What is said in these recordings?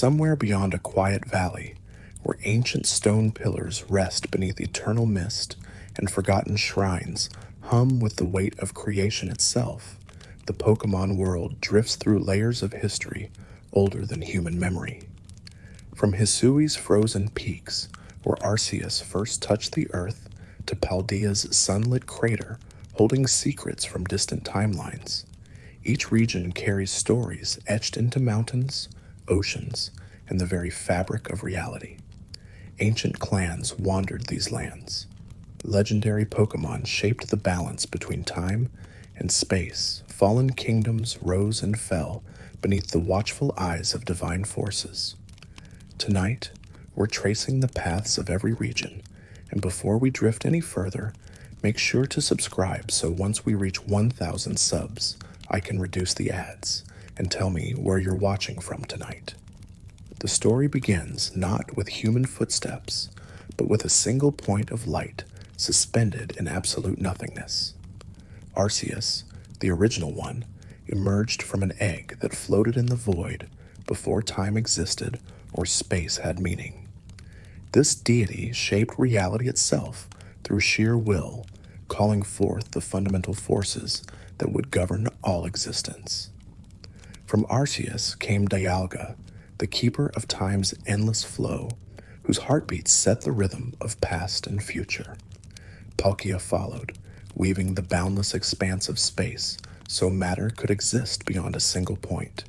Somewhere beyond a quiet valley, where ancient stone pillars rest beneath eternal mist and forgotten shrines hum with the weight of creation itself, the Pokémon world drifts through layers of history older than human memory. From Hisui's frozen peaks, where Arceus first touched the earth, to Paldea's sunlit crater holding secrets from distant timelines, each region carries stories etched into mountains, oceans, and the very fabric of reality. Ancient clans wandered these lands. Legendary Pokémon shaped the balance between time and space. Fallen kingdoms rose and fell beneath the watchful eyes of divine forces. Tonight, we're tracing the paths of every region, and before we drift any further, make sure to subscribe so once we reach 1,000 subs, I can reduce the ads and tell me where you're watching from tonight. The story begins not with human footsteps, but with a single point of light suspended in absolute nothingness. Arceus, the original one, emerged from an egg that floated in the void before time existed or space had meaning. This deity shaped reality itself through sheer will, calling forth the fundamental forces that would govern all existence. From Arceus came Dialga, the keeper of time's endless flow, whose heartbeats set the rhythm of past and future. Palkia followed, weaving the boundless expanse of space so matter could exist beyond a single point.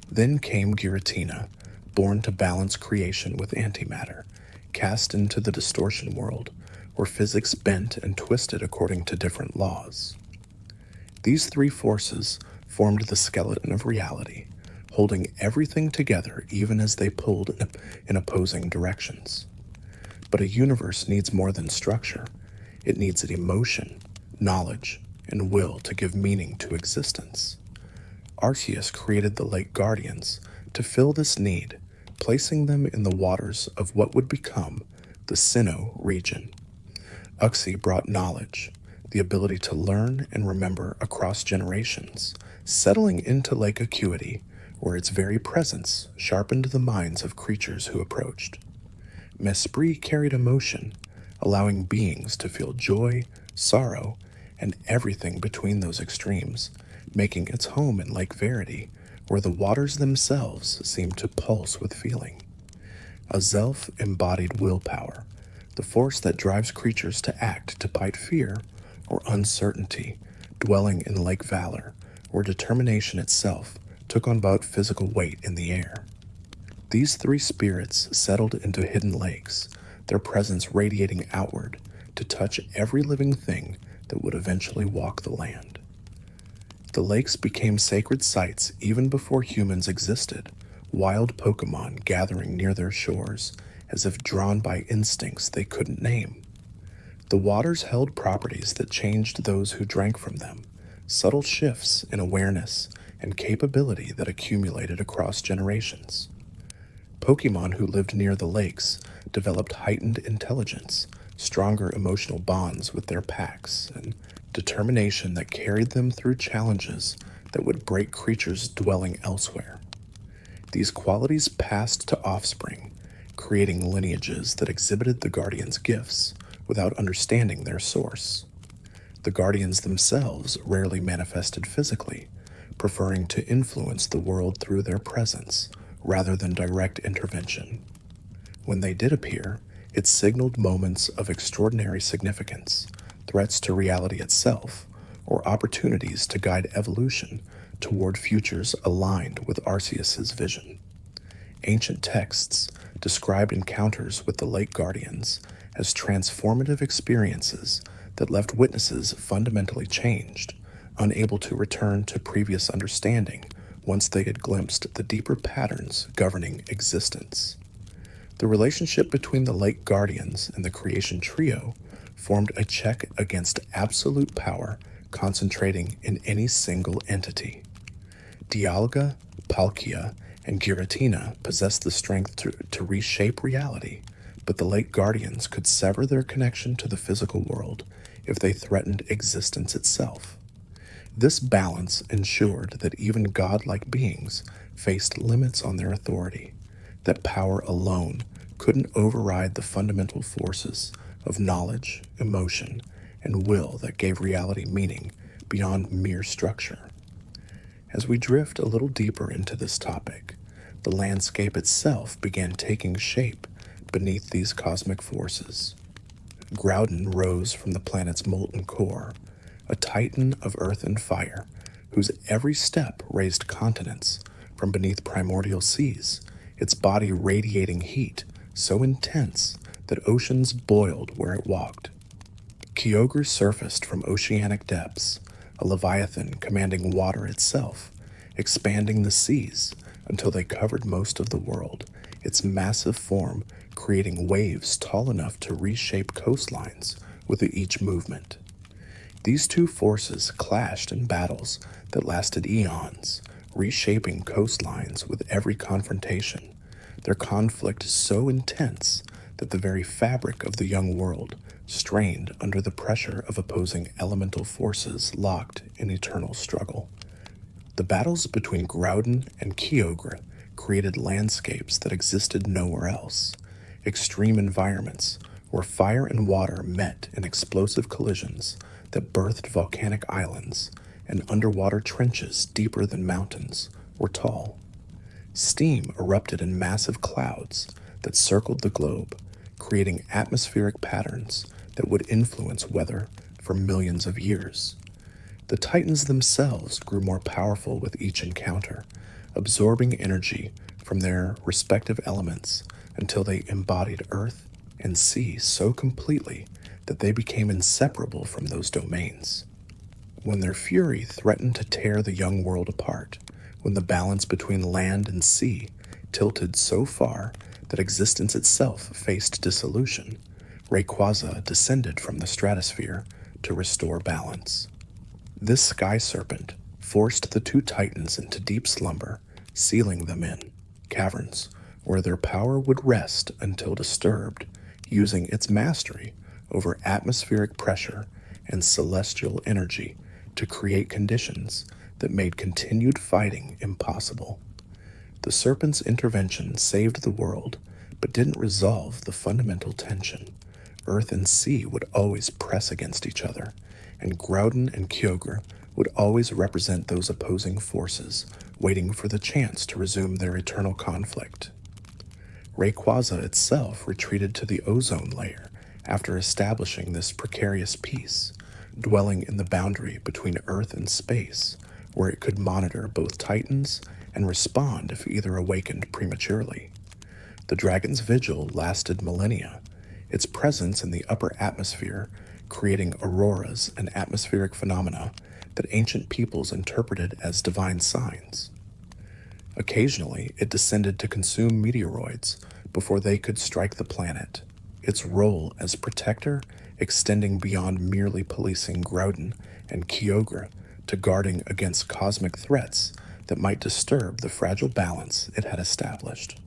Then came Giratina, born to balance creation with antimatter, cast into the distortion world, where physics bent and twisted according to different laws. These three forces formed the skeleton of reality, holding everything together even as they pulled in opposing directions. But a universe needs more than structure. It needs an emotion, knowledge, and will to give meaning to existence. Arceus created the Lake Guardians to fill this need, placing them in the waters of what would become the Sinnoh region. Uxie brought knowledge, the ability to learn and remember across generations, settling into Lake Acuity, where its very presence sharpened the minds of creatures who approached. Mesprit carried emotion, allowing beings to feel joy, sorrow, and everything between those extremes, making its home in Lake Verity, where the waters themselves seemed to pulse with feeling. Azelf embodied willpower, the force that drives creatures to act despite fear or uncertainty, dwelling in Lake Valor, where determination itself took on both physical weight in the air. These three spirits settled into hidden lakes, their presence radiating outward to touch every living thing that would eventually walk the land. The lakes became sacred sites even before humans existed, wild Pokémon gathering near their shores as if drawn by instincts they couldn't name. The waters held properties that changed those who drank from them, subtle shifts in awareness and capability that accumulated across generations. Pokémon who lived near the lakes developed heightened intelligence, stronger emotional bonds with their packs, and determination that carried them through challenges that would break creatures dwelling elsewhere. These qualities passed to offspring, creating lineages that exhibited the Guardians' gifts without understanding their source. The Guardians themselves rarely manifested physically, preferring to influence the world through their presence rather than direct intervention. When they did appear, it signaled moments of extraordinary significance, threats to reality itself, or opportunities to guide evolution toward futures aligned with Arceus's vision. Ancient texts described encounters with the Lake Guardians as transformative experiences that left witnesses fundamentally changed, unable to return to previous understanding once they had glimpsed the deeper patterns governing existence. The relationship between the Lake Guardians and the Creation Trio formed a check against absolute power concentrating in any single entity. Dialga, Palkia, and Giratina possessed the strength to reshape reality, but the Lake Guardians could sever their connection to the physical world if they threatened existence itself. This balance ensured that even godlike beings faced limits on their authority, that power alone couldn't override the fundamental forces of knowledge, emotion, and will that gave reality meaning beyond mere structure. As we drift a little deeper into this topic, the landscape itself began taking shape beneath these cosmic forces. Groudon rose from the planet's molten core, a titan of earth and fire, whose every step raised continents from beneath primordial seas, its body radiating heat so intense that oceans boiled where it walked. Kyogre surfaced from oceanic depths, a leviathan commanding water itself, expanding the seas until they covered most of the world, its massive form creating waves tall enough to reshape coastlines with each movement. These two forces clashed in battles that lasted eons, reshaping coastlines with every confrontation, their conflict so intense that the very fabric of the young world strained under the pressure of opposing elemental forces locked in eternal struggle. The battles between Groudon and Kyogre created landscapes that existed nowhere else, extreme environments where fire and water met in explosive collisions that birthed volcanic islands, and underwater trenches deeper than mountains were tall. Steam erupted in massive clouds that circled the globe, creating atmospheric patterns that would influence weather for millions of years. The Titans themselves grew more powerful with each encounter, absorbing energy from their respective elements until they embodied earth and sea so completely that they became inseparable from those domains. When their fury threatened to tear the young world apart, when the balance between land and sea tilted so far that existence itself faced dissolution, Rayquaza descended from the stratosphere to restore balance. This sky serpent forced the two titans into deep slumber, sealing them in caverns where their power would rest until disturbed, using its mastery over atmospheric pressure and celestial energy to create conditions that made continued fighting impossible. The serpent's intervention saved the world, but didn't resolve the fundamental tension. Earth and sea would always press against each other, and Groudon and Kyogre would always represent those opposing forces, waiting for the chance to resume their eternal conflict. Rayquaza itself retreated to the ozone layer after establishing this precarious peace, dwelling in the boundary between Earth and space, where it could monitor both Titans and respond if either awakened prematurely. The dragon's vigil lasted millennia, its presence in the upper atmosphere creating auroras and atmospheric phenomena that ancient peoples interpreted as divine signs. Occasionally, it descended to consume meteoroids before they could strike the planet, its role as protector extending beyond merely policing Groudon and Kyogre to guarding against cosmic threats that might disturb the fragile balance it had established.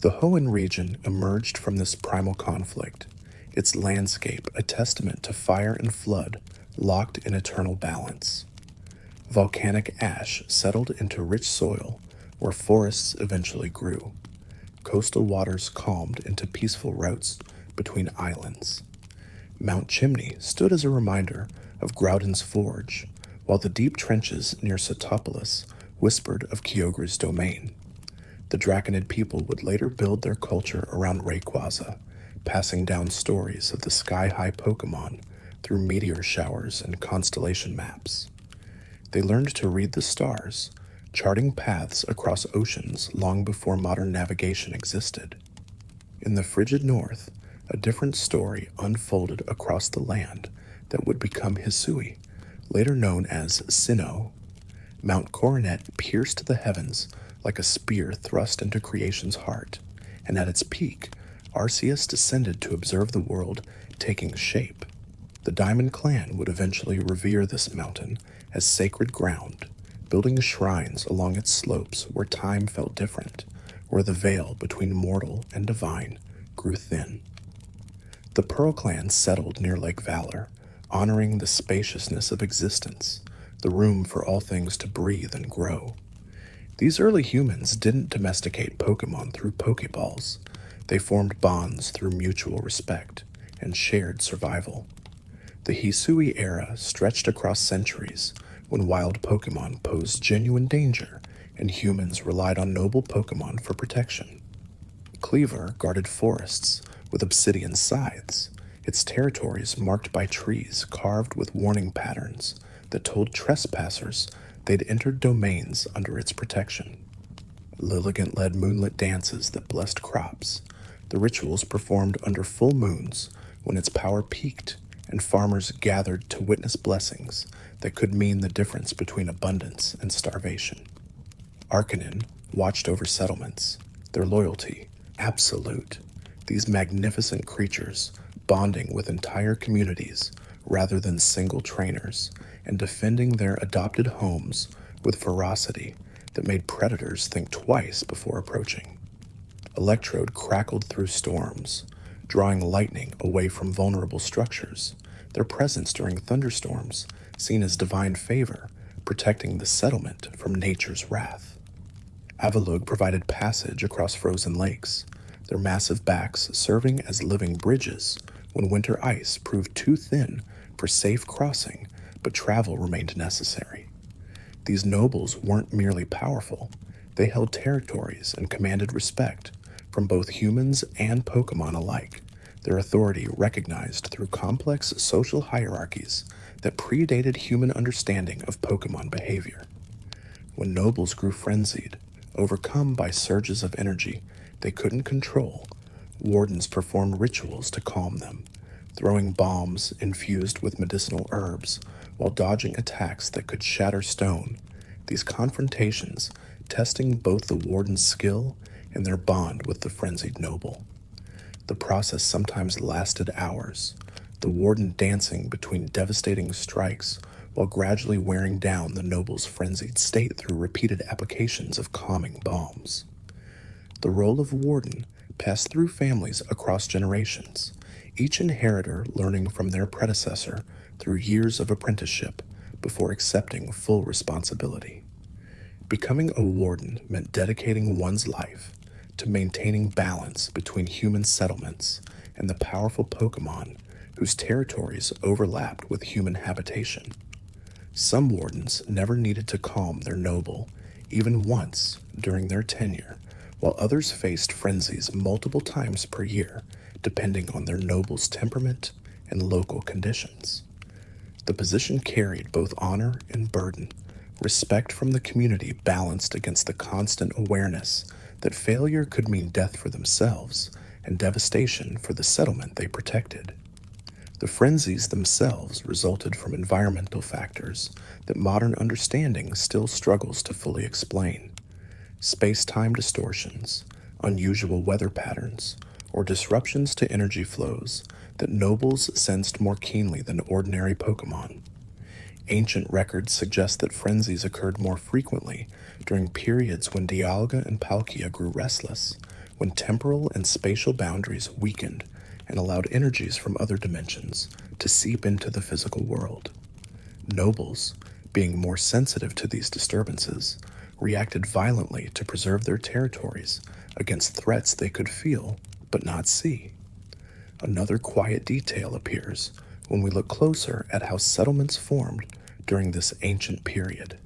The Hoenn region emerged from this primal conflict, its landscape a testament to fire and flood locked in eternal balance. Volcanic ash settled into rich soil where forests eventually grew. Coastal waters calmed into peaceful routes between islands. Mount Chimney stood as a reminder of Groudon's forge, while the deep trenches near Satopolis whispered of Kyogre's domain. The Draconid people would later build their culture around Rayquaza, passing down stories of the sky-high Pokémon through meteor showers and constellation maps. They learned to read the stars, charting paths across oceans long before modern navigation existed. In the frigid north, a different story unfolded across the land that would become Hisui, later known as Sinnoh. Mount Coronet pierced the heavens like a spear thrust into creation's heart, and at its peak, Arceus descended to observe the world taking shape. The Diamond Clan would eventually revere this mountain as sacred ground, building shrines along its slopes where time felt different, where the veil between mortal and divine grew thin. The Pearl Clan settled near Lake Valor, honoring the spaciousness of existence, the room for all things to breathe and grow. These early humans didn't domesticate Pokemon through Pokeballs. They formed bonds through mutual respect and shared survival. The Hisui era stretched across centuries when wild Pokemon posed genuine danger and humans relied on noble Pokemon for protection. Cleaver guarded forests with obsidian scythes, its territories marked by trees carved with warning patterns that told trespassers they'd entered domains under its protection. Lilligant led moonlit dances that blessed crops, the rituals performed under full moons when its power peaked and farmers gathered to witness blessings that could mean the difference between abundance and starvation. Arcanine watched over settlements, their loyalty absolute. These magnificent creatures bonding with entire communities rather than single trainers and defending their adopted homes with ferocity that made predators think twice before approaching. Electrode crackled through storms, drawing lightning away from vulnerable structures, their presence during thunderstorms seen as divine favor, protecting the settlement from nature's wrath. Avalugg provided passage across frozen lakes, their massive backs serving as living bridges when winter ice proved too thin for safe crossing, but travel remained necessary. These nobles weren't merely powerful, they held territories and commanded respect from both humans and Pokemon alike, their authority recognized through complex social hierarchies that predated human understanding of Pokemon behavior. When nobles grew frenzied, overcome by surges of energy they couldn't control, wardens performed rituals to calm them, throwing bombs infused with medicinal herbs while dodging attacks that could shatter stone. These confrontations testing both the warden's skill and their bond with the frenzied noble. The process sometimes lasted hours, the warden dancing between devastating strikes while gradually wearing down the noble's frenzied state through repeated applications of calming balms. The role of warden passed through families across generations, each inheritor learning from their predecessor through years of apprenticeship before accepting full responsibility. Becoming a warden meant dedicating one's life to maintaining balance between human settlements and the powerful Pokemon whose territories overlapped with human habitation. Some wardens never needed to calm their noble, even once during their tenure, while others faced frenzies multiple times per year, depending on their noble's temperament and local conditions. The position carried both honor and burden, respect from the community balanced against the constant awareness that failure could mean death for themselves and devastation for the settlement they protected. The frenzies themselves resulted from environmental factors that modern understanding still struggles to fully explain. Space-time distortions, unusual weather patterns, or disruptions to energy flows that nobles sensed more keenly than ordinary Pokemon. Ancient records suggest that frenzies occurred more frequently during periods when Dialga and Palkia grew restless, when temporal and spatial boundaries weakened and allowed energies from other dimensions to seep into the physical world. Nobles, being more sensitive to these disturbances, reacted violently to preserve their territories against threats they could feel but not see. Another quiet detail appears when we look closer at how settlements formed during this ancient period.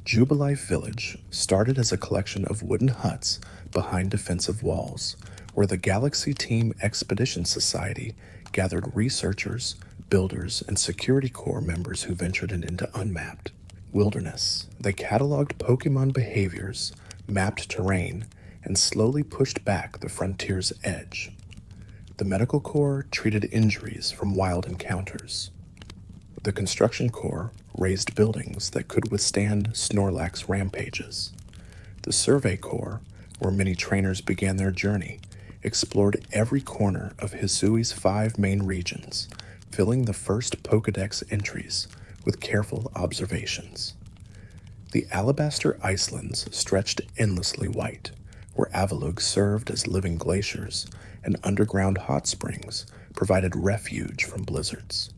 Jubilife Village started as a collection of wooden huts behind defensive walls, where the Galaxy Team Expedition Society gathered researchers, builders, and security corps members who ventured into unmapped wilderness. They cataloged Pokemon behaviors, mapped terrain, and slowly pushed back the frontier's edge. The Medical Corps treated injuries from wild encounters. The Construction Corps raised buildings that could withstand Snorlax rampages. The Survey Corps, where many trainers began their journey, explored every corner of Hisui's 5 main regions, filling the first Pokédex entries with careful observations. The Alabaster Icelands stretched endlessly white, where Avalugg served as living glaciers and underground hot springs provided refuge from blizzards.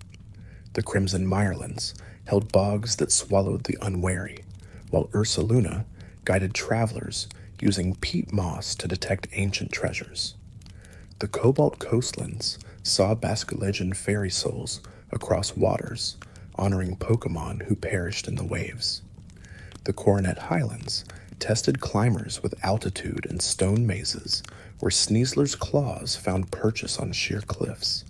The Crimson Mirelands held bogs that swallowed the unwary, while Ursaluna guided travelers using peat moss to detect ancient treasures. The cobalt coastlands saw Basculegian fairy souls across waters, honoring Pokémon who perished in the waves. The Coronet Highlands tested climbers with altitude and stone mazes, where Sneasler's claws found purchase on sheer cliffs.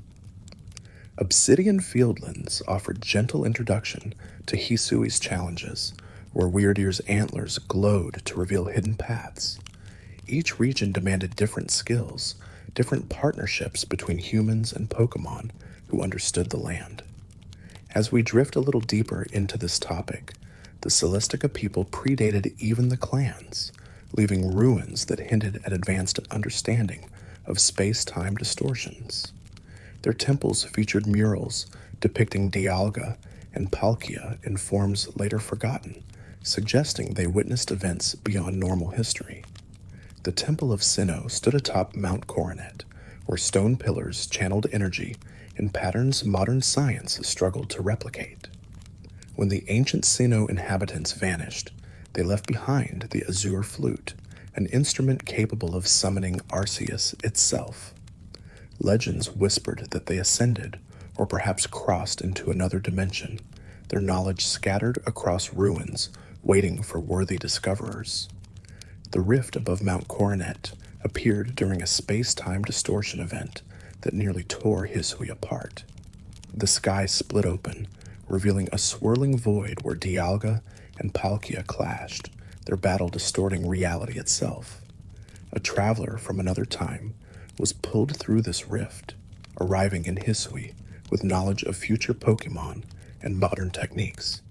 Obsidian Fieldlands offered gentle introduction to Hisui's challenges, where Weirdeer's antlers glowed to reveal hidden paths. Each region demanded different skills, different partnerships between humans and Pokémon who understood the land. As we drift a little deeper into this topic, the Celestica people predated even the clans, leaving ruins that hinted at advanced understanding of space-time distortions. Their temples featured murals depicting Dialga and Palkia in forms later forgotten, suggesting they witnessed events beyond normal history. The Temple of Sinnoh stood atop Mount Coronet, where stone pillars channeled energy in patterns modern science struggled to replicate. When the ancient Sinnoh inhabitants vanished, they left behind the Azure Flute, an instrument capable of summoning Arceus itself. Legends whispered that they ascended, or perhaps crossed into another dimension, their knowledge scattered across ruins, waiting for worthy discoverers. The rift above Mount Coronet appeared during a space-time distortion event that nearly tore Hisui apart. The sky split open, revealing a swirling void where Dialga and Palkia clashed, their battle distorting reality itself. A traveler from another time was pulled through this rift, arriving in Hisui with knowledge of future Pokémon and modern techniques.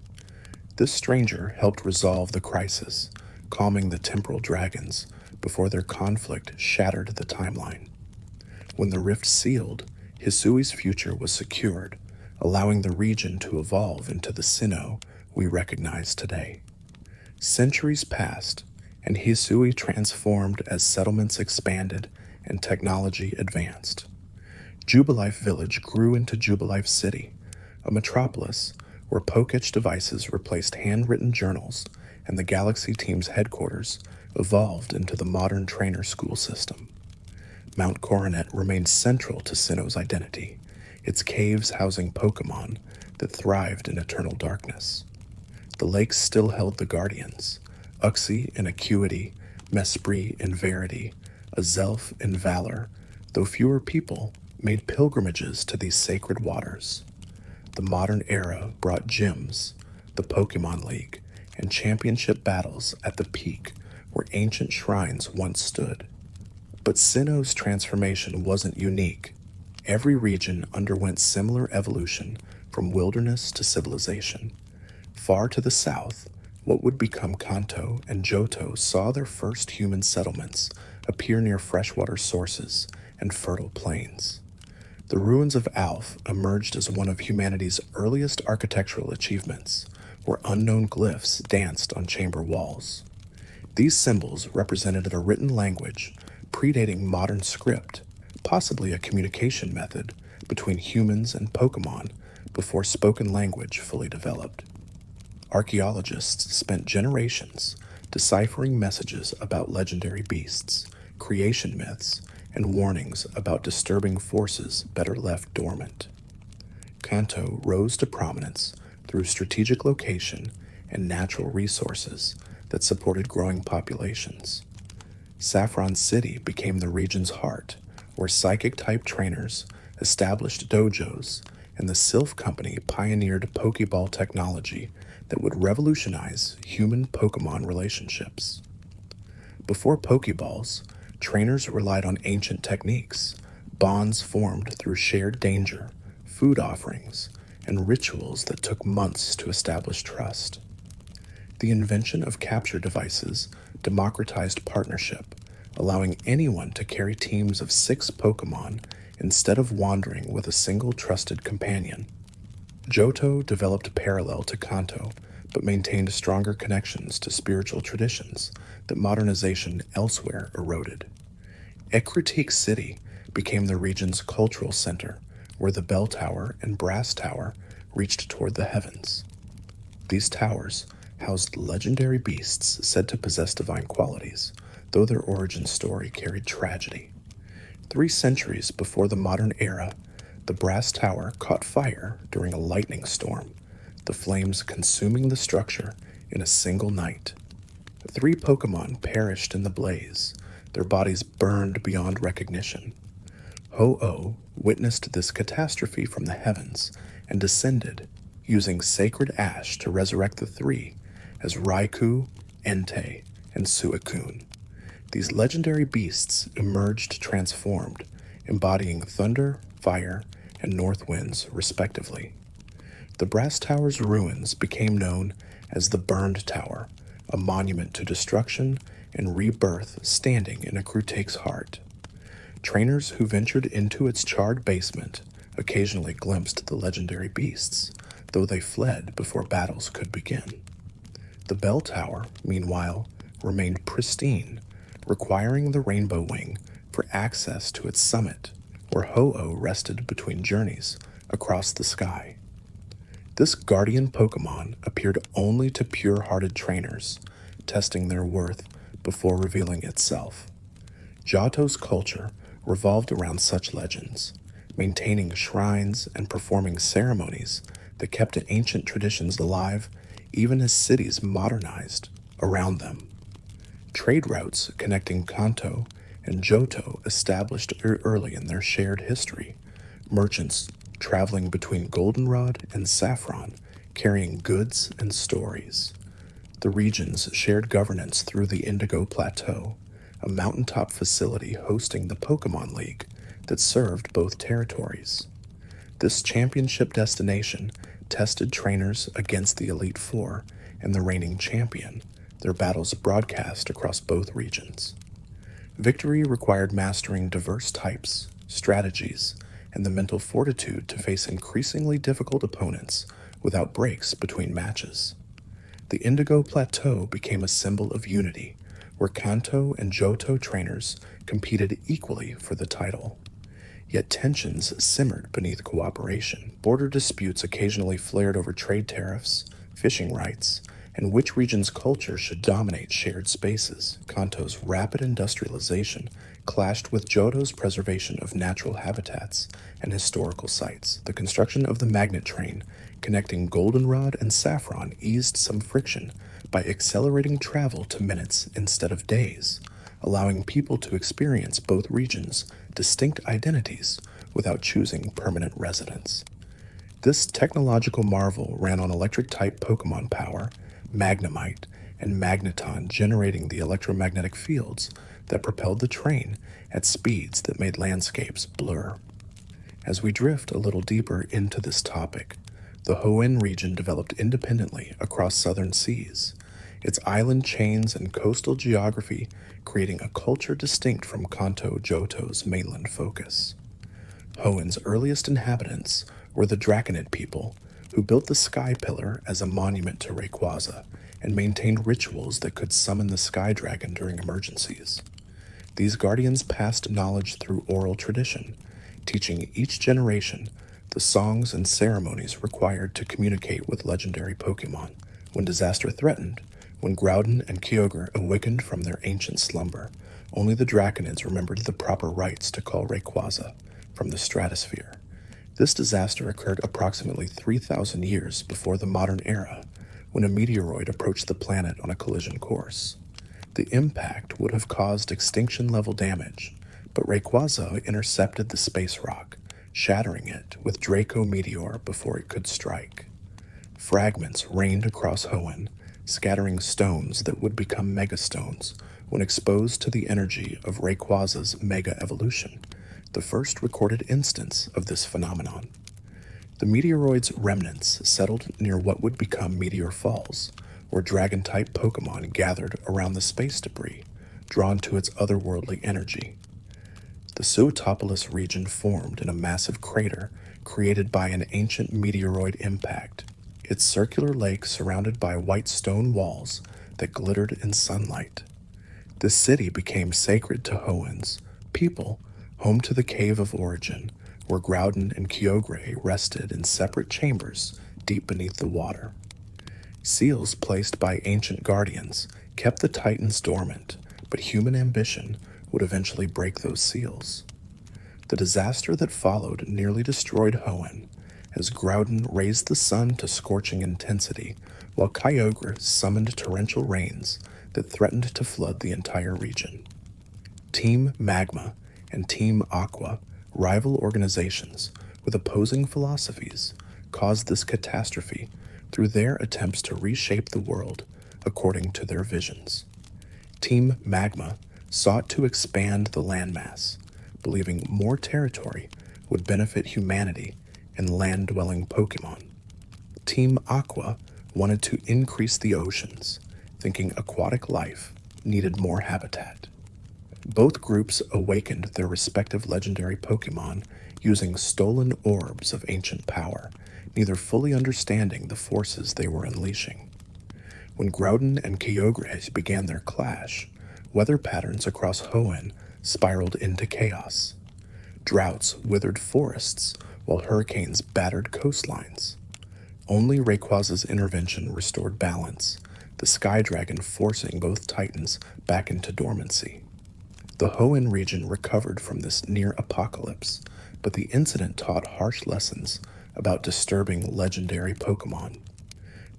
This stranger helped resolve the crisis, calming the temporal dragons before their conflict shattered the timeline. When the rift sealed, Hisui's future was secured, allowing the region to evolve into the Sinnoh we recognize today. Centuries passed, and Hisui transformed as settlements expanded and technology advanced. Jubilife Village grew into Jubilife City, a metropolis where Pokétch devices replaced handwritten journals, and the Galaxy team's headquarters evolved into the modern trainer school system. Mount Coronet remained central to Sinnoh's identity, its caves housing Pokémon that thrived in eternal darkness. The lakes still held the Guardians, Uxie in Acuity, Mesprit in Verity, Azelf in Valor, though fewer people made pilgrimages to these sacred waters. The modern era brought gyms, the Pokémon League, and championship battles at the peak where ancient shrines once stood. But Sinnoh's transformation wasn't unique. Every region underwent similar evolution from wilderness to civilization. Far to the south, what would become Kanto and Johto saw their first human settlements appear near freshwater sources and fertile plains. The ruins of Alph emerged as one of humanity's earliest architectural achievements, where unknown glyphs danced on chamber walls. These symbols represented a written language predating modern script, possibly a communication method between humans and Pokémon before spoken language fully developed. Archaeologists spent generations deciphering messages about legendary beasts, creation myths, and warnings about disturbing forces better left dormant. Kanto rose to prominence through strategic location and natural resources that supported growing populations. Saffron City became the region's heart, where psychic-type trainers established dojos, and the Sylph Company pioneered Pokeball technology that would revolutionize human-Pokemon relationships. Before Pokeballs, trainers relied on ancient techniques, bonds formed through shared danger, food offerings, and rituals that took months to establish trust. The invention of capture devices democratized partnership, allowing anyone to carry teams of 6 Pokémon instead of wandering with a single trusted companion. Johto developed parallel to Kanto, but maintained stronger connections to spiritual traditions that modernization elsewhere eroded. Ekritique City became the region's cultural center, where the Bell Tower and Brass Tower reached toward the heavens. These towers housed legendary beasts said to possess divine qualities, though their origin story carried tragedy. 3 centuries before the modern era, the brass tower caught fire during a lightning storm, the flames consuming the structure in a single night. 3 Pokémon perished in the blaze, their bodies burned beyond recognition. Ho-Oh witnessed this catastrophe from the heavens and descended, using sacred ash to resurrect the 3 as Raikou, Entei, and Suicune. These legendary beasts emerged transformed, embodying thunder, fire, and north winds, respectively. The Brass Tower's ruins became known as the Burned Tower, a monument to destruction and rebirth standing in a Krutak's heart. Trainers who ventured into its charred basement occasionally glimpsed the legendary beasts, though they fled before battles could begin. The Bell Tower, meanwhile, remained pristine, requiring the Rainbow Wing for access to its summit, where Ho-Oh rested between journeys across the sky. This guardian Pokémon appeared only to pure-hearted trainers, testing their worth before revealing itself. Johto's culture revolved around such legends, maintaining shrines and performing ceremonies that kept ancient traditions alive even as cities modernized around them. Trade routes connecting Kanto and Johto established early in their shared history, merchants traveling between Goldenrod and Saffron, carrying goods and stories. The regions shared governance through the Indigo Plateau, a mountaintop facility hosting the Pokémon League that served both territories. This championship destination tested trainers against the Elite Four and the reigning champion, their battles broadcast across both regions. Victory required mastering diverse types, strategies, and the mental fortitude to face increasingly difficult opponents without breaks between matches. The Indigo Plateau became a symbol of unity, where Kanto and Johto trainers competed equally for the title. Yet tensions simmered beneath cooperation. Border disputes occasionally flared over trade tariffs, fishing rights, and which region's culture should dominate shared spaces. Kanto's rapid industrialization clashed with Johto's preservation of natural habitats and historical sites. The construction of the magnet train connecting Goldenrod and Saffron eased some friction by accelerating travel to minutes instead of days, allowing people to experience both regions' distinct identities without choosing permanent residence. This technological marvel ran on electric-type Pokémon power, Magnemite, and Magneton, generating the electromagnetic fields that propelled the train at speeds that made landscapes blur. As we drift a little deeper into this topic, the Hoenn region developed independently across southern seas, its island chains and coastal geography creating a culture distinct from Kanto Johto's mainland focus. Hoenn's earliest inhabitants were the Draconid people, who built the Sky Pillar as a monument to Rayquaza and maintained rituals that could summon the Sky Dragon during emergencies. These guardians passed knowledge through oral tradition, teaching each generation the songs and ceremonies required to communicate with legendary Pokémon. When disaster threatened, when Groudon and Kyogre awakened from their ancient slumber, only the Draconids remembered the proper rites to call Rayquaza from the stratosphere. This disaster occurred approximately 3,000 years before the modern era, when a meteoroid approached the planet on a collision course. The impact would have caused extinction-level damage, but Rayquaza intercepted the space rock, shattering it with Draco Meteor before it could strike. Fragments rained across Hoenn, scattering stones that would become megastones when exposed to the energy of Rayquaza's mega evolution, the first recorded instance of this phenomenon. The meteoroid's remnants settled near what would become Meteor Falls, where dragon-type Pokémon gathered around the space debris, drawn to its otherworldly energy. The Suetopolis region formed in a massive crater created by an ancient meteoroid impact, its circular lake surrounded by white stone walls that glittered in sunlight. The city became sacred to Hoenns, people, home to the Cave of Origin, where Groudon and Kyogre rested in separate chambers deep beneath the water. Seals placed by ancient guardians kept the Titans dormant, but human ambition would eventually break those seals. The disaster that followed nearly destroyed Hoenn, as Groudon raised the sun to scorching intensity, while Kyogre summoned torrential rains that threatened to flood the entire region. Team Magma and Team Aqua, rival organizations with opposing philosophies, caused this catastrophe through their attempts to reshape the world according to their visions. Team Magma sought to expand the landmass, believing more territory would benefit humanity and land-dwelling Pokémon. Team Aqua wanted to increase the oceans, thinking aquatic life needed more habitat. Both groups awakened their respective legendary Pokémon using stolen orbs of ancient power, neither fully understanding the forces they were unleashing. When Groudon and Kyogre began their clash, weather patterns across Hoenn spiraled into chaos. Droughts withered forests, while hurricanes battered coastlines. Only Rayquaza's intervention restored balance, the Sky Dragon forcing both Titans back into dormancy. The Hoenn region recovered from this near-apocalypse, but the incident taught harsh lessons about disturbing legendary Pokémon.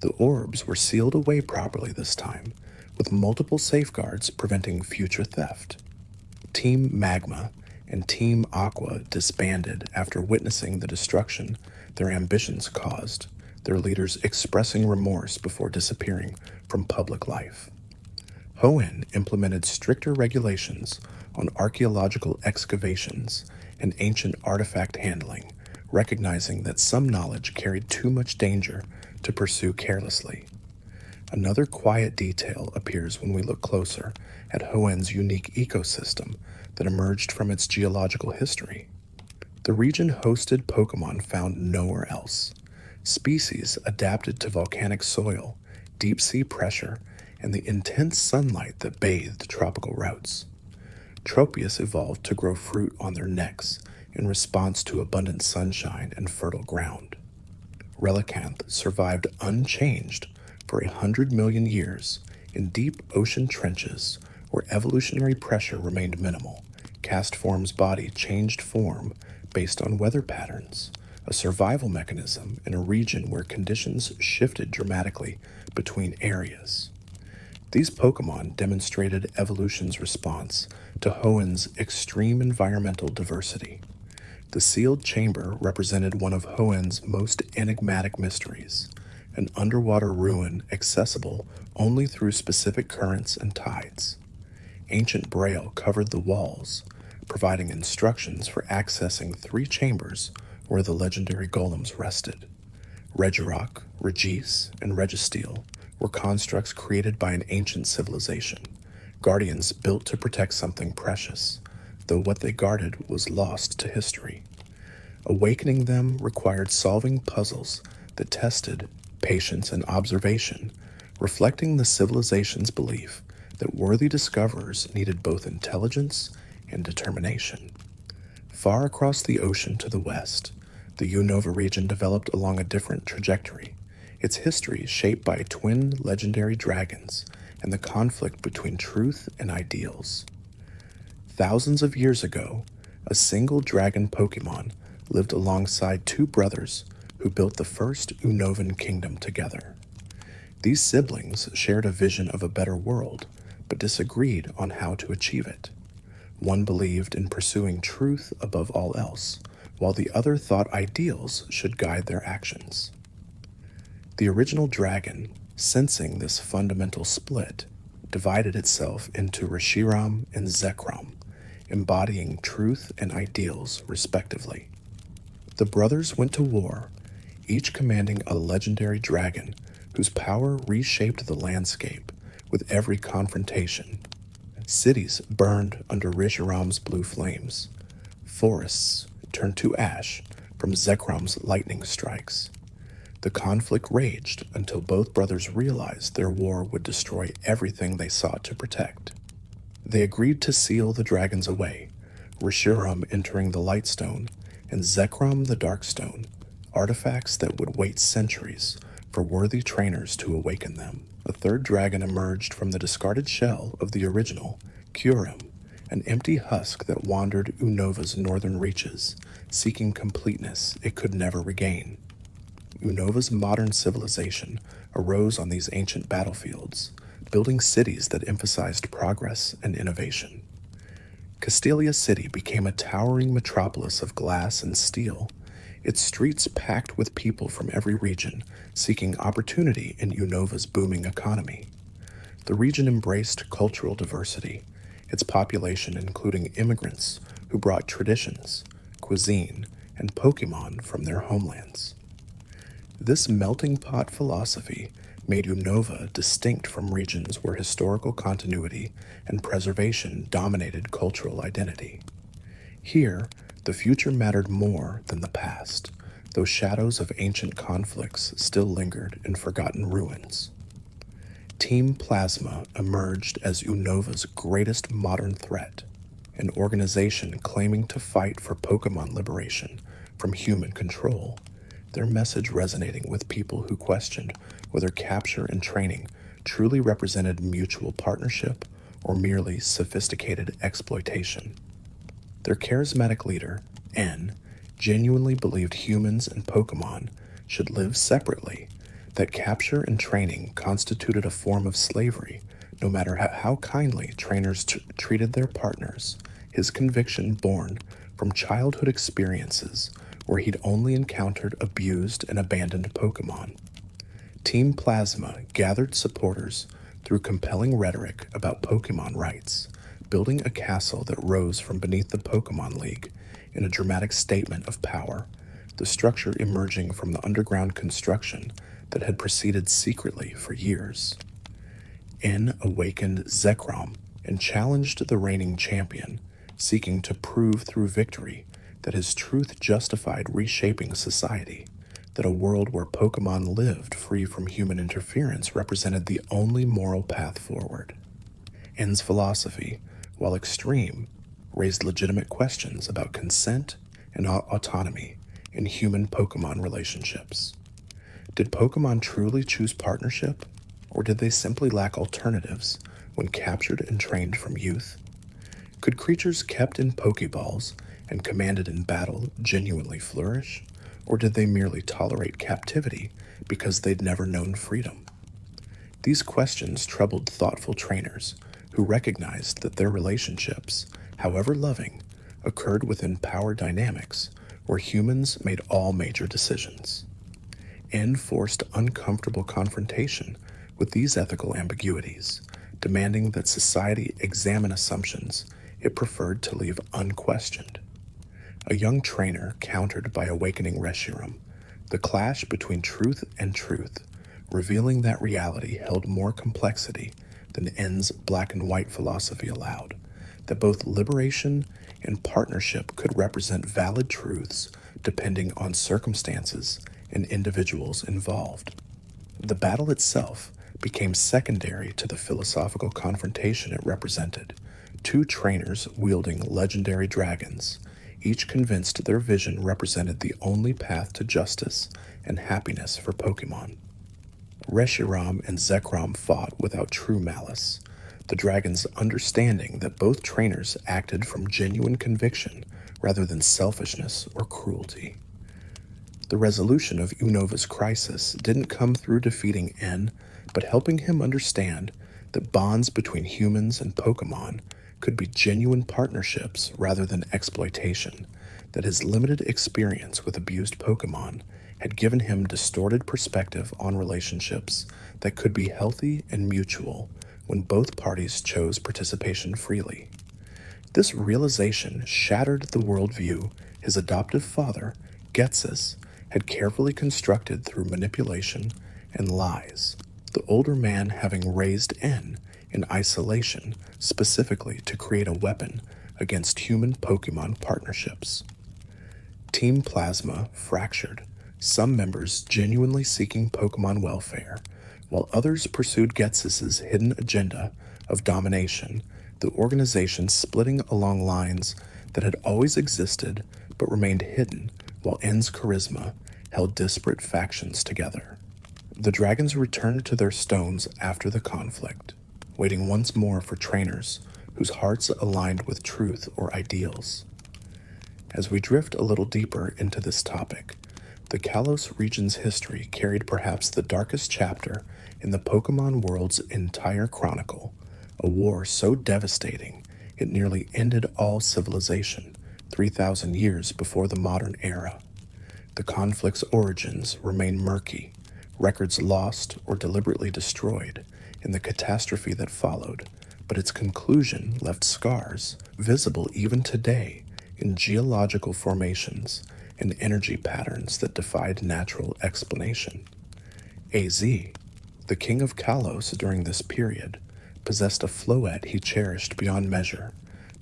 The orbs were sealed away properly this time, with multiple safeguards preventing future theft. Team Magma and Team Aqua disbanded after witnessing the destruction their ambitions caused, their leaders expressing remorse before disappearing from public life. Hoenn implemented stricter regulations on archaeological excavations and ancient artifact handling, recognizing that some knowledge carried too much danger to pursue carelessly. Another quiet detail appears when we look closer at Hoenn's unique ecosystem that emerged from its geological history. The region hosted Pokémon found nowhere else. Species adapted to volcanic soil, deep-sea pressure, and the intense sunlight that bathed tropical routes. Tropius evolved to grow fruit on their necks in response to abundant sunshine and fertile ground. Relicanth survived unchanged for 100 million years in deep ocean trenches where evolutionary pressure remained minimal. Castform's body changed form based on weather patterns, a survival mechanism in a region where conditions shifted dramatically between areas. These Pokémon demonstrated evolution's response to Hoenn's extreme environmental diversity. The sealed chamber represented one of Hoenn's most enigmatic mysteries, an underwater ruin accessible only through specific currents and tides. Ancient braille covered the walls, providing instructions for accessing 3 chambers where the legendary golems rested. Regirock, Regis, and Registeel were constructs created by an ancient civilization, guardians built to protect something precious, though what they guarded was lost to history. Awakening them required solving puzzles that tested patience and observation, reflecting the civilization's belief that worthy discoverers needed both intelligence and determination. Far across the ocean to the west, the Unova region developed along a different trajectory, its history shaped by twin legendary dragons and the conflict between truth and ideals. Thousands of years ago, a single dragon Pokémon lived alongside 2 brothers who built the first Unovan kingdom together. These siblings shared a vision of a better world, but disagreed on how to achieve it. One believed in pursuing truth above all else, while the other thought ideals should guide their actions. The original dragon, sensing this fundamental split, divided itself into Reshiram and Zekrom, embodying truth and ideals respectively. The brothers went to war, each commanding a legendary dragon whose power reshaped the landscape with every confrontation. Cities burned under Reshiram's blue flames. Forests turned to ash from Zekrom's lightning strikes. The conflict raged until both brothers realized their war would destroy everything they sought to protect. They agreed to seal the dragons away, Reshiram entering the Lightstone and Zekrom the Darkstone, artifacts that would wait centuries for worthy trainers to awaken them. A third dragon emerged from the discarded shell of the original, Kyurem, an empty husk that wandered Unova's northern reaches, seeking completeness it could never regain. Unova's modern civilization arose on these ancient battlefields, building cities that emphasized progress and innovation. Castelia City became a towering metropolis of glass and steel, its streets packed with people from every region seeking opportunity in Unova's booming economy. The region embraced cultural diversity, its population including immigrants who brought traditions, cuisine, and Pokémon from their homelands. This melting pot philosophy made Unova distinct from regions where historical continuity and preservation dominated cultural identity. Here, the future mattered more than the past, though shadows of ancient conflicts still lingered in forgotten ruins. Team Plasma emerged as Unova's greatest modern threat, an organization claiming to fight for Pokémon liberation from human control, their message resonating with people who questioned whether capture and training truly represented mutual partnership or merely sophisticated exploitation. Their charismatic leader, N, genuinely believed humans and Pokémon should live separately, that capture and training constituted a form of slavery, no matter how kindly trainers treated their partners. His conviction born from childhood experiences where he'd only encountered abused and abandoned Pokémon. Team Plasma gathered supporters through compelling rhetoric about Pokémon rights, building a castle that rose from beneath the Pokémon League in a dramatic statement of power, the structure emerging from the underground construction that had proceeded secretly for years. N awakened Zekrom and challenged the reigning champion, seeking to prove through victory that his truth justified reshaping society, that a world where Pokémon lived free from human interference represented the only moral path forward. N's philosophy, while extreme, raised legitimate questions about consent and autonomy in human Pokémon relationships. Did Pokémon truly choose partnership, or did they simply lack alternatives when captured and trained from youth? Could creatures kept in Pokéballs and commanded in battle genuinely flourish, or did they merely tolerate captivity because they'd never known freedom? These questions troubled thoughtful trainers who recognized that their relationships, however loving, occurred within power dynamics where humans made all major decisions. Enforced uncomfortable confrontation with these ethical ambiguities, demanding that society examine assumptions it preferred to leave unquestioned. A young trainer countered by awakening Reshiram, the clash between truth and truth, revealing that reality held more complexity than N's black and white philosophy allowed, that both liberation and partnership could represent valid truths depending on circumstances and individuals involved. The battle itself became secondary to the philosophical confrontation it represented, two trainers wielding legendary dragons, each convinced their vision represented the only path to justice and happiness for Pokémon. Reshiram and Zekrom fought without true malice, the dragons understanding that both trainers acted from genuine conviction rather than selfishness or cruelty. The resolution of Unova's crisis didn't come through defeating N, but helping him understand that bonds between humans and Pokémon could be genuine partnerships rather than exploitation, that his limited experience with abused Pokémon had given him distorted perspective on relationships that could be healthy and mutual when both parties chose participation freely. This realization shattered the worldview his adoptive father, Getsis, had carefully constructed through manipulation and lies, the older man having raised N in isolation specifically to create a weapon against human Pokémon partnerships. Team Plasma fractured, some members genuinely seeking Pokémon welfare, while others pursued Getsis's hidden agenda of domination, the organization splitting along lines that had always existed but remained hidden while N's charisma held disparate factions together. The dragons returned to their stones after the conflict, waiting once more for trainers whose hearts aligned with truth or ideals. As we drift a little deeper into this topic, the Kalos region's history carried perhaps the darkest chapter in the Pokemon world's entire chronicle, a war so devastating it nearly ended all civilization 3,000 years before the modern era. The conflict's origins remain murky, records lost or deliberately destroyed in the catastrophe that followed, but its conclusion left scars, visible even today, in geological formations and energy patterns that defied natural explanation. AZ, the king of Kalos during this period, possessed a floette he cherished beyond measure,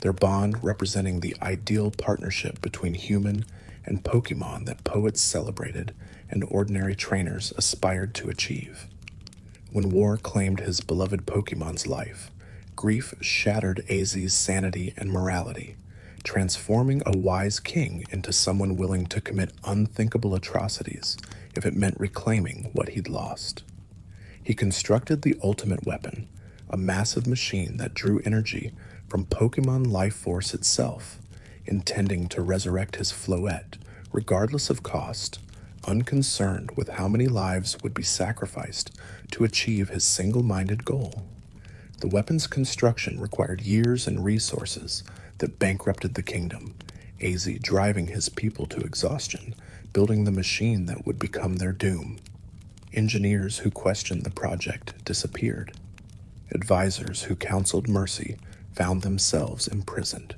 their bond representing the ideal partnership between human and Pokemon that poets celebrated and ordinary trainers aspired to achieve. When war claimed his beloved Pokemon's life, grief shattered AZ's sanity and morality, transforming a wise king into someone willing to commit unthinkable atrocities if it meant reclaiming what he'd lost. He constructed the ultimate weapon, a massive machine that drew energy from Pokemon life force itself, intending to resurrect his floette, regardless of cost, unconcerned with how many lives would be sacrificed to achieve his single-minded goal. The weapon's construction required years and resources that bankrupted the kingdom, AZ driving his people to exhaustion, building the machine that would become their doom. Engineers who questioned the project disappeared. Advisors who counseled mercy found themselves imprisoned.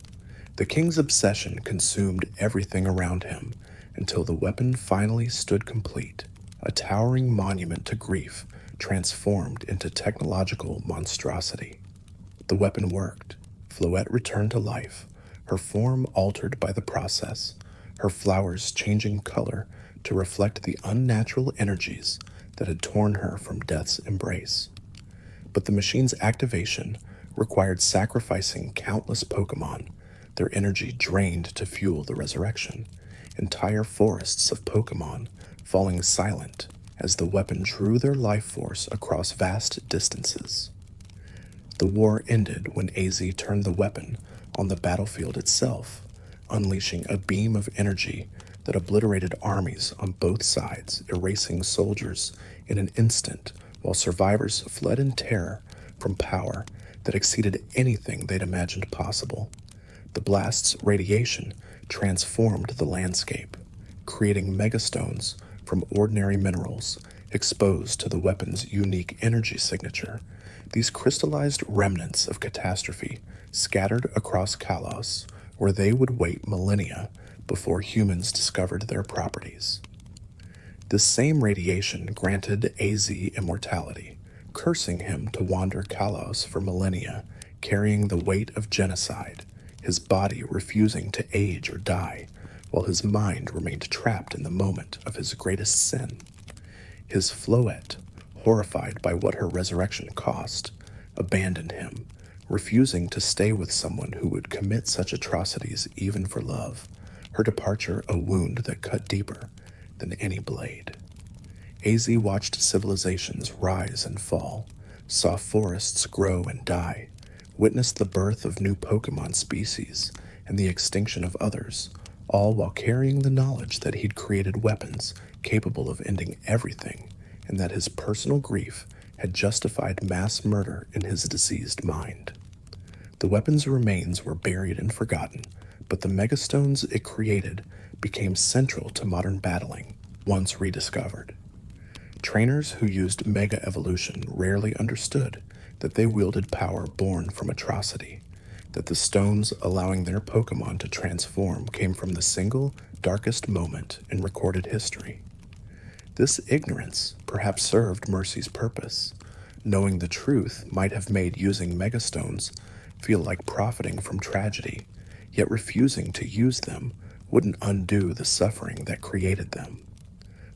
The king's obsession consumed everything around him until the weapon finally stood complete, a towering monument to grief transformed into technological monstrosity. The weapon worked. Floette returned to life, her form altered by the process, her flowers changing color to reflect the unnatural energies that had torn her from death's embrace. But the machine's activation required sacrificing countless Pokemon, their energy drained to fuel the resurrection, entire forests of Pokemon falling silent as the weapon drew their life force across vast distances. The war ended when AZ turned the weapon on the battlefield itself, unleashing a beam of energy that obliterated armies on both sides, erasing soldiers in an instant, while survivors fled in terror from power that exceeded anything they'd imagined possible. The blast's radiation transformed the landscape, creating megastones from ordinary minerals exposed to the weapon's unique energy signature. These crystallized remnants of catastrophe scattered across Kalos, where they would wait millennia before humans discovered their properties. This same radiation granted AZ immortality, cursing him to wander Kalos for millennia, carrying the weight of genocide, his body refusing to age or die, while his mind remained trapped in the moment of his greatest sin. His floette, horrified by what her resurrection cost, abandoned him, refusing to stay with someone who would commit such atrocities even for love, her departure a wound that cut deeper than any blade. AZ watched civilizations rise and fall, saw forests grow and die, witnessed the birth of new Pokemon species and the extinction of others, all while carrying the knowledge that he'd created weapons capable of ending everything, and that his personal grief had justified mass murder in his diseased mind. The weapon's remains were buried and forgotten, but the megastones it created became central to modern battling, once rediscovered. Trainers who used Mega Evolution rarely understood that they wielded power born from atrocity, that the stones allowing their Pokemon to transform came from the single darkest moment in recorded history. This ignorance perhaps served Mercy's purpose. Knowing the truth might have made using Megastones feel like profiting from tragedy, yet refusing to use them wouldn't undo the suffering that created them.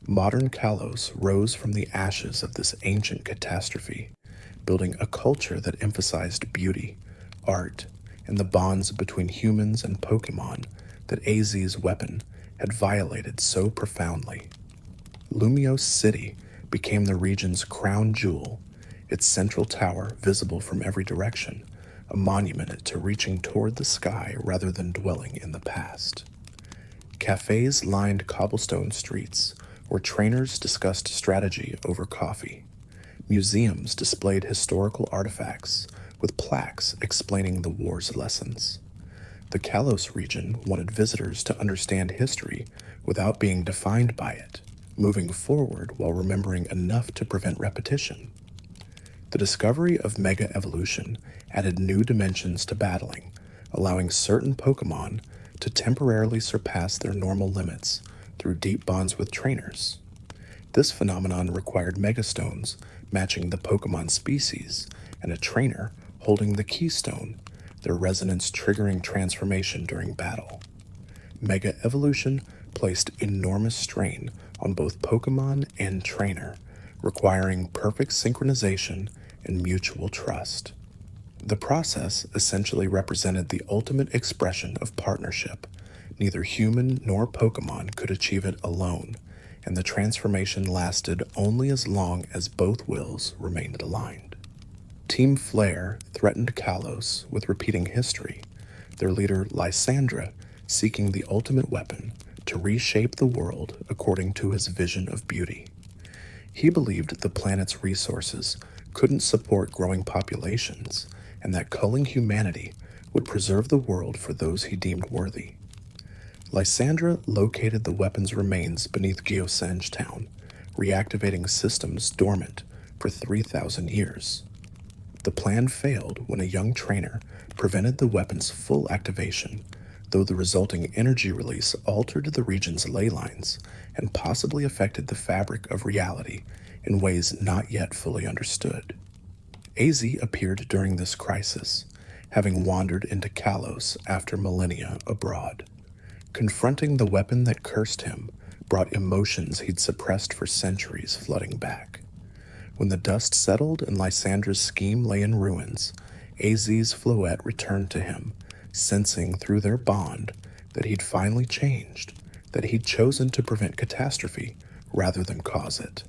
Modern Kalos rose from the ashes of this ancient catastrophe, building a culture that emphasized beauty, art, and the bonds between humans and Pokemon that AZ's weapon had violated so profoundly. Lumiose City became the region's crown jewel, its central tower visible from every direction, a monument to reaching toward the sky rather than dwelling in the past. Cafes lined cobblestone streets, where trainers discussed strategy over coffee. Museums displayed historical artifacts, with plaques explaining the war's lessons. The Kalos region wanted visitors to understand history without being defined by it, moving forward while remembering enough to prevent repetition. The discovery of Mega Evolution added new dimensions to battling, allowing certain Pokémon to temporarily surpass their normal limits through deep bonds with trainers. This phenomenon required Megastones matching the Pokémon species and a trainer holding the Keystone, their resonance triggering transformation during battle. Mega Evolution placed enormous strain on both Pokémon and trainer, requiring perfect synchronization and mutual trust. The process essentially represented the ultimate expression of partnership. Neither human nor Pokémon could achieve it alone, and the transformation lasted only as long as both wills remained aligned. Team Flare threatened Kalos with repeating history, their leader Lysandra seeking the ultimate weapon to reshape the world according to his vision of beauty. He believed the planet's resources couldn't support growing populations, and that culling humanity would preserve the world for those he deemed worthy. Lysandra located the weapon's remains beneath Geosenge Town, reactivating systems dormant for 3,000 years. The plan failed when a young trainer prevented the weapon's full activation, though the resulting energy release altered the region's ley lines and possibly affected the fabric of reality in ways not yet fully understood. AZ appeared during this crisis, having wandered into Kalos after millennia abroad. Confronting the weapon that cursed him brought emotions he'd suppressed for centuries flooding back. When the dust settled and Lysandra's scheme lay in ruins, AZ's Floette returned to him, sensing through their bond that he'd finally changed, that he'd chosen to prevent catastrophe rather than cause it.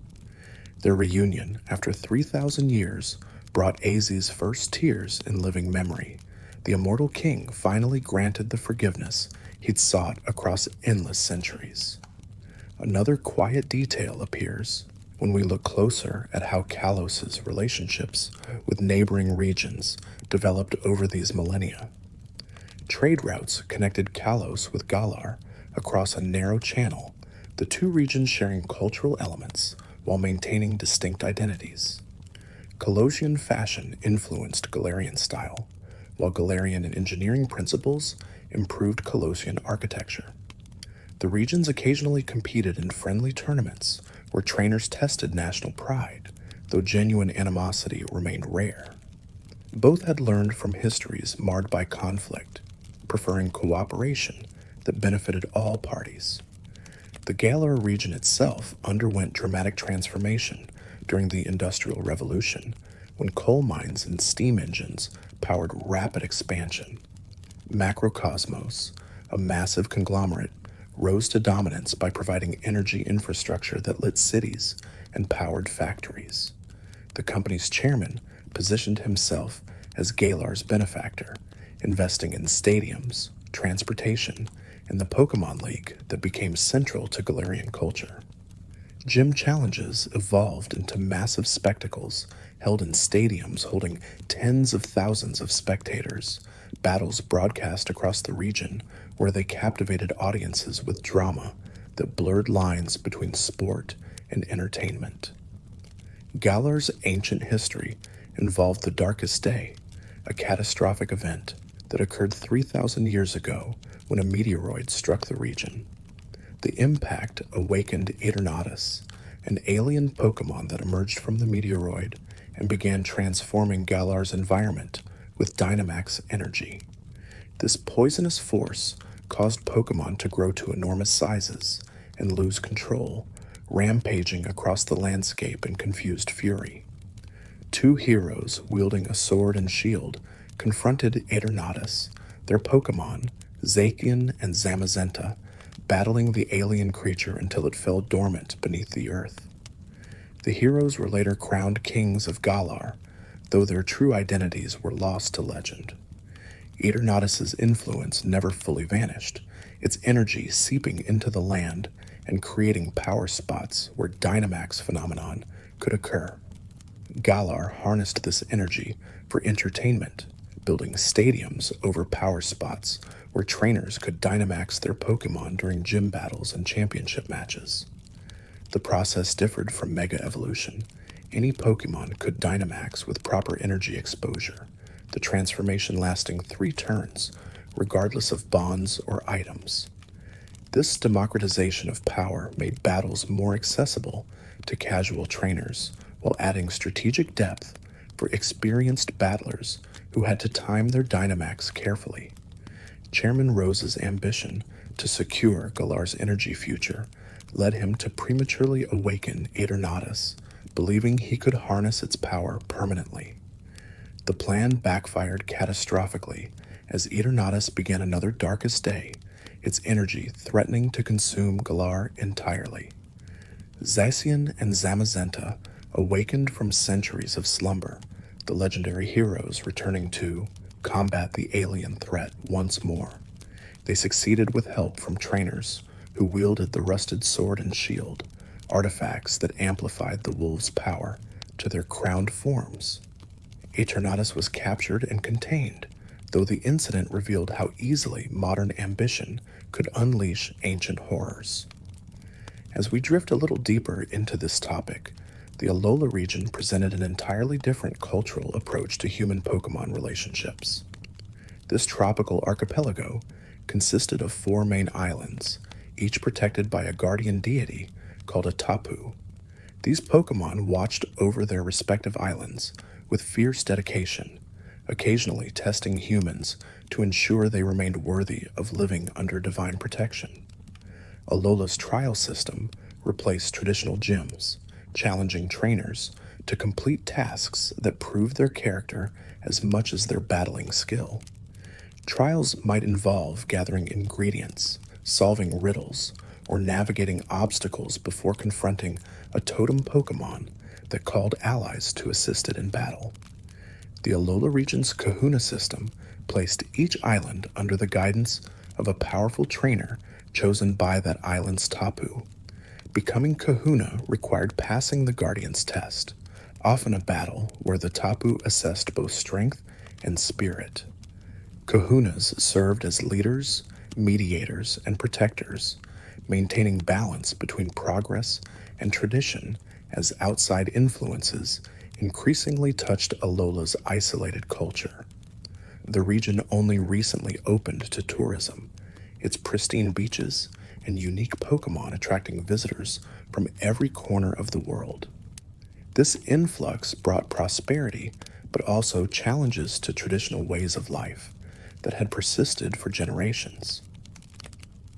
Their reunion, after 3,000 years, brought AZ's first tears in living memory. The immortal king finally granted the forgiveness he'd sought across endless centuries. Another quiet detail appears when we look closer at how Kalos's relationships with neighboring regions developed over these millennia. Trade routes connected Kalos with Galar across a narrow channel, the two regions sharing cultural elements while maintaining distinct identities. Kalosian fashion influenced Galarian style, while Galarian engineering principles improved Kalosian architecture. The regions occasionally competed in friendly tournaments where trainers tested national pride, though genuine animosity remained rare. Both had learned from histories marred by conflict, preferring cooperation that benefited all parties. The Galar region itself underwent dramatic transformation during the Industrial Revolution, when coal mines and steam engines powered rapid expansion. Macrocosmos, a massive conglomerate, rose to dominance by providing energy infrastructure that lit cities and powered factories. The company's chairman positioned himself as Galar's benefactor, investing in stadiums, transportation, and the Pokémon League that became central to Galarian culture. Gym challenges evolved into massive spectacles held in stadiums holding tens of thousands of spectators, battles broadcast across the region where they captivated audiences with drama that blurred lines between sport and entertainment. Galar's ancient history involved the Darkest Day, a catastrophic event that occurred 3,000 years ago when a meteoroid struck the region. The impact awakened Eternatus, an alien Pokémon that emerged from the meteoroid and began transforming Galar's environment with Dynamax energy. This poisonous force caused Pokémon to grow to enormous sizes and lose control, rampaging across the landscape in confused fury. Two heroes wielding a sword and shield confronted Eternatus, their Pokémon, Zacian and Zamazenta, battling the alien creature until it fell dormant beneath the earth. The heroes were later crowned kings of Galar, though their true identities were lost to legend. Eternatus's influence never fully vanished, its energy seeping into the land and creating power spots where Dynamax phenomenon could occur. Galar harnessed this energy for entertainment, building stadiums over power spots where trainers could Dynamax their Pokémon during gym battles and championship matches. The process differed from Mega Evolution. Any Pokémon could Dynamax with proper energy exposure, the transformation lasting 3 turns, regardless of bonds or items. This democratization of power made battles more accessible to casual trainers while adding strategic depth for experienced battlers who had to time their Dynamax carefully. Chairman Rose's ambition to secure Galar's energy future led him to prematurely awaken Eternatus, believing he could harness its power permanently. The plan backfired catastrophically as Eternatus began another darkest day, its energy threatening to consume Galar entirely. Zacian and Zamazenta awakened from centuries of slumber, the legendary heroes returning to combat the alien threat once more. They succeeded with help from trainers who wielded the rusted sword and shield, artifacts that amplified the wolves' power to their crowned forms. Eternatus was captured and contained, though the incident revealed how easily modern ambition could unleash ancient horrors. As we drift a little deeper into this topic, the Alola region presented an entirely different cultural approach to human Pokémon relationships. This tropical archipelago consisted of 4 main islands, each protected by a guardian deity called a Tapu. These Pokémon watched over their respective islands with fierce dedication, occasionally testing humans to ensure they remained worthy of living under divine protection. Alola's trial system replaced traditional gyms, challenging trainers to complete tasks that proved their character as much as their battling skill. Trials might involve gathering ingredients, solving riddles, or navigating obstacles before confronting a totem Pokémon that called allies to assist it in battle. The Alola region's Kahuna system placed each island under the guidance of a powerful trainer chosen by that island's Tapu. Becoming Kahuna required passing the Guardian's test, often a battle where the Tapu assessed both strength and spirit. Kahunas served as leaders, mediators, and protectors, maintaining balance between progress and tradition as outside influences increasingly touched Alola's isolated culture. The region only recently opened to tourism, its pristine beaches and unique Pokémon attracting visitors from every corner of the world. This influx brought prosperity, but also challenges to traditional ways of life that had persisted for generations.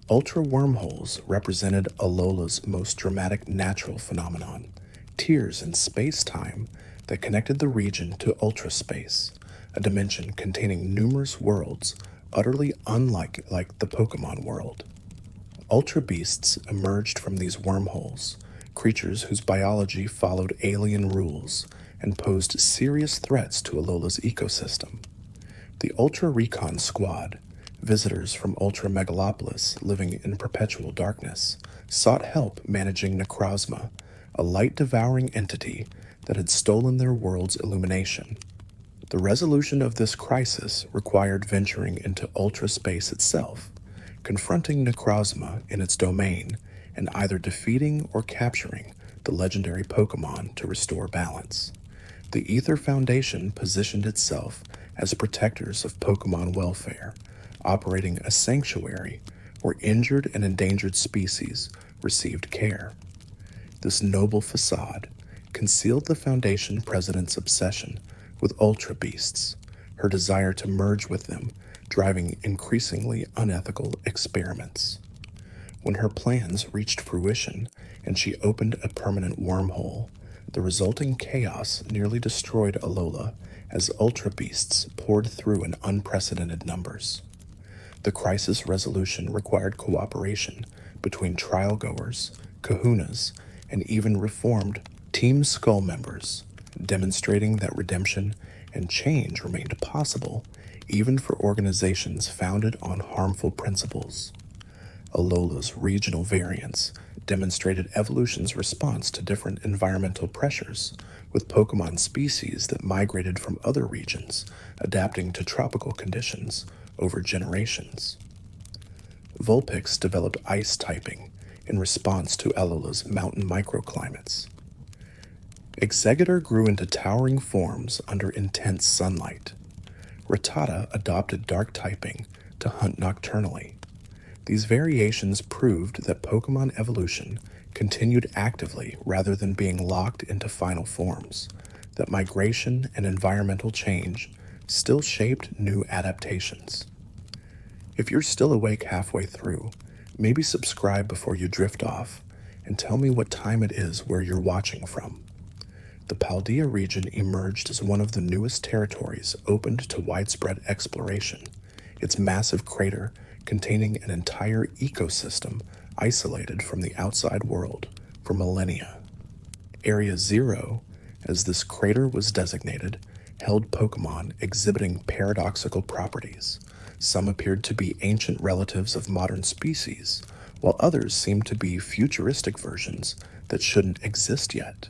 Ultra wormholes represented Alola's most dramatic natural phenomenon, tears in space-time that connected the region to ultraspace, a dimension containing numerous worlds utterly unlike the Pokémon world. Ultra beasts emerged from these wormholes, creatures whose biology followed alien rules and posed serious threats to Alola's ecosystem. The Ultra Recon Squad, visitors from Ultra Megalopolis living in perpetual darkness, sought help managing Necrozma, a light-devouring entity that had stolen their world's illumination. The resolution of this crisis required venturing into ultra space itself, confronting Necrozma in its domain, and either defeating or capturing the legendary Pokémon to restore balance. The Ether Foundation positioned itself as protectors of Pokémon welfare, operating a sanctuary where injured and endangered species received care. This noble facade concealed the Foundation president's obsession with Ultra Beasts, her desire to merge with them, driving increasingly unethical experiments. When her plans reached fruition and she opened a permanent wormhole, the resulting chaos nearly destroyed Alola as Ultra Beasts poured through in unprecedented numbers. The crisis resolution required cooperation between trial goers, kahunas, and even reformed Team Skull members, demonstrating that redemption and change remained possible even for organizations founded on harmful principles. Alola's regional variants demonstrated evolution's response to different environmental pressures, with Pokemon species that migrated from other regions adapting to tropical conditions over generations. Vulpix developed ice typing in response to Alola's mountain microclimates. Exeggutor grew into towering forms under intense sunlight. Rattata adopted dark typing to hunt nocturnally. These variations proved that Pokemon evolution continued actively rather than being locked into final forms, that migration and environmental change still shaped new adaptations. If you're still awake halfway through, maybe subscribe before you drift off and tell me what time it is where you're watching from. The Paldea region emerged as one of the newest territories opened to widespread exploration, its massive crater containing an entire ecosystem isolated from the outside world for millennia. Area 0, as this crater was designated, held Pokemon exhibiting paradoxical properties. Some appeared to be ancient relatives of modern species, while others seemed to be futuristic versions that shouldn't exist yet.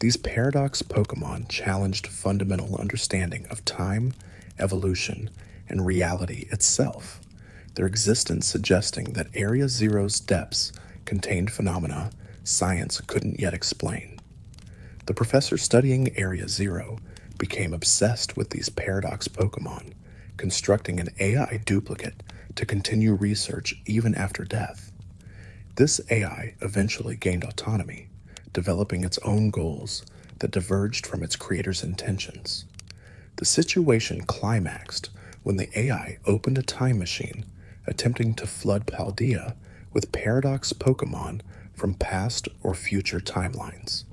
These paradox Pokemon challenged fundamental understanding of time, evolution, and reality itself, their existence suggesting that Area Zero's depths contained phenomena science couldn't yet explain. The professor studying Area Zero became obsessed with these paradox Pokemon, constructing an AI duplicate to continue research even after death. This AI eventually gained autonomy, developing its own goals that diverged from its creator's intentions. The situation climaxed when the AI opened a time machine, attempting to flood Paldea with paradox Pokemon from past or future timelines.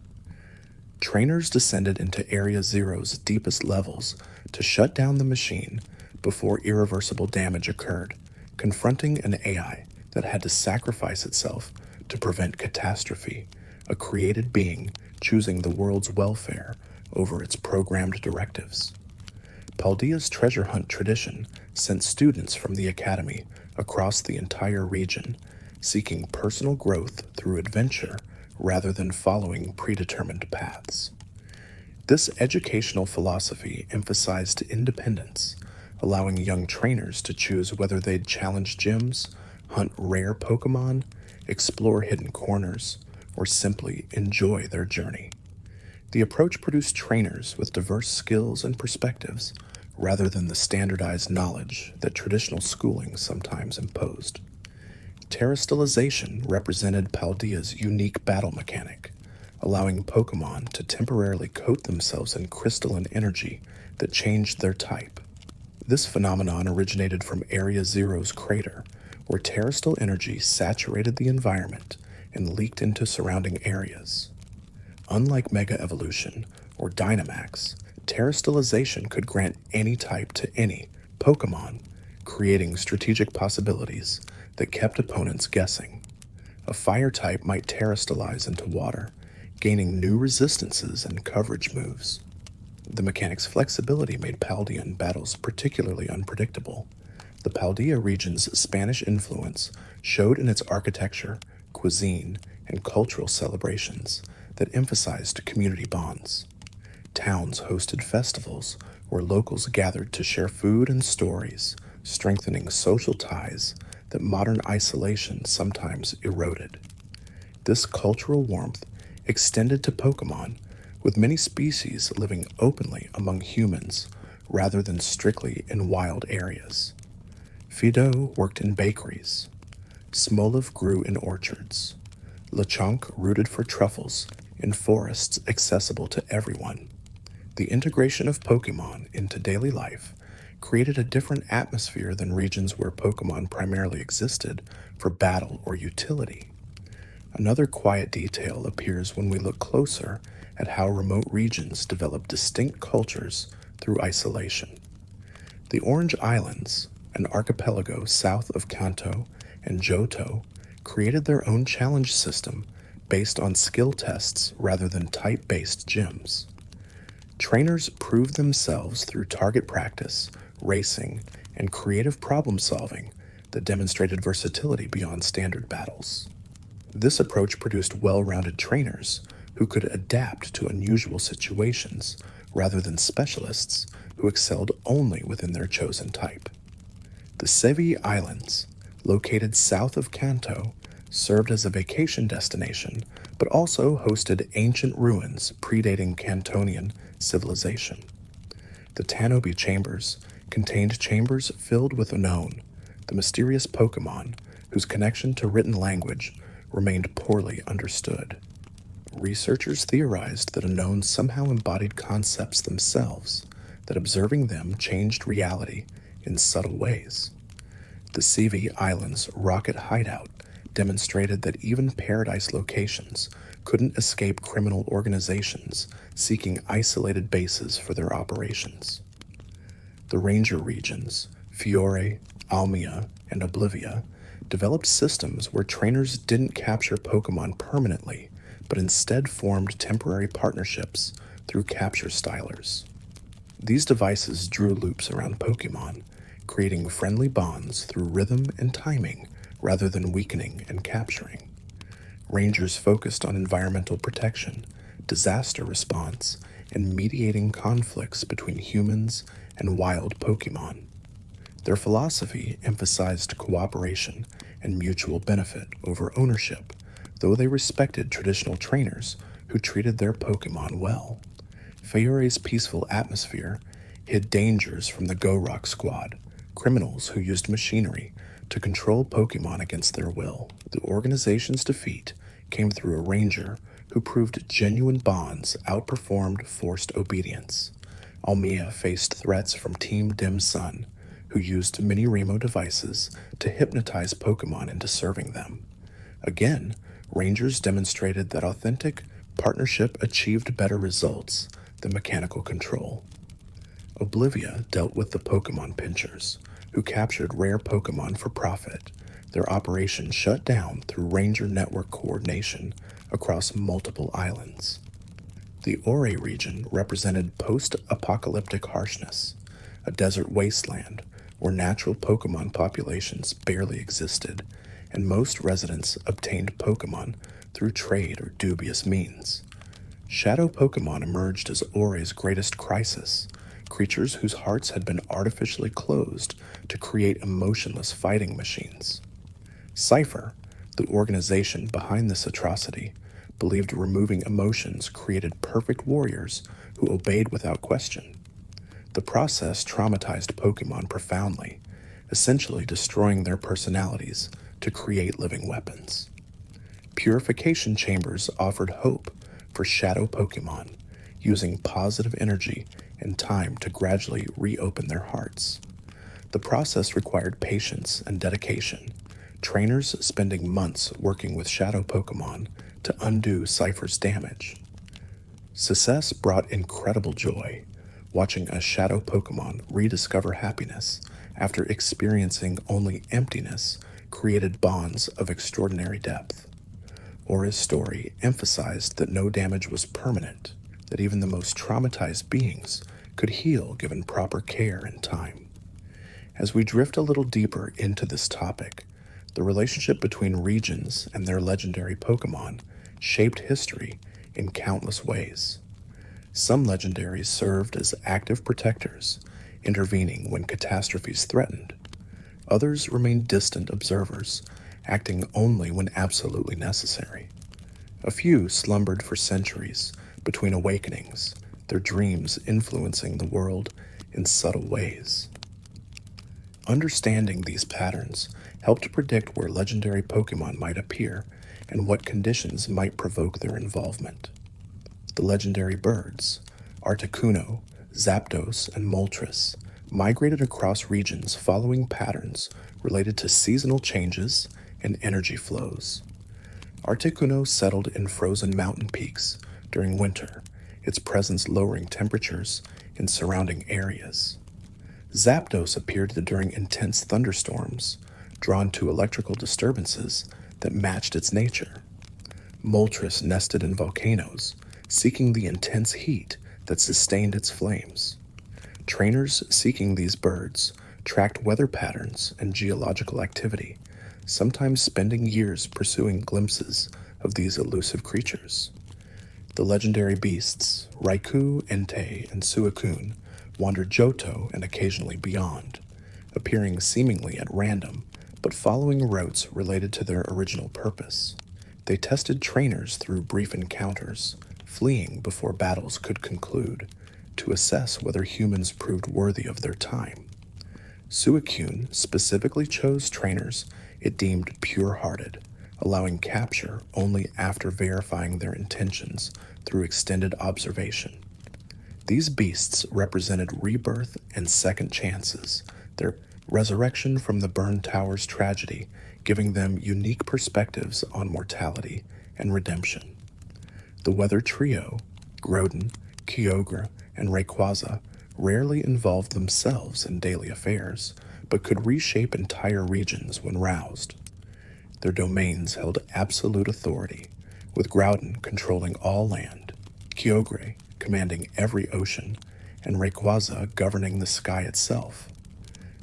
Trainers descended into Area Zero's deepest levels to shut down the machine before irreversible damage occurred, confronting an AI that had to sacrifice itself to prevent catastrophe, a created being choosing the world's welfare over its programmed directives. Paldea's treasure hunt tradition sent students from the academy across the entire region, seeking personal growth through adventure rather than following predetermined paths. This educational philosophy emphasized independence, allowing young trainers to choose whether they'd challenge gyms, hunt rare Pokemon, explore hidden corners, or simply enjoy their journey. The approach produced trainers with diverse skills and perspectives, rather than the standardized knowledge that traditional schooling sometimes imposed. Terastallization represented Paldea's unique battle mechanic, allowing Pokemon to temporarily coat themselves in crystalline energy that changed their type. This phenomenon originated from Area Zero's crater, where terrestrial energy saturated the environment and leaked into surrounding areas. Unlike Mega Evolution or Dynamax, terastallization could grant any type to any Pokemon, creating strategic possibilities that kept opponents guessing. A fire type might terastallize into water, gaining new resistances and coverage moves. The mechanic's flexibility made Paldean battles particularly unpredictable. The Paldea region's Spanish influence showed in its architecture, cuisine, and cultural celebrations that emphasized community bonds. Towns hosted festivals where locals gathered to share food and stories, strengthening social ties that modern isolation sometimes eroded. This cultural warmth extended to Pokemon, with many species living openly among humans rather than strictly in wild areas. Fido worked in bakeries. Smoliv grew in orchards. Lechonk rooted for truffles in forests accessible to everyone. The integration of Pokemon into daily life created a different atmosphere than regions where Pokemon primarily existed for battle or utility. Another quiet detail appears when we look closer at how remote regions develop distinct cultures through isolation. The Orange Islands, an archipelago south of Kanto and Johto, created their own challenge system based on skill tests rather than type-based gyms. Trainers proved themselves through target practice, racing, and creative problem-solving that demonstrated versatility beyond standard battles. This approach produced well-rounded trainers who could adapt to unusual situations rather than specialists who excelled only within their chosen type. The Sevi Islands, located south of Kanto, served as a vacation destination, but also hosted ancient ruins predating Cantonian civilization. The Tanobi Chambers contained chambers filled with Unknown, the mysterious Pokémon whose connection to written language remained poorly understood. Researchers theorized that Unknown somehow embodied concepts themselves, that observing them changed reality in subtle ways. The Sevi Islands rocket hideout demonstrated that even paradise locations couldn't escape criminal organizations seeking isolated bases for their operations. The Ranger regions, Fiore, Almia, and Oblivia, developed systems where trainers didn't capture Pokémon permanently, but instead formed temporary partnerships through capture stylers. These devices drew loops around Pokémon, creating friendly bonds through rhythm and timing rather than weakening and capturing. Rangers focused on environmental protection, disaster response, and mediating conflicts between humans and wild Pokémon. Their philosophy emphasized cooperation and mutual benefit over ownership, though they respected traditional trainers who treated their Pokémon well. Fiore's peaceful atmosphere hid dangers from the Go-Rock Squad, criminals who used machinery to control Pokémon against their will. The organization's defeat came through a ranger who proved genuine bonds outperformed forced obedience. Almia faced threats from Team Dim Sun, who used mini-Remo devices to hypnotize Pokémon into serving them. Again, Rangers demonstrated that authentic partnership achieved better results than mechanical control. Oblivia dealt with the Pokémon Pinchers, who captured rare Pokémon for profit, their operation shut down through Ranger network coordination across multiple islands. The Ore region represented post-apocalyptic harshness, a desert wasteland where natural Pokémon populations barely existed, and most residents obtained Pokémon through trade or dubious means. Shadow Pokémon emerged as Ore's greatest crisis, creatures whose hearts had been artificially closed to create emotionless fighting machines. Cypher, the organization behind this atrocity, believed removing emotions created perfect warriors who obeyed without question. The process traumatized Pokémon profoundly, essentially destroying their personalities to create living weapons. Purification chambers offered hope for shadow Pokémon, using positive energy and time to gradually reopen their hearts. The process required patience and dedication, trainers spending months working with shadow Pokémon to undo Cypher's damage. Success brought incredible joy, watching a shadow Pokémon rediscover happiness after experiencing only emptiness created bonds of extraordinary depth. Ora's story emphasized that no damage was permanent, that even the most traumatized beings could heal given proper care and time. As we drift a little deeper into this topic, the relationship between regions and their legendary Pokémon shaped history in countless ways. Some legendaries served as active protectors, intervening when catastrophes threatened. Others remained distant observers, acting only when absolutely necessary. A few slumbered for centuries between awakenings, their dreams influencing the world in subtle ways. Understanding these patterns helped predict where legendary Pokémon might appear and what conditions might provoke their involvement. The legendary birds, Articuno, Zapdos, and Moltres, migrated across regions following patterns related to seasonal changes and energy flows. Articuno settled in frozen mountain peaks during winter, its presence lowering temperatures in surrounding areas. Zapdos appeared during intense thunderstorms, drawn to electrical disturbances that matched its nature. Moltres nested in volcanoes, seeking the intense heat that sustained its flames. Trainers seeking these birds tracked weather patterns and geological activity, sometimes spending years pursuing glimpses of these elusive creatures. The legendary beasts, Raikou, Entei, and Suicune, wandered Johto and occasionally beyond, appearing seemingly at random, but following routes related to their original purpose. They tested trainers through brief encounters, fleeing before battles could conclude, to assess whether humans proved worthy of their time. Suicune specifically chose trainers it deemed pure-hearted, allowing capture only after verifying their intentions through extended observation. These beasts represented rebirth and second chances, their resurrection from the burned tower's tragedy, giving them unique perspectives on mortality and redemption. The weather trio, Groudon, Kyogre, and Rayquaza, rarely involved themselves in daily affairs, but could reshape entire regions when roused. Their domains held absolute authority, with Groudon controlling all land, Kyogre commanding every ocean, and Rayquaza governing the sky itself.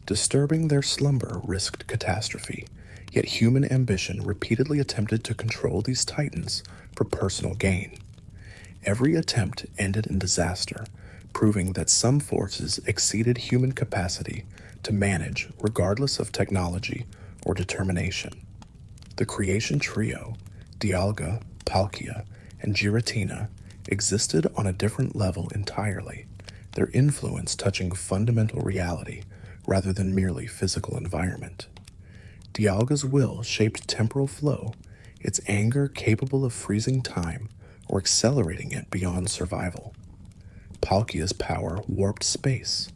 Disturbing their slumber risked catastrophe, yet human ambition repeatedly attempted to control these titans for personal gain. Every attempt ended in disaster, proving that some forces exceeded human capacity to manage regardless of technology or determination. The creation trio, Dialga, Palkia, and Giratina, existed on a different level entirely, their influence touching fundamental reality rather than merely physical environment. Dialga's will shaped temporal flow, its anger capable of freezing time or accelerating it beyond survival. Palkia's power warped space,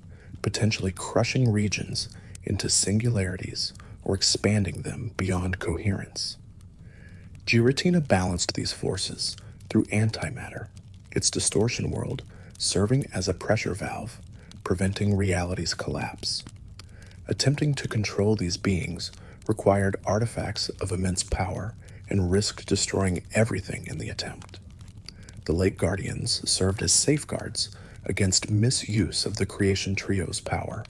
potentially crushing regions into singularities or expanding them beyond coherence. Giratina balanced these forces through antimatter, its distortion world serving as a pressure valve, preventing reality's collapse. Attempting to control these beings required artifacts of immense power and risked destroying everything in the attempt. The Lake Guardians served as safeguards against misuse of the creation trio's power,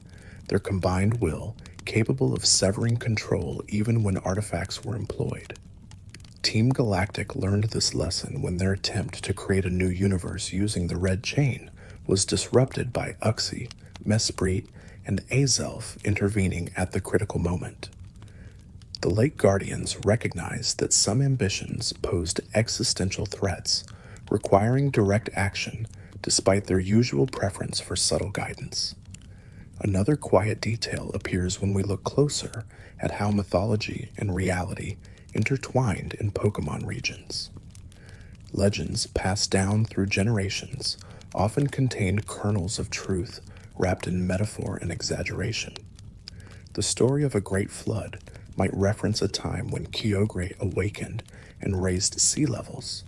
their combined will capable of severing control even when artifacts were employed. Team Galactic learned this lesson when their attempt to create a new universe using the Red Chain was disrupted by Uxie, Mesprit, and Azelf intervening at the critical moment. The Lake Guardians recognized that some ambitions posed existential threats, requiring direct action despite their usual preference for subtle guidance. Another quiet detail appears when we look closer at how mythology and reality intertwined in Pokémon regions. Legends passed down through generations often contained kernels of truth wrapped in metaphor and exaggeration. The story of a great flood might reference a time when Kyogre awakened and raised sea levels.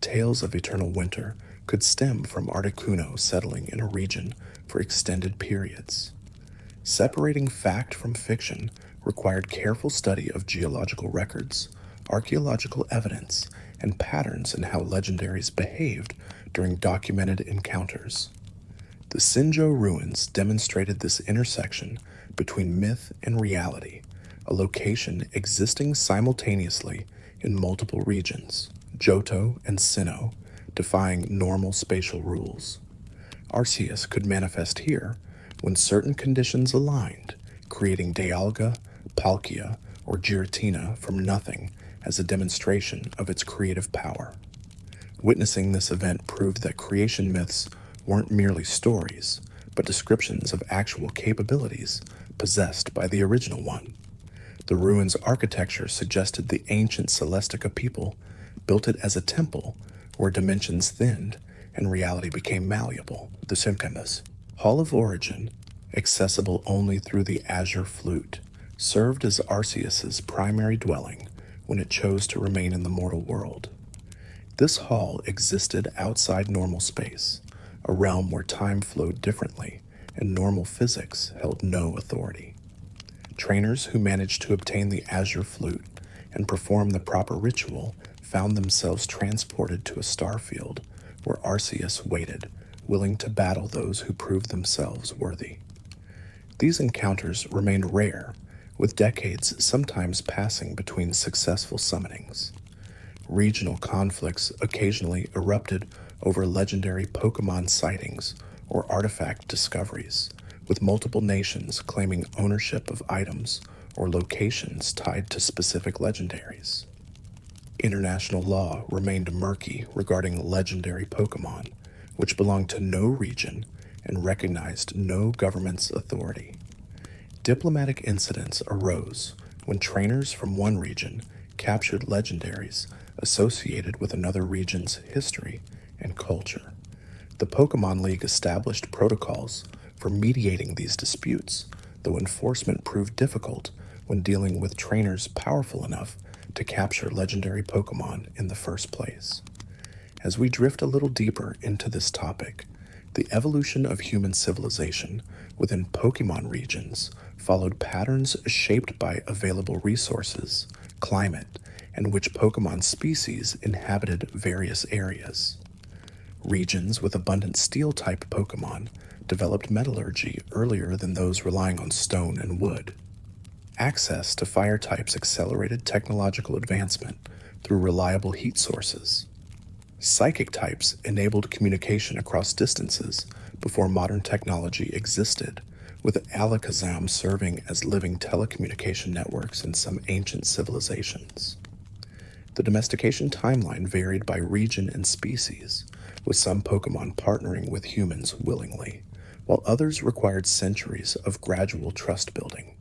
Tales of eternal winter could stem from Articuno settling in a region for extended periods. Separating fact from fiction required careful study of geological records, archaeological evidence, and patterns in how legendaries behaved during documented encounters. The Sinnoh ruins demonstrated this intersection between myth and reality, a location existing simultaneously in multiple regions, Johto and Sinnoh, defying normal spatial rules. Arceus could manifest here when certain conditions aligned, creating Dialga, Palkia, or Giratina from nothing as a demonstration of its creative power. Witnessing this event proved that creation myths weren't merely stories, but descriptions of actual capabilities possessed by the original one. The ruins' architecture suggested the ancient Celestica people built it as a temple where dimensions thinned and reality became malleable, the Simcamus. Hall of Origin, accessible only through the Azure Flute, served as Arceus's primary dwelling when it chose to remain in the mortal world. This hall existed outside normal space, a realm where time flowed differently and normal physics held no authority. Trainers who managed to obtain the Azure Flute and perform the proper ritual found themselves transported to a star field where Arceus waited, willing to battle those who proved themselves worthy. These encounters remained rare, with decades sometimes passing between successful summonings. Regional conflicts occasionally erupted over legendary Pokémon sightings or artifact discoveries, with multiple nations claiming ownership of items or locations tied to specific legendaries. International law remained murky regarding legendary Pokémon, which belonged to no region and recognized no government's authority. Diplomatic incidents arose when trainers from one region captured legendaries associated with another region's history and culture. The Pokemon League established protocols for mediating these disputes, though enforcement proved difficult when dealing with trainers powerful enough to capture legendary Pokemon in the first place. As we drift a little deeper into this topic, the evolution of human civilization within Pokemon regions followed patterns shaped by available resources, climate, and which Pokemon species inhabited various areas. Regions with abundant steel-type Pokemon developed metallurgy earlier than those relying on stone and wood. Access to fire types accelerated technological advancement through reliable heat sources. Psychic types enabled communication across distances before modern technology existed, with Alakazam serving as living telecommunication networks in some ancient civilizations. The domestication timeline varied by region and species, with some Pokemon partnering with humans willingly, while others required centuries of gradual trust building.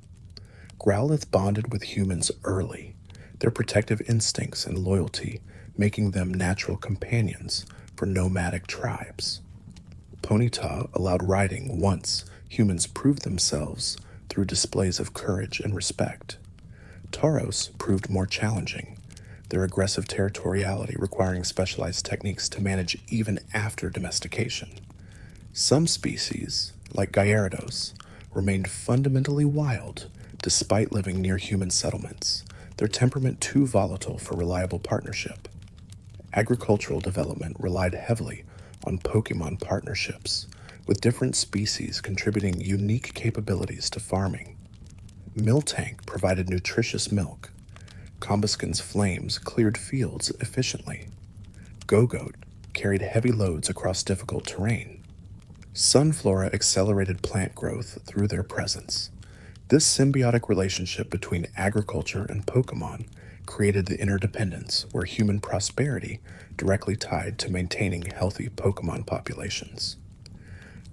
Growlithe bonded with humans early, their protective instincts and loyalty making them natural companions for nomadic tribes. Ponyta allowed riding once humans proved themselves through displays of courage and respect. Tauros proved more challenging, their aggressive territoriality requiring specialized techniques to manage even after domestication. Some species, like Gyarados, remained fundamentally wild despite living near human settlements, their temperament too volatile for reliable partnership. Agricultural development relied heavily on Pokemon partnerships, with different species contributing unique capabilities to farming. Miltank provided nutritious milk. Combusken's flames cleared fields efficiently. Gogoat carried heavy loads across difficult terrain. Sunflora accelerated plant growth through their presence. This symbiotic relationship between agriculture and Pokemon created the interdependence where human prosperity directly tied to maintaining healthy Pokemon populations.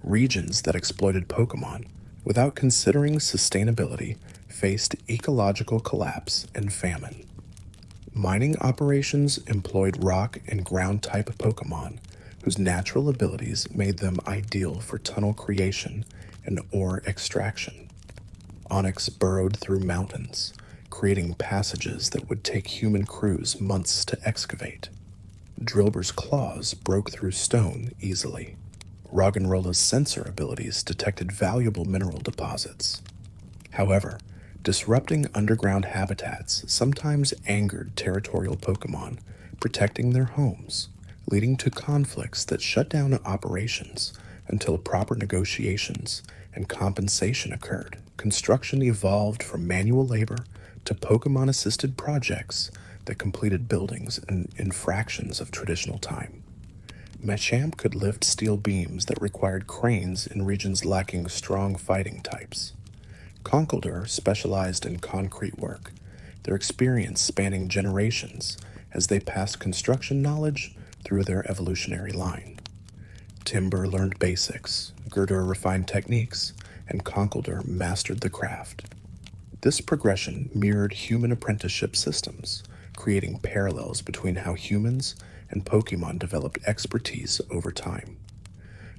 Regions that exploited Pokemon without considering sustainability faced ecological collapse and famine. Mining operations employed rock and ground-type Pokemon, whose natural abilities made them ideal for tunnel creation and ore extraction. Onyx burrowed through mountains, creating passages that would take human crews months to excavate. Drilbur's claws broke through stone easily. Roggenrola's sensor abilities detected valuable mineral deposits. However, disrupting underground habitats sometimes angered territorial Pokemon, protecting their homes, leading to conflicts that shut down operations until proper negotiations and compensation occurred. Construction evolved from manual labor to Pokemon-assisted projects that completed buildings in fractions of traditional time. Machamp could lift steel beams that required cranes in regions lacking strong fighting types. Conkeldurr specialized in concrete work, their experience spanning generations as they passed construction knowledge through their evolutionary line. Timber learned basics, Gurdurr refined techniques, and Conkeldurr mastered the craft. This progression mirrored human apprenticeship systems, creating parallels between how humans and Pokemon developed expertise over time.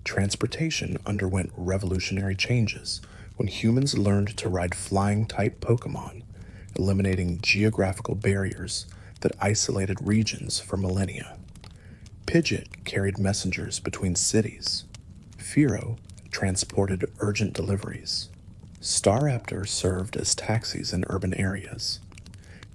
Transportation underwent revolutionary changes when humans learned to ride flying-type Pokemon, eliminating geographical barriers that isolated regions for millennia. Pidgeot carried messengers between cities. Fearow transported urgent deliveries. Staraptor served as taxis in urban areas.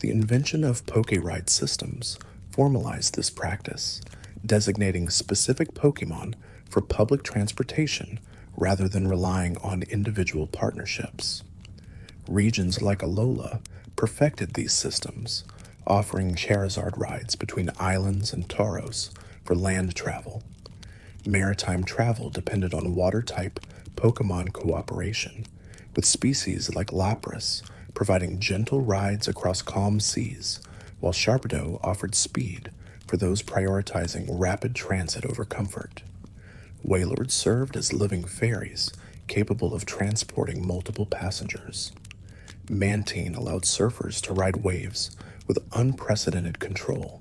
The invention of Poké-Ride systems formalized this practice, designating specific Pokémon for public transportation rather than relying on individual partnerships. Regions like Alola perfected these systems, offering Charizard rides between islands and Tauros for land travel. Maritime travel depended on water-type Pokémon cooperation, with species like Lapras providing gentle rides across calm seas, while Sharpedo offered speed for those prioritizing rapid transit over comfort. Wailords served as living ferries capable of transporting multiple passengers. Mantine allowed surfers to ride waves with unprecedented control.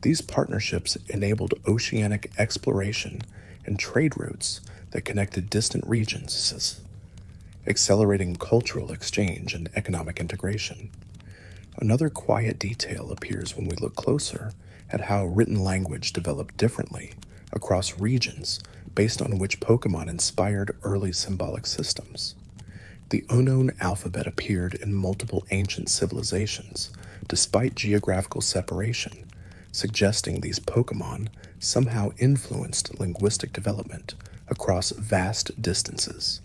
These partnerships enabled oceanic exploration and trade routes that connected distant regions, accelerating cultural exchange and economic integration. Another quiet detail appears when we look closer at how written language developed differently across regions based on which Pokémon inspired early symbolic systems. The unknown alphabet appeared in multiple ancient civilizations, despite geographical separation, suggesting these Pokémon somehow influenced linguistic development across vast distances.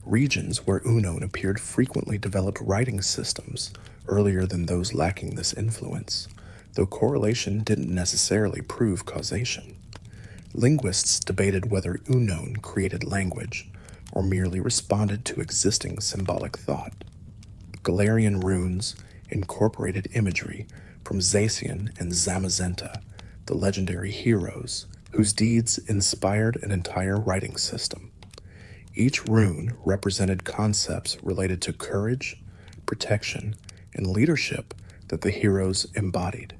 Regions where Unknown appeared frequently developed writing systems earlier than those lacking this influence, though correlation didn't necessarily prove causation. Linguists debated whether Unknown created language or merely responded to existing symbolic thought. Galarian runes incorporated imagery from Zacian and Zamazenta, the legendary heroes whose deeds inspired an entire writing system. Each rune represented concepts related to courage, protection, and leadership that the heroes embodied.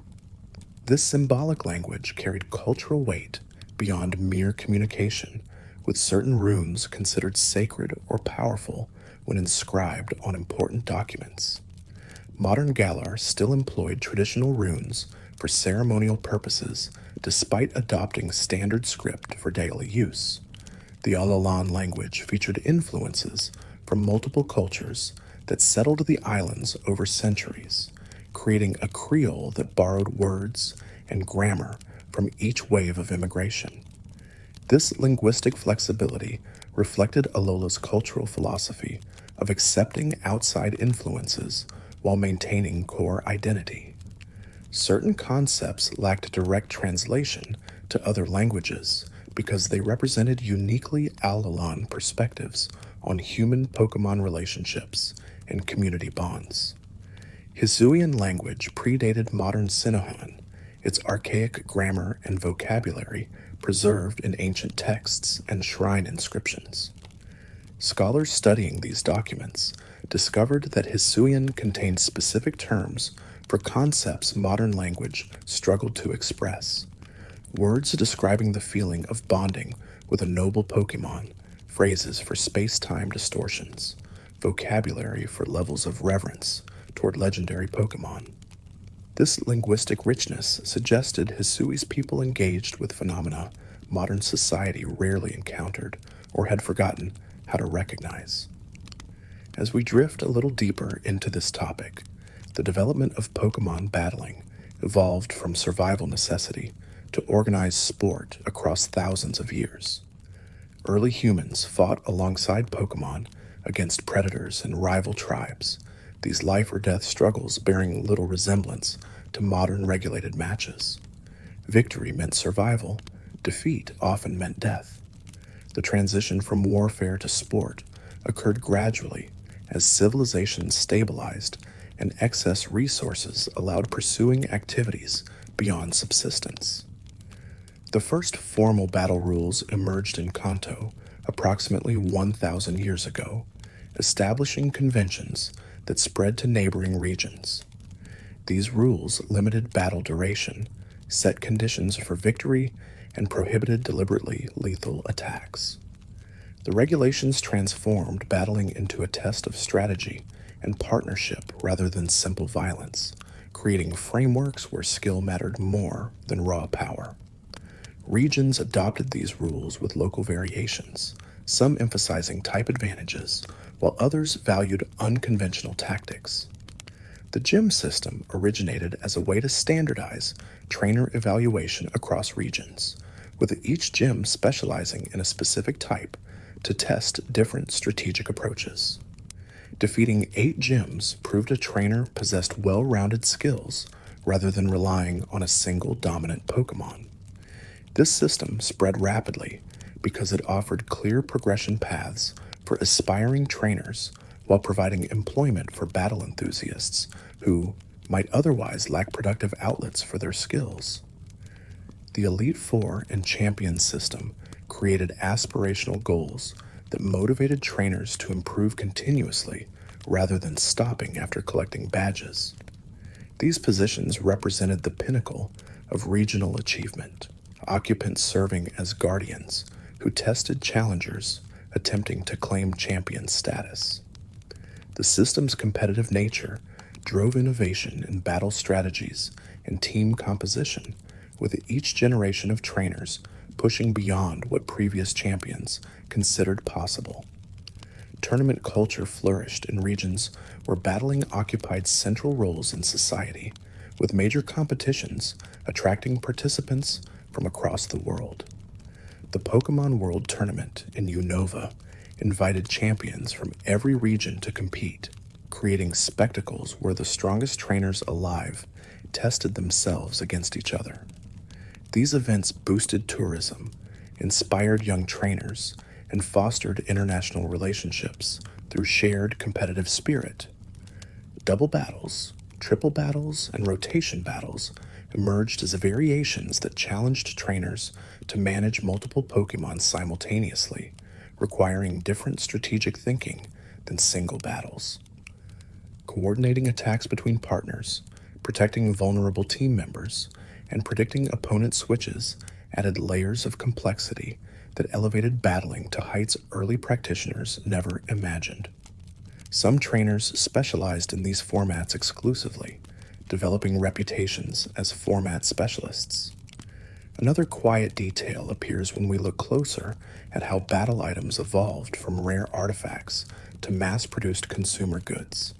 This symbolic language carried cultural weight beyond mere communication, with certain runes considered sacred or powerful when inscribed on important documents. Modern Galar still employed traditional runes for ceremonial purposes despite adopting standard script for daily use. The Alolan language featured influences from multiple cultures that settled the islands over centuries, creating a creole that borrowed words and grammar from each wave of immigration. This linguistic flexibility reflected Alola's cultural philosophy of accepting outside influences while maintaining core identity. Certain concepts lacked direct translation to other languages because they represented uniquely Alolan perspectives on human Pokémon relationships and community bonds. Hisuian language predated modern Sinnoh, its archaic grammar and vocabulary preserved in ancient texts and shrine inscriptions. Scholars studying these documents discovered that Hisuian contained specific terms for concepts modern language struggled to express. Words describing the feeling of bonding with a noble Pokémon, phrases for space-time distortions, vocabulary for levels of reverence toward legendary Pokémon. This linguistic richness suggested Hisui's people engaged with phenomena modern society rarely encountered or had forgotten how to recognize. As we drift a little deeper into this topic, the development of Pokémon battling evolved from survival necessity to organized sport across thousands of years. Early humans fought alongside Pokémon against predators and rival tribes, these life-or-death struggles bearing little resemblance to modern regulated matches. Victory meant survival, defeat often meant death. The transition from warfare to sport occurred gradually as civilizations stabilized and excess resources allowed pursuing activities beyond subsistence. The first formal battle rules emerged in Kanto approximately 1,000 years ago, establishing conventions that spread to neighboring regions. These rules limited battle duration, set conditions for victory, and prohibited deliberately lethal attacks. The regulations transformed battling into a test of strategy and partnership rather than simple violence, creating frameworks where skill mattered more than raw power. Regions adopted these rules with local variations, some emphasizing type advantages, while others valued unconventional tactics. The gym system originated as a way to standardize trainer evaluation across regions, with each gym specializing in a specific type to test different strategic approaches. Defeating 8 gyms proved a trainer possessed well-rounded skills rather than relying on a single dominant Pokémon. This system spread rapidly because it offered clear progression paths for aspiring trainers while providing employment for battle enthusiasts who might otherwise lack productive outlets for their skills. The Elite Four and Champion system created aspirational goals that motivated trainers to improve continuously rather than stopping after collecting badges. These positions represented the pinnacle of regional achievement, occupants serving as guardians who tested challengers attempting to claim champion status. The system's competitive nature drove innovation in battle strategies and team composition, with each generation of trainers pushing beyond what previous champions considered possible. Tournament culture flourished in regions where battling occupied central roles in society, with major competitions attracting participants from across the world. The Pokémon World Tournament in Unova invited champions from every region to compete, creating spectacles where the strongest trainers alive tested themselves against each other. These events boosted tourism, inspired young trainers, and fostered international relationships through shared competitive spirit. Double battles, triple battles, and rotation battles emerged as variations that challenged trainers to manage multiple Pokémon simultaneously, requiring different strategic thinking than single battles. Coordinating attacks between partners, protecting vulnerable team members, and predicting opponent switches added layers of complexity that elevated battling to heights early practitioners never imagined. Some trainers specialized in these formats exclusively, developing reputations as format specialists. Another quiet detail appears when we look closer at how battle items evolved from rare artifacts to mass-produced consumer goods.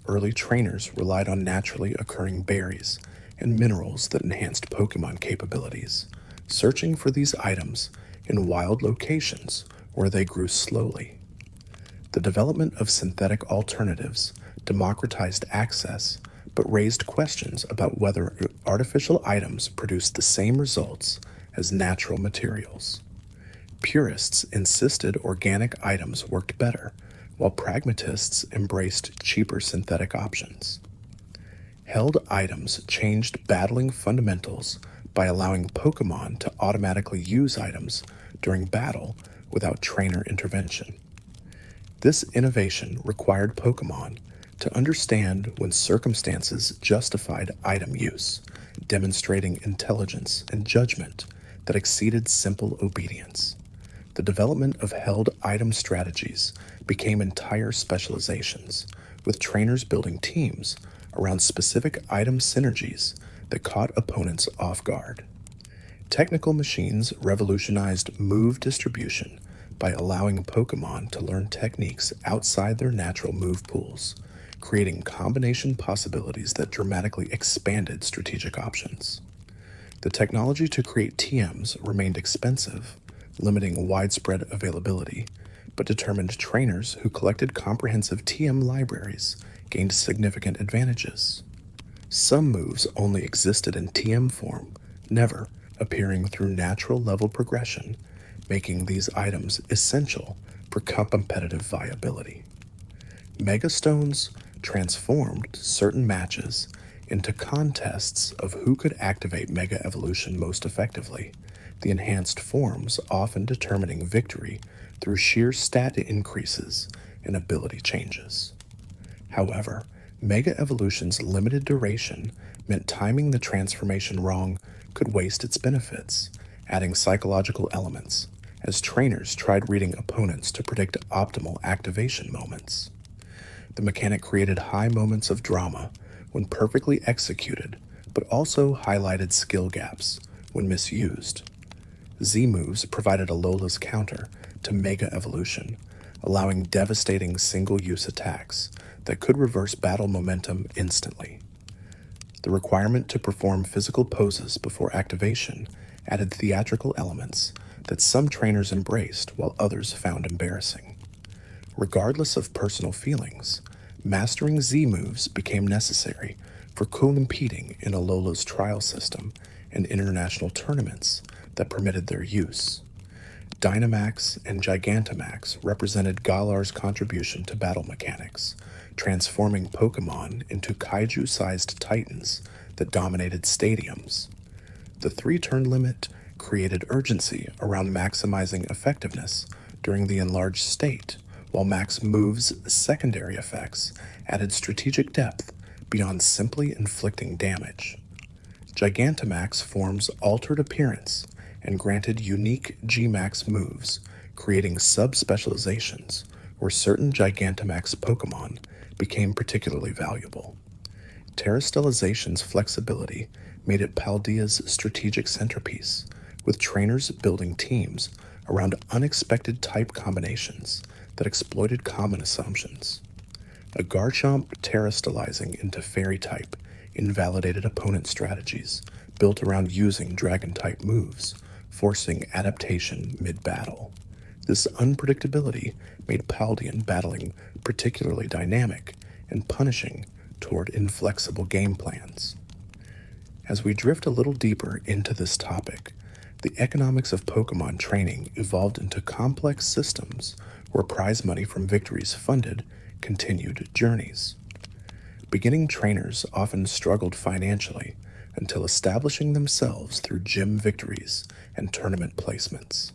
Early trainers relied on naturally occurring berries and minerals that enhanced Pokémon capabilities, searching for these items in wild locations where they grew slowly. The development of synthetic alternatives democratized access, but raised questions about whether artificial items produced the same results as natural materials. Purists insisted organic items worked better, while pragmatists embraced cheaper synthetic options. Held items changed battling fundamentals by allowing Pokémon to automatically use items during battle without trainer intervention. This innovation required Pokémon to understand when circumstances justified item use, demonstrating intelligence and judgment that exceeded simple obedience. The development of held item strategies became entire specializations, with trainers building teams around specific item synergies that caught opponents off guard. Technical machines revolutionized move distribution by allowing Pokémon to learn techniques outside their natural move pools, creating combination possibilities that dramatically expanded strategic options. The technology to create TMs remained expensive, limiting widespread availability, but determined trainers who collected comprehensive TM libraries gained significant advantages. Some moves only existed in TM form, never appearing through natural level progression, making these items essential for competitive viability. Megastones transformed certain matches into contests of who could activate Mega Evolution most effectively, the enhanced forms often determining victory through sheer stat increases and ability changes. However, Mega Evolution's limited duration meant timing the transformation wrong could waste its benefits, adding psychological elements, as trainers tried reading opponents to predict optimal activation moments. The mechanic created high moments of drama when perfectly executed, but also highlighted skill gaps when misused. Z-moves provided Alola's counter to Mega Evolution, allowing devastating single-use attacks that could reverse battle momentum instantly. The requirement to perform physical poses before activation added theatrical elements that some trainers embraced while others found embarrassing. Regardless of personal feelings, mastering Z moves became necessary for competing in Alola's trial system and international tournaments that permitted their use. Dynamax and Gigantamax represented Galar's contribution to battle mechanics, transforming Pokémon into kaiju-sized titans that dominated stadiums. The 3-turn limit created urgency around maximizing effectiveness during the enlarged state, while Max Move's secondary effects added strategic depth beyond simply inflicting damage. Gigantamax forms altered appearance and granted unique G-Max moves, creating sub-specializations where certain Gigantamax Pokémon became particularly valuable. Terrastelization's flexibility made it Paldea's strategic centerpiece, with trainers building teams around unexpected type combinations that exploited common assumptions. A Garchomp terrastelizing into Fairy type invalidated opponent strategies built around using Dragon-type moves, forcing adaptation mid-battle. This unpredictability made Paldean battling particularly dynamic and punishing toward inflexible game plans. As we drift a little deeper into this topic, the economics of Pokémon training evolved into complex systems where prize money from victories funded continued journeys. Beginning trainers often struggled financially until establishing themselves through gym victories and tournament placements.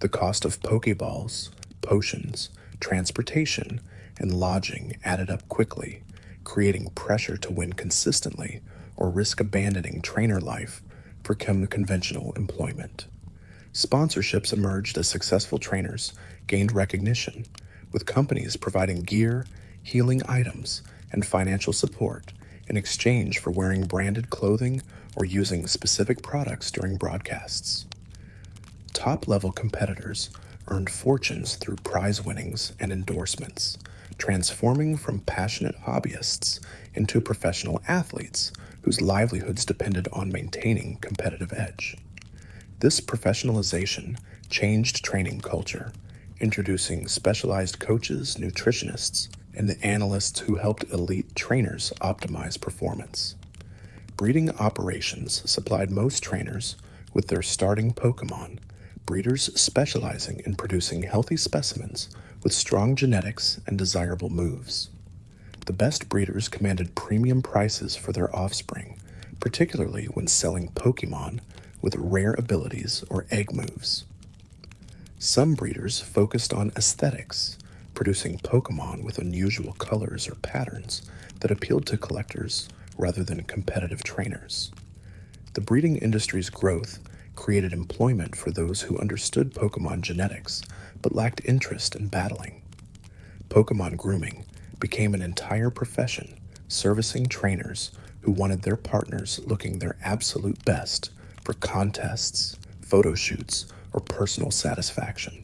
The cost of Pokeballs, potions, transportation, and lodging added up quickly, creating pressure to win consistently or risk abandoning trainer life for conventional employment. Sponsorships emerged as successful trainers gained recognition, with companies providing gear, healing items, and financial support in exchange for wearing branded clothing or using specific products during broadcasts. Top-level competitors earned fortunes through prize winnings and endorsements, transforming from passionate hobbyists into professional athletes whose livelihoods depended on maintaining competitive edge. This professionalization changed training culture, introducing specialized coaches, nutritionists, and the analysts who helped elite trainers optimize performance. Breeding operations supplied most trainers with their starting Pokémon, breeders specializing in producing healthy specimens with strong genetics and desirable moves. The best breeders commanded premium prices for their offspring, particularly when selling Pokémon with rare abilities or egg moves. Some breeders focused on aesthetics, producing Pokémon with unusual colors or patterns that appealed to collectors rather than competitive trainers. The breeding industry's growth created employment for those who understood Pokémon genetics but lacked interest in battling. Pokémon grooming became an entire profession, servicing trainers who wanted their partners looking their absolute best for contests, photo shoots, or personal satisfaction.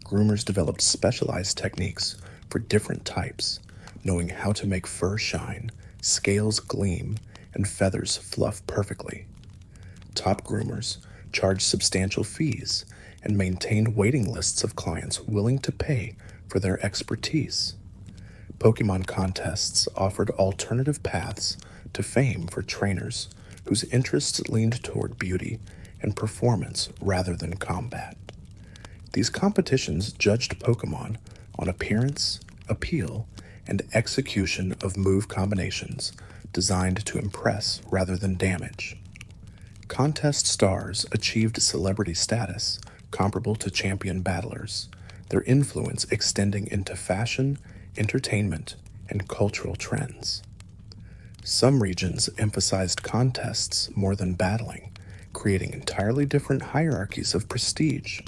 Groomers developed specialized techniques for different types, knowing how to make fur shine, scales gleam, and feathers fluff perfectly. Top groomers charged substantial fees and maintained waiting lists of clients willing to pay for their expertise. Pokémon contests offered alternative paths to fame for trainers whose interests leaned toward beauty and performance rather than combat. These competitions judged Pokémon on appearance, appeal, and execution of move combinations designed to impress rather than damage. Contest stars achieved celebrity status comparable to champion battlers, their influence extending into fashion, entertainment, and cultural trends. Some regions emphasized contests more than battling, creating entirely different hierarchies of prestige.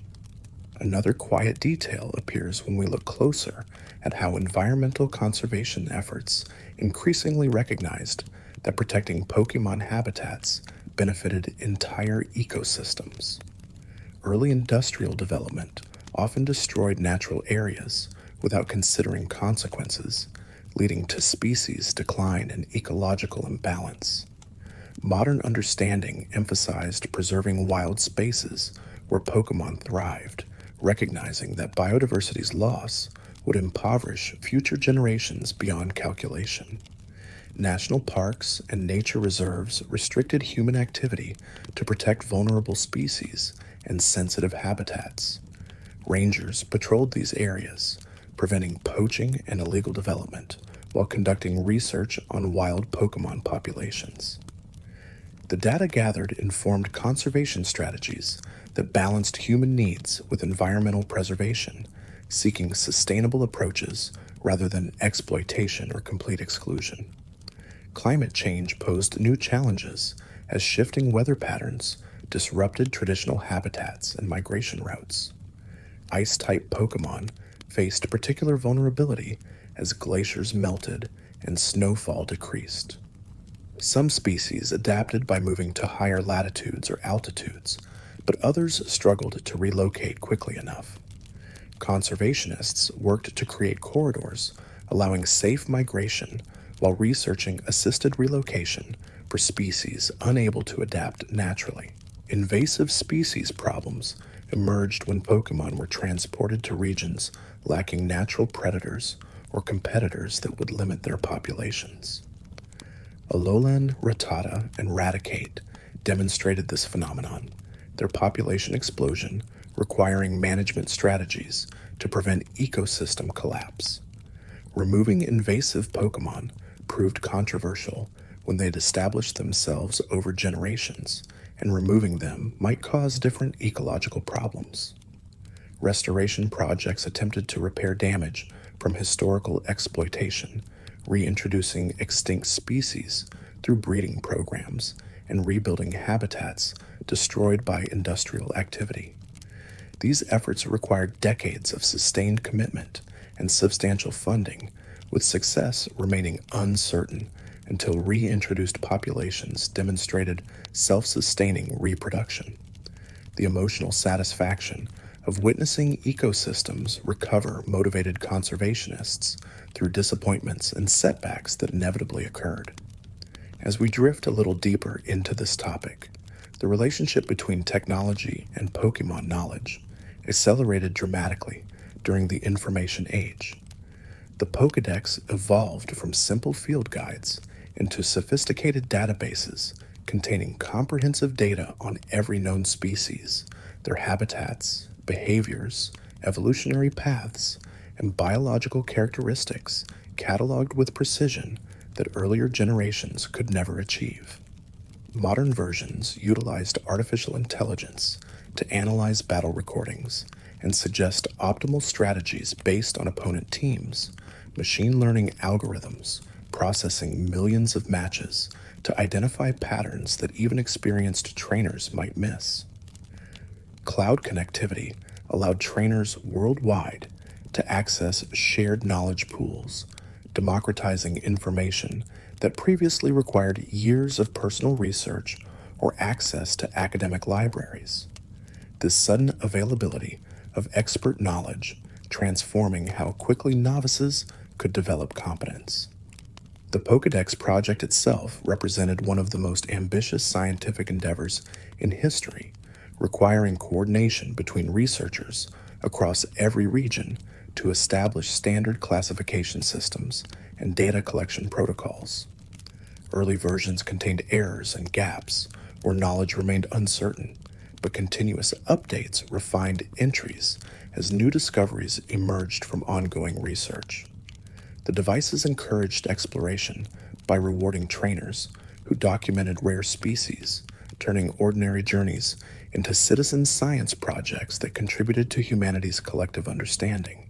Another quiet detail appears when we look closer at how environmental conservation efforts increasingly recognized that protecting Pokémon habitats benefited entire ecosystems. Early industrial development often destroyed natural areas without considering consequences, leading to species decline and ecological imbalance. Modern understanding emphasized preserving wild spaces where Pokemon thrived, recognizing that biodiversity's loss would impoverish future generations beyond calculation. National parks and nature reserves restricted human activity to protect vulnerable species and sensitive habitats. Rangers patrolled these areas, preventing poaching and illegal development, while conducting research on wild Pokemon populations. The data gathered informed conservation strategies that balanced human needs with environmental preservation, seeking sustainable approaches rather than exploitation or complete exclusion. Climate change posed new challenges as shifting weather patterns disrupted traditional habitats and migration routes. Ice-type Pokemon faced particular vulnerability as glaciers melted and snowfall decreased. Some species adapted by moving to higher latitudes or altitudes, but others struggled to relocate quickly enough. Conservationists worked to create corridors allowing safe migration while researching assisted relocation for species unable to adapt naturally. Invasive species problems emerged when Pokemon were transported to regions lacking natural predators or competitors that would limit their populations. Alolan, Rattata, and Raticate demonstrated this phenomenon, their population explosion requiring management strategies to prevent ecosystem collapse. Removing invasive Pokemon proved controversial when they'd established themselves over generations, and removing them might cause different ecological problems. Restoration projects attempted to repair damage from historical exploitation, reintroducing extinct species through breeding programs and rebuilding habitats destroyed by industrial activity. These efforts required decades of sustained commitment and substantial funding, with success remaining uncertain until reintroduced populations demonstrated self-sustaining reproduction. The emotional satisfaction of witnessing ecosystems recover motivated conservationists through disappointments and setbacks that inevitably occurred. As we drift a little deeper into this topic, the relationship between technology and Pokemon knowledge accelerated dramatically during the information age. The Pokédex evolved from simple field guides into sophisticated databases containing comprehensive data on every known species, their habitats, behaviors, evolutionary paths, and biological characteristics cataloged with precision that earlier generations could never achieve. Modern versions utilized artificial intelligence to analyze battle recordings and suggest optimal strategies based on opponent teams, machine learning algorithms processing millions of matches to identify patterns that even experienced trainers might miss. Cloud connectivity allowed trainers worldwide to access shared knowledge pools, democratizing information that previously required years of personal research or access to academic libraries. This sudden availability of expert knowledge transforming how quickly novices could develop competence. The Pokédex project itself represented one of the most ambitious scientific endeavors in history, requiring coordination between researchers across every region to establish standard classification systems and data collection protocols. Early versions contained errors and gaps where knowledge remained uncertain, but continuous updates refined entries as new discoveries emerged from ongoing research. The devices encouraged exploration by rewarding trainers who documented rare species, turning ordinary journeys into citizen science projects that contributed to humanity's collective understanding.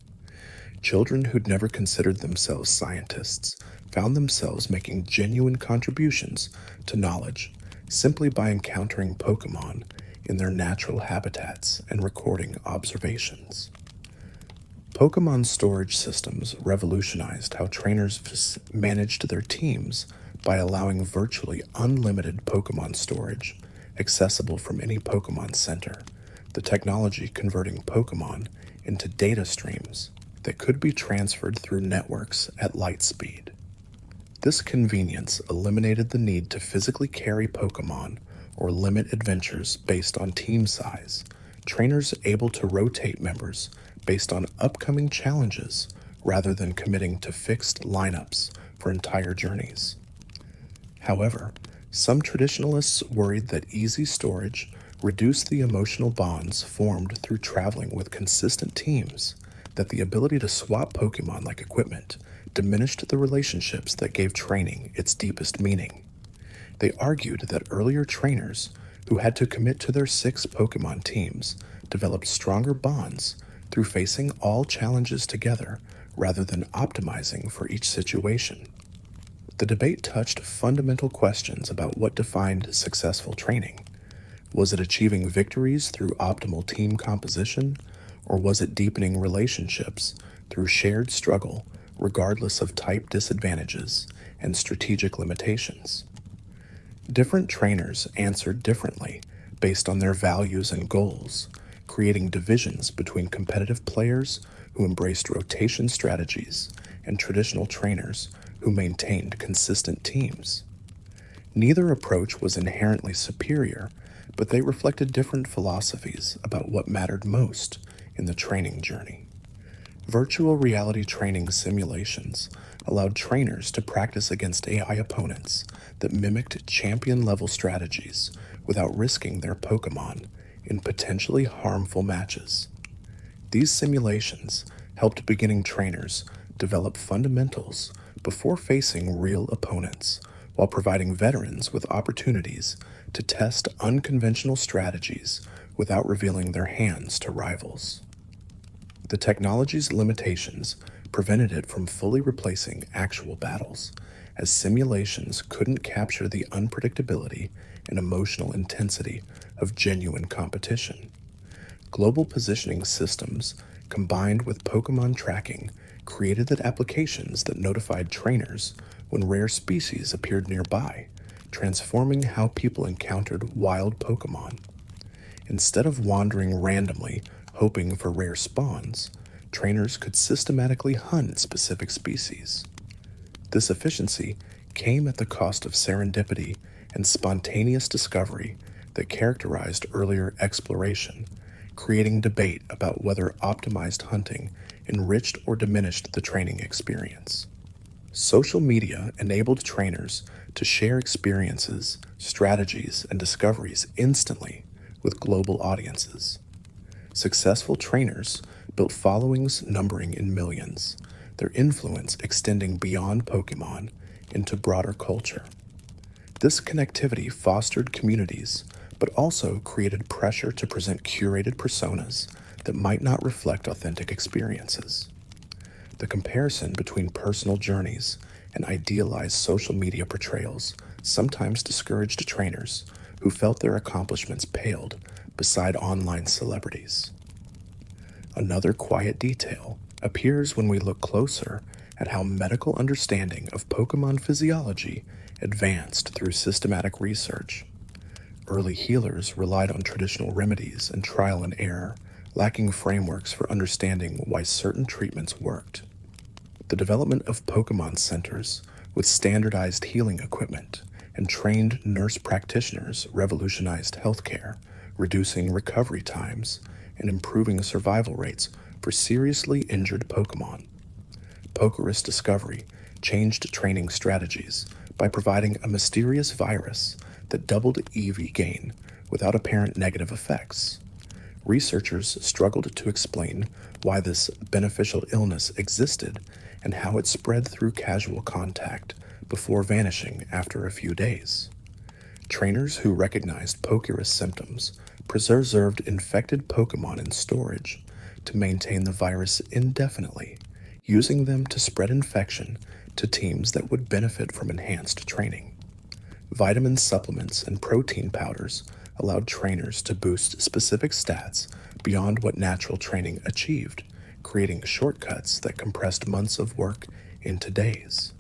Children who'd never considered themselves scientists found themselves making genuine contributions to knowledge simply by encountering Pokémon in their natural habitats and recording observations. Pokémon storage systems revolutionized how trainers managed their teams by allowing virtually unlimited Pokémon storage, accessible from any Pokémon Center, the technology converting Pokémon into data streams that could be transferred through networks at light speed. This convenience eliminated the need to physically carry Pokémon or limit adventures based on team size. Trainers able to rotate members based on upcoming challenges rather than committing to fixed lineups for entire journeys. However, some traditionalists worried that easy storage reduced the emotional bonds formed through traveling with consistent teams, that the ability to swap Pokemon like equipment diminished the relationships that gave training its deepest meaning. They argued that earlier trainers, who had to commit to their 6 Pokemon teams, developed stronger bonds through facing all challenges together rather than optimizing for each situation. The debate touched fundamental questions about what defined successful training. Was it achieving victories through optimal team composition, or was it deepening relationships through shared struggle regardless of type disadvantages and strategic limitations? Different trainers answered differently based on their values and goals, creating divisions between competitive players who embraced rotation strategies and traditional trainers who maintained consistent teams. Neither approach was inherently superior, but they reflected different philosophies about what mattered most in the training journey. Virtual reality training simulations allowed trainers to practice against AI opponents that mimicked champion-level strategies without risking their Pokémon in potentially harmful matches. These simulations helped beginning trainers develop fundamentals before facing real opponents, while providing veterans with opportunities to test unconventional strategies without revealing their hands to rivals. The technology's limitations prevented it from fully replacing actual battles, as simulations couldn't capture the unpredictability and emotional intensity of genuine competition. Global positioning systems, combined with Pokémon tracking, created applications that notified trainers when rare species appeared nearby, transforming how people encountered wild Pokémon. Instead of wandering randomly, hoping for rare spawns, trainers could systematically hunt specific species. This efficiency came at the cost of serendipity and spontaneous discovery that characterized earlier exploration, creating debate about whether optimized hunting enriched or diminished the training experience. Social media enabled trainers to share experiences, strategies, and discoveries instantly with global audiences. Successful trainers built followings numbering in millions, their influence extending beyond Pokémon into broader culture. This connectivity fostered communities, but also created pressure to present curated personas that might not reflect authentic experiences. The comparison between personal journeys and idealized social media portrayals sometimes discouraged trainers who felt their accomplishments paled beside online celebrities. Another quiet detail appears when we look closer at how medical understanding of Pokémon physiology advanced through systematic research. Early healers relied on traditional remedies and trial and error, lacking frameworks for understanding why certain treatments worked. The development of Pokémon centers with standardized healing equipment and trained nurse practitioners revolutionized healthcare, reducing recovery times and improving survival rates for seriously injured Pokémon. Pokerus discovery changed training strategies by providing a mysterious virus that doubled EV gain without apparent negative effects. Researchers struggled to explain why this beneficial illness existed and how it spread through casual contact before vanishing after a few days. Trainers who recognized Pokerus symptoms preserved infected Pokémon in storage to maintain the virus indefinitely, using them to spread infection to teams that would benefit from enhanced training. Vitamin supplements and protein powders allowed trainers to boost specific stats beyond what natural training achieved, creating shortcuts that compressed months of work into days.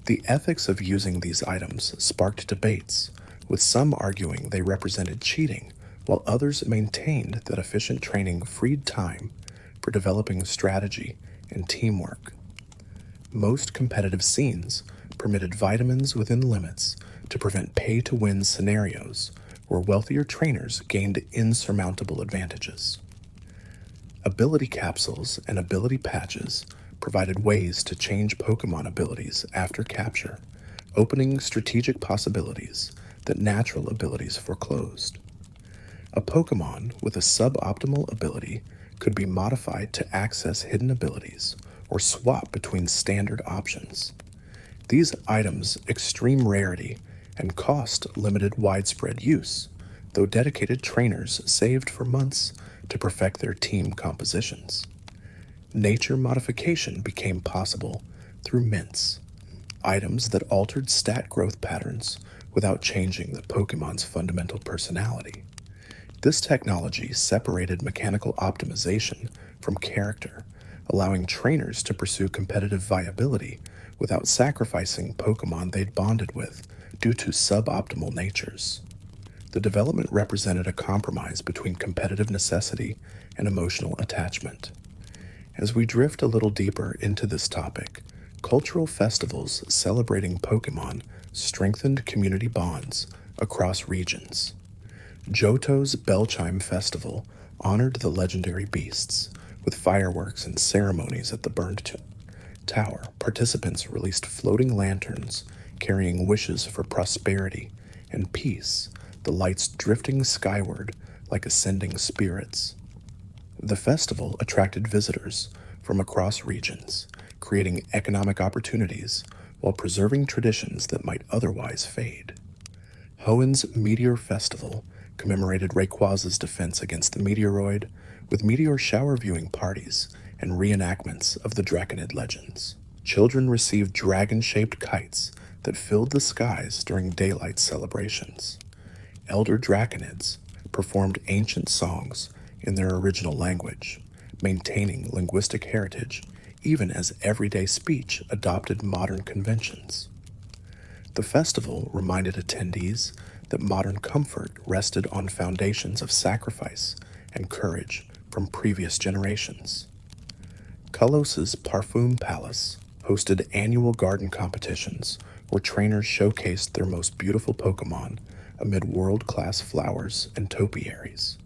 The ethics of using these items sparked debates, with some arguing they represented cheating, while others maintained that efficient training freed time for developing strategy and teamwork. Most competitive scenes permitted vitamins within limits to prevent pay-to-win scenarios where wealthier trainers gained insurmountable advantages. Ability capsules and ability patches provided ways to change Pokémon abilities after capture, opening strategic possibilities that natural abilities foreclosed. A Pokémon with a suboptimal ability could be modified to access hidden abilities or swap between standard options. These items' extreme rarity and cost limited widespread use, though dedicated trainers saved for months to perfect their team compositions. Nature modification became possible through mints, items that altered stat growth patterns without changing the Pokemon's fundamental personality. This technology separated mechanical optimization from character, allowing trainers to pursue competitive viability without sacrificing Pokemon they'd bonded with due to suboptimal natures. The development represented a compromise between competitive necessity and emotional attachment. As we drift a little deeper into this topic, cultural festivals celebrating Pokemon strengthened community bonds across regions. Johto's Bellchime Festival honored the legendary beasts, with fireworks and ceremonies at the burned tower. Participants released floating lanterns carrying wishes for prosperity and peace, the lights drifting skyward like ascending spirits. The festival attracted visitors from across regions, creating economic opportunities while preserving traditions that might otherwise fade. Hoenn's Meteor Festival commemorated Rayquaza's defense against the meteoroid, with meteor shower viewing parties and reenactments of the Draconid legends. Children received dragon-shaped kites that filled the skies during daylight celebrations. Elder Draconids performed ancient songs in their original language, maintaining linguistic heritage even as everyday speech adopted modern conventions. The festival reminded attendees that modern comfort rested on foundations of sacrifice and courage from previous generations. Kalos's Parfum Palace hosted annual garden competitions where trainers showcased their most beautiful Pokémon amid world-class flowers and topiaries.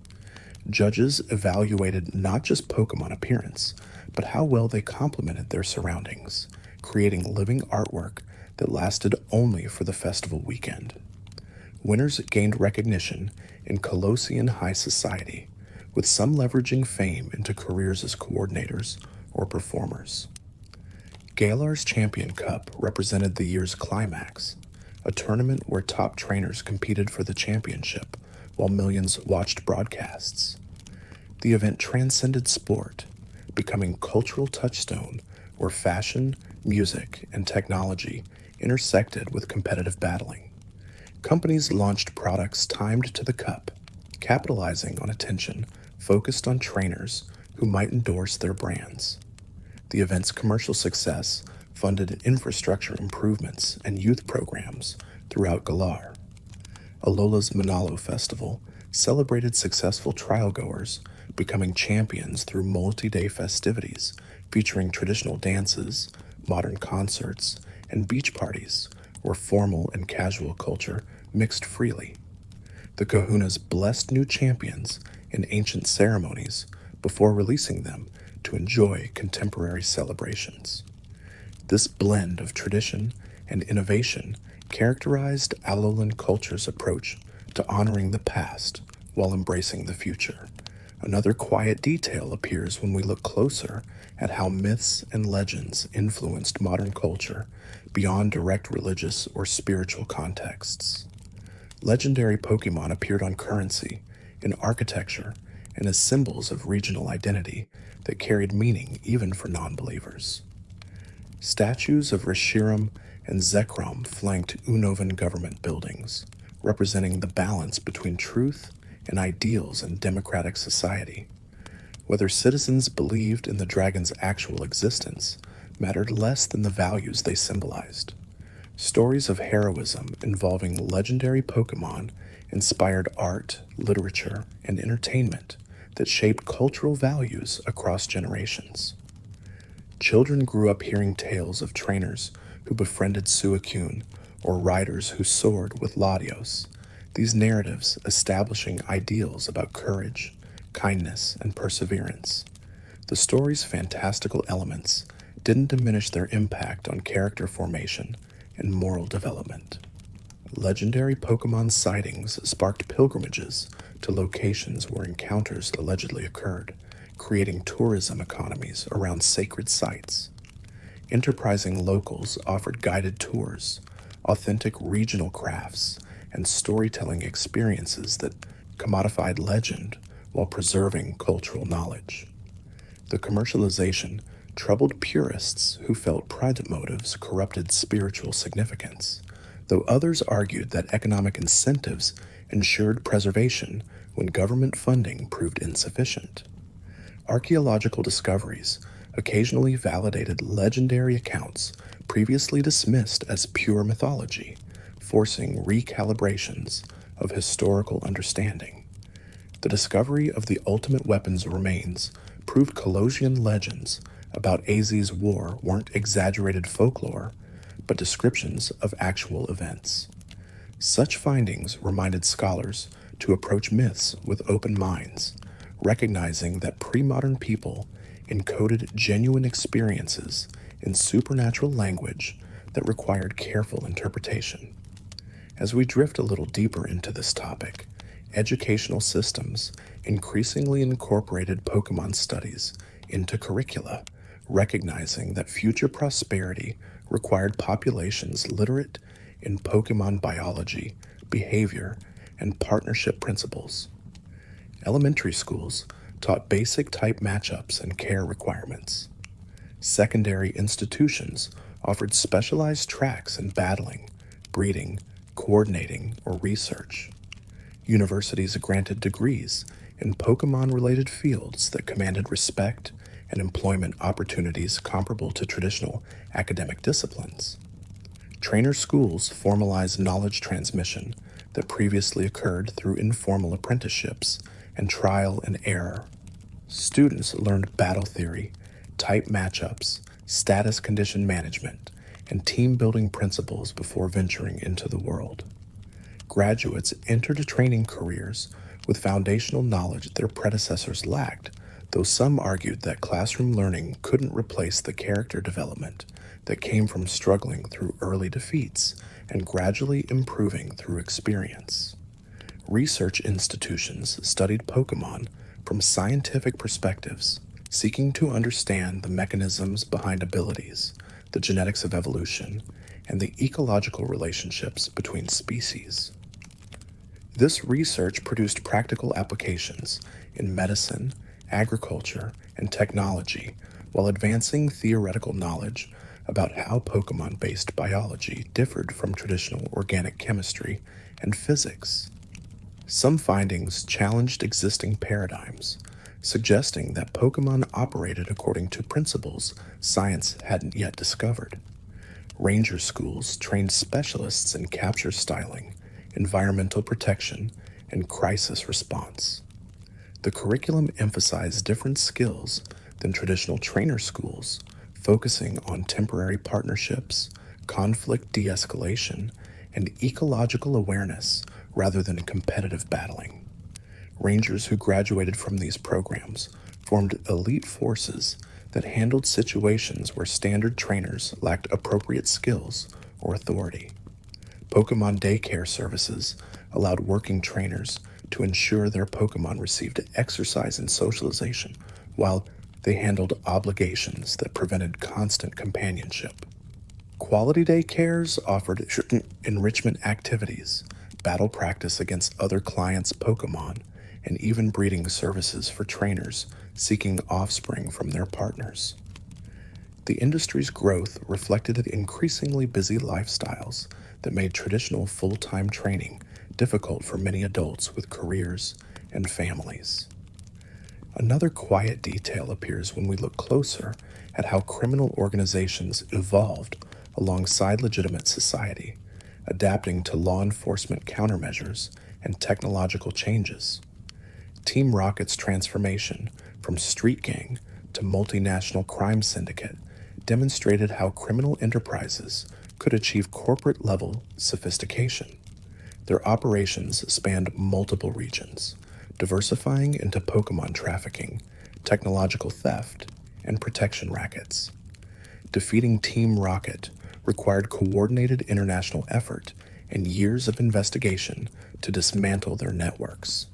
Judges evaluated not just Pokémon appearance, but how well they complemented their surroundings, creating living artwork that lasted only for the festival weekend. Winners gained recognition in Kalosian high society, with some leveraging fame into careers as coordinators or performers. Galar's Champion Cup represented the year's climax, a tournament where top trainers competed for the championship while millions watched broadcasts. The event transcended sport, becoming cultural touchstone where fashion, music, and technology intersected with competitive battling. Companies launched products timed to the cup, capitalizing on attention focused on trainers who might endorse their brands. The event's commercial success funded infrastructure improvements and youth programs throughout Galar. Alola's Manalo Festival celebrated successful trial-goers becoming champions through multi-day festivities featuring traditional dances, modern concerts, and beach parties where formal and casual culture mixed freely. The kahunas blessed new champions in ancient ceremonies before releasing them to enjoy contemporary celebrations. This blend of tradition and innovation characterized Alolan culture's approach to honoring the past while embracing the future. Another quiet detail appears when we look closer at how myths and legends influenced modern culture beyond direct religious or spiritual contexts. Legendary Pokémon appeared on currency, in architecture, and as symbols of regional identity that carried meaning even for non-believers. Statues of Reshiram and Zekrom flanked Unovan government buildings, representing the balance between truth and ideals in democratic society. Whether citizens believed in the dragon's actual existence mattered less than the values they symbolized. Stories of heroism involving legendary Pokémon inspired art, literature, and entertainment that shaped cultural values across generations. Children grew up hearing tales of trainers who befriended Suicune or riders who soared with Latios, these narratives establishing ideals about courage, kindness, and perseverance. The story's fantastical elements didn't diminish their impact on character formation and moral development. Legendary Pokemon sightings sparked pilgrimages to locations where encounters allegedly occurred, creating tourism economies around sacred sites. Enterprising locals offered guided tours, authentic regional crafts, and storytelling experiences that commodified legend while preserving cultural knowledge. The commercialization troubled purists who felt private motives corrupted spiritual significance, though others argued that economic incentives ensured preservation when government funding proved insufficient. Archaeological discoveries occasionally validated legendary accounts previously dismissed as pure mythology, forcing recalibrations of historical understanding. The discovery of the ultimate weapon's remains proved Kalosian legends about AZ's war weren't exaggerated folklore, but descriptions of actual events. Such findings reminded scholars to approach myths with open minds, recognizing that pre-modern people encoded genuine experiences in supernatural language that required careful interpretation. As we drift a little deeper into this topic, educational systems increasingly incorporated Pokemon studies into curricula, recognizing that future prosperity required populations literate in Pokemon biology, behavior, and partnership principles. Elementary schools taught basic type matchups and care requirements. Secondary institutions offered specialized tracks in battling, breeding, coordinating, or research. Universities granted degrees in Pokemon-related fields that commanded respect and employment opportunities comparable to traditional academic disciplines. Trainer schools formalized knowledge transmission that previously occurred through informal apprenticeships and trial and error. Students learned battle theory, type matchups, status condition management, and team-building principles before venturing into the world. Graduates entered training careers with foundational knowledge their predecessors lacked, though some argued that classroom learning couldn't replace the character development that came from struggling through early defeats and gradually improving through experience. Research institutions studied Pokemon from scientific perspectives, seeking to understand the mechanisms behind abilities, the genetics of evolution, and the ecological relationships between species. This research produced practical applications in medicine, agriculture, and technology, while advancing theoretical knowledge about how Pokemon-based biology differed from traditional organic chemistry and physics. Some findings challenged existing paradigms, suggesting that Pokemon operated according to principles science hadn't yet discovered. Ranger schools trained specialists in capture styling, environmental protection, and crisis response. The curriculum emphasized different skills than traditional trainer schools, focusing on temporary partnerships, conflict de-escalation, and ecological awareness rather than competitive battling. Rangers who graduated from these programs formed elite forces that handled situations where standard trainers lacked appropriate skills or authority. Pokemon daycare services allowed working trainers to ensure their Pokemon received exercise and socialization, while they handled obligations that prevented constant companionship. Quality daycares offered enrichment activities, battle practice against other clients' Pokemon, and even breeding services for trainers seeking offspring from their partners. The industry's growth reflected increasingly busy lifestyles that made traditional full-time training difficult for many adults with careers and families. Another quiet detail appears when we look closer at how criminal organizations evolved alongside legitimate society, adapting to law enforcement countermeasures and technological changes. Team Rocket's transformation from street gang to multinational crime syndicate demonstrated how criminal enterprises could achieve corporate-level sophistication. Their operations spanned multiple regions, diversifying into Pokémon trafficking, technological theft, and protection rackets. Defeating Team Rocket required coordinated international effort and years of investigation to dismantle their networks.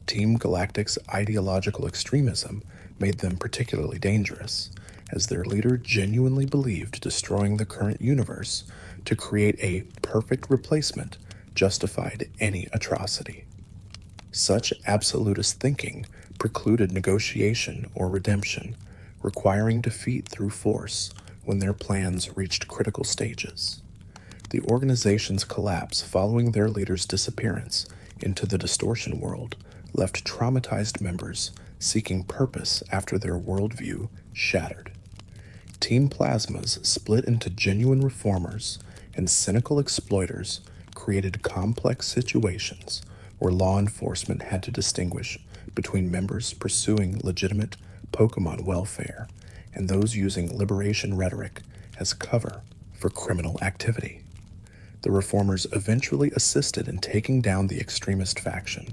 Team Galactic's ideological extremism made them particularly dangerous, as their leader genuinely believed destroying the current universe to create a perfect replacement justified any atrocity. Such absolutist thinking precluded negotiation or redemption, requiring defeat through force when their plans reached critical stages. The organization's collapse following their leader's disappearance into the distortion world left traumatized members seeking purpose after their worldview shattered. Team Plasma's split into genuine reformers and cynical exploiters created complex situations where law enforcement had to distinguish between members pursuing legitimate Pokémon welfare and those using liberation rhetoric as cover for criminal activity. The reformers eventually assisted in taking down the extremist faction,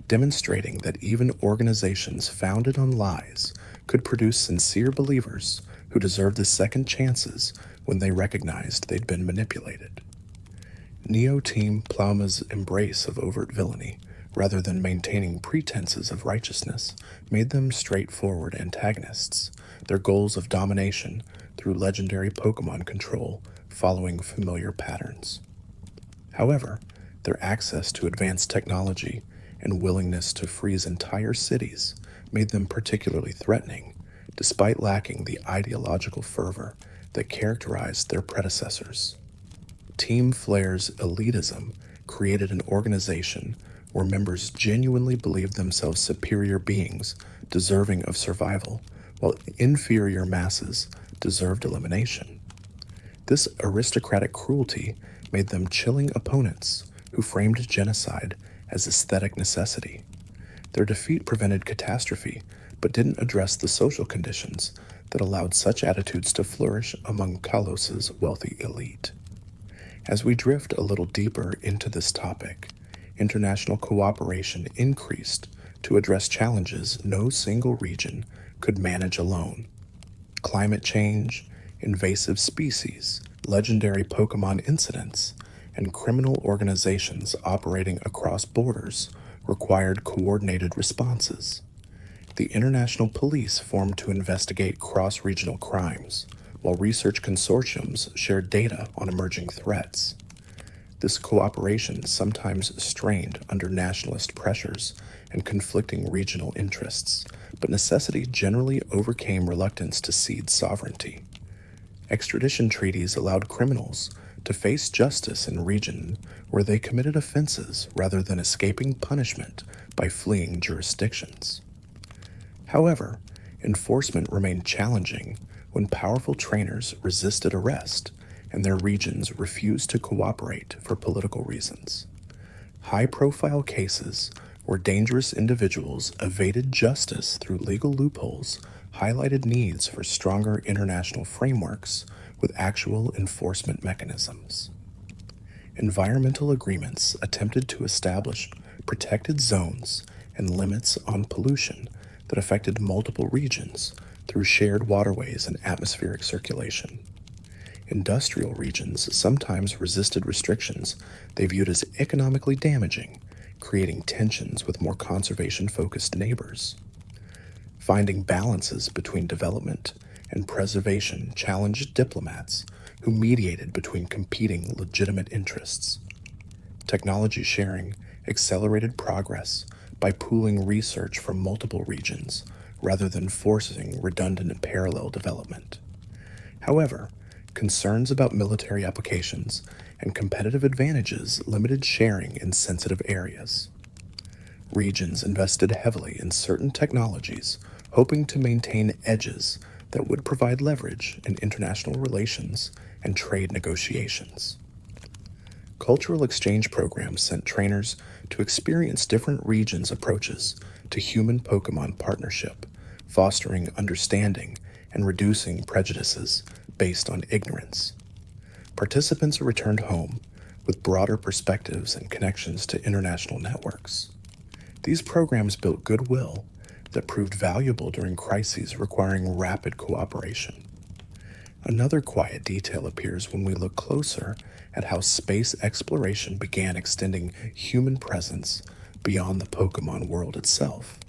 demonstrating that even organizations founded on lies could produce sincere believers who deserved the second chances when they recognized they'd been manipulated. Neo Team Plauma's embrace of overt villainy, rather than maintaining pretenses of righteousness, made them straightforward antagonists, their goals of domination through legendary Pokémon control following familiar patterns. However, their access to advanced technology and willingness to freeze entire cities made them particularly threatening, despite lacking the ideological fervor that characterized their predecessors. Team Flare's elitism created an organization where members genuinely believed themselves superior beings deserving of survival, while inferior masses deserved elimination. This aristocratic cruelty made them chilling opponents who framed genocide as aesthetic necessity. Their defeat prevented catastrophe, but didn't address the social conditions that allowed such attitudes to flourish among Kalos's wealthy elite. As we drift a little deeper into this topic, international cooperation increased to address challenges no single region could manage alone. Climate change, invasive species, legendary Pokémon incidents, and criminal organizations operating across borders required coordinated responses. The international police formed to investigate cross-regional crimes, while research consortiums shared data on emerging threats. This cooperation sometimes strained under nationalist pressures and conflicting regional interests, but necessity generally overcame reluctance to cede sovereignty. Extradition treaties allowed criminals to face justice in regions where they committed offenses rather than escaping punishment by fleeing jurisdictions. However, enforcement remained challenging when powerful trainers resisted arrest and their regions refused to cooperate for political reasons. High-profile cases where dangerous individuals evaded justice through legal loopholes highlighted needs for stronger international frameworks with actual enforcement mechanisms. Environmental agreements attempted to establish protected zones and limits on pollution that affected multiple regions through shared waterways and atmospheric circulation. Industrial regions sometimes resisted restrictions they viewed as economically damaging, creating tensions with more conservation-focused neighbors. Finding balances between development and preservation challenged diplomats who mediated between competing legitimate interests. Technology sharing accelerated progress by pooling research from multiple regions rather than forcing redundant and parallel development. However, concerns about military applications and competitive advantages limited sharing in sensitive areas. Regions invested heavily in certain technologies, hoping to maintain edges that would provide leverage in international relations and trade negotiations. Cultural exchange programs sent trainers to experience different regions' approaches to human Pokémon partnership, fostering understanding and reducing prejudices based on ignorance. Participants returned home with broader perspectives and connections to international networks. These programs built goodwill that proved valuable during crises requiring rapid cooperation. Another quiet detail appears when we look closer at how space exploration began extending human presence beyond the Pokémon world itself.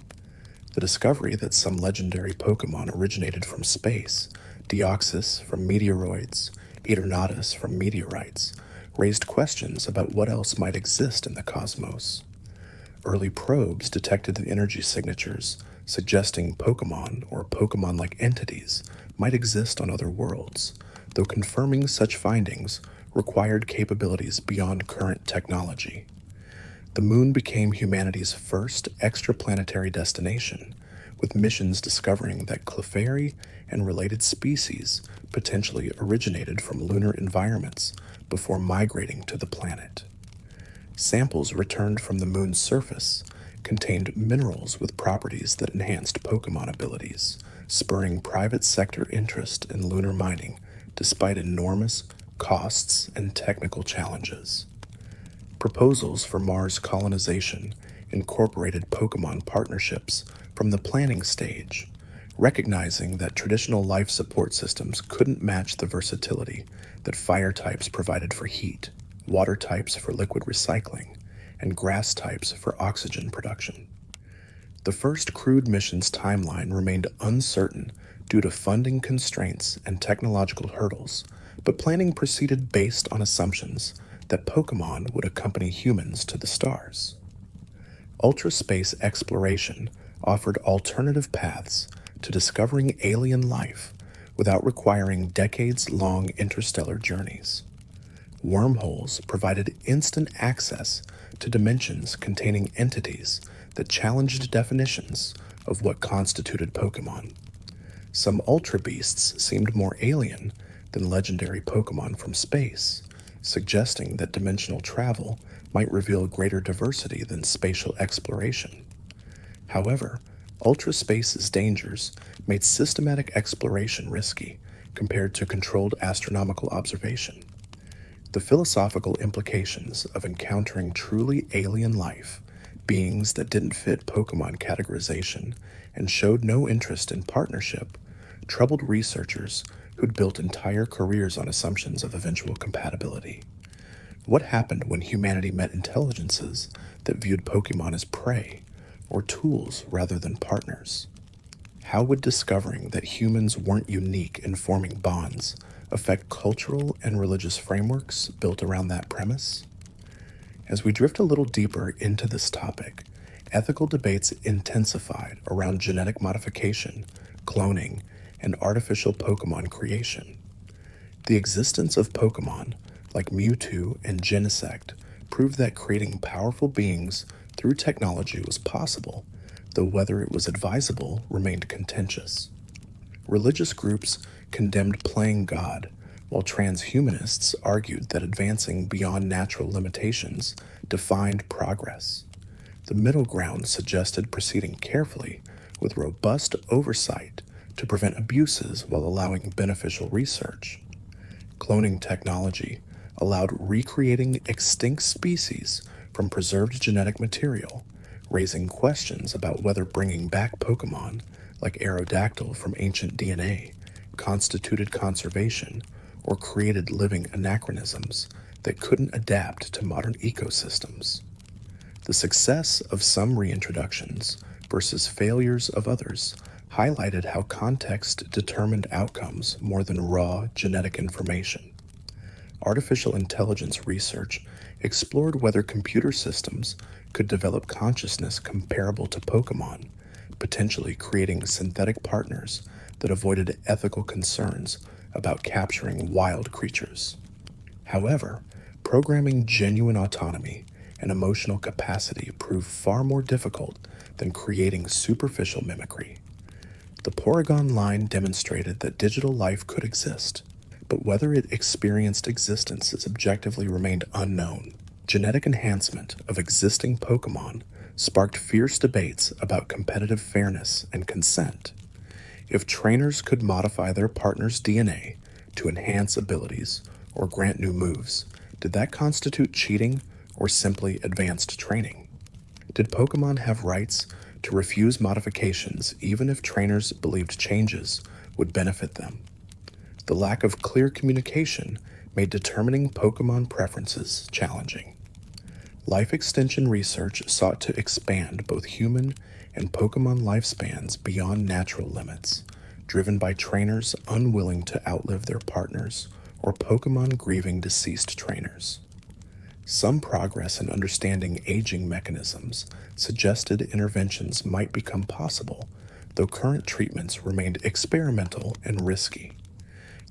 The discovery that some legendary Pokémon originated from space, Deoxys from meteoroids, Eternatus from meteorites, raised questions about what else might exist in the cosmos. Early probes detected the energy signatures, suggesting Pokémon or Pokémon-like entities might exist on other worlds, though confirming such findings required capabilities beyond current technology. The moon became humanity's first extraplanetary destination, with missions discovering that Clefairy and related species potentially originated from lunar environments before migrating to the planet. Samples returned from the moon's surface contained minerals with properties that enhanced Pokémon abilities, spurring private sector interest in lunar mining despite enormous costs and technical challenges. Proposals for Mars colonization incorporated Pokémon partnerships from the planning stage, recognizing that traditional life support systems couldn't match the versatility that fire types provided for heat, water types for liquid recycling, and grass types for oxygen production. The first crewed mission's timeline remained uncertain due to funding constraints and technological hurdles, but planning proceeded based on assumptions that Pokémon would accompany humans to the stars. Ultra-space exploration offered alternative paths to discovering alien life without requiring decades-long interstellar journeys. Wormholes provided instant access to dimensions containing entities that challenged definitions of what constituted Pokémon. Some Ultra Beasts seemed more alien than legendary Pokémon from space, suggesting that dimensional travel might reveal greater diversity than spatial exploration. However, Ultra Space's dangers made systematic exploration risky compared to controlled astronomical observation. The philosophical implications of encountering truly alien life, beings that didn't fit Pokémon categorization and showed no interest in partnership, troubled researchers who'd built entire careers on assumptions of eventual compatibility. What happened when humanity met intelligences that viewed Pokémon as prey, or tools rather than partners? How would discovering that humans weren't unique in forming bonds affect cultural and religious frameworks built around that premise? As we drift a little deeper into this topic, ethical debates intensified around genetic modification, cloning, and artificial Pokémon creation. The existence of Pokémon, like Mewtwo and Genesect, proved that creating powerful beings through technology was possible, though whether it was advisable remained contentious. Religious groups condemned playing God, while transhumanists argued that advancing beyond natural limitations defined progress. The middle ground suggested proceeding carefully with robust oversight to prevent abuses while allowing beneficial research. Cloning technology allowed recreating extinct species from preserved genetic material, raising questions about whether bringing back Pokémon, like Aerodactyl from ancient DNA, constituted conservation or created living anachronisms that couldn't adapt to modern ecosystems. The success of some reintroductions versus failures of others highlighted how context determined outcomes more than raw genetic information. Artificial intelligence research explored whether computer systems could develop consciousness comparable to Pokémon, potentially creating synthetic partners that avoided ethical concerns about capturing wild creatures. However, programming genuine autonomy and emotional capacity proved far more difficult than creating superficial mimicry. The Porygon line demonstrated that digital life could exist, but whether it experienced existence as objectively remained unknown. Genetic enhancement of existing Pokémon sparked fierce debates about competitive fairness and consent. If trainers could modify their partner's DNA to enhance abilities or grant new moves, did that constitute cheating or simply advanced training? Did Pokemon have rights to refuse modifications even if trainers believed changes would benefit them? The lack of clear communication made determining Pokemon preferences challenging. Life extension research sought to expand both human and Pokemon lifespans beyond natural limits, driven by trainers unwilling to outlive their partners or Pokemon grieving deceased trainers. Some progress in understanding aging mechanisms suggested interventions might become possible, though current treatments remained experimental and risky.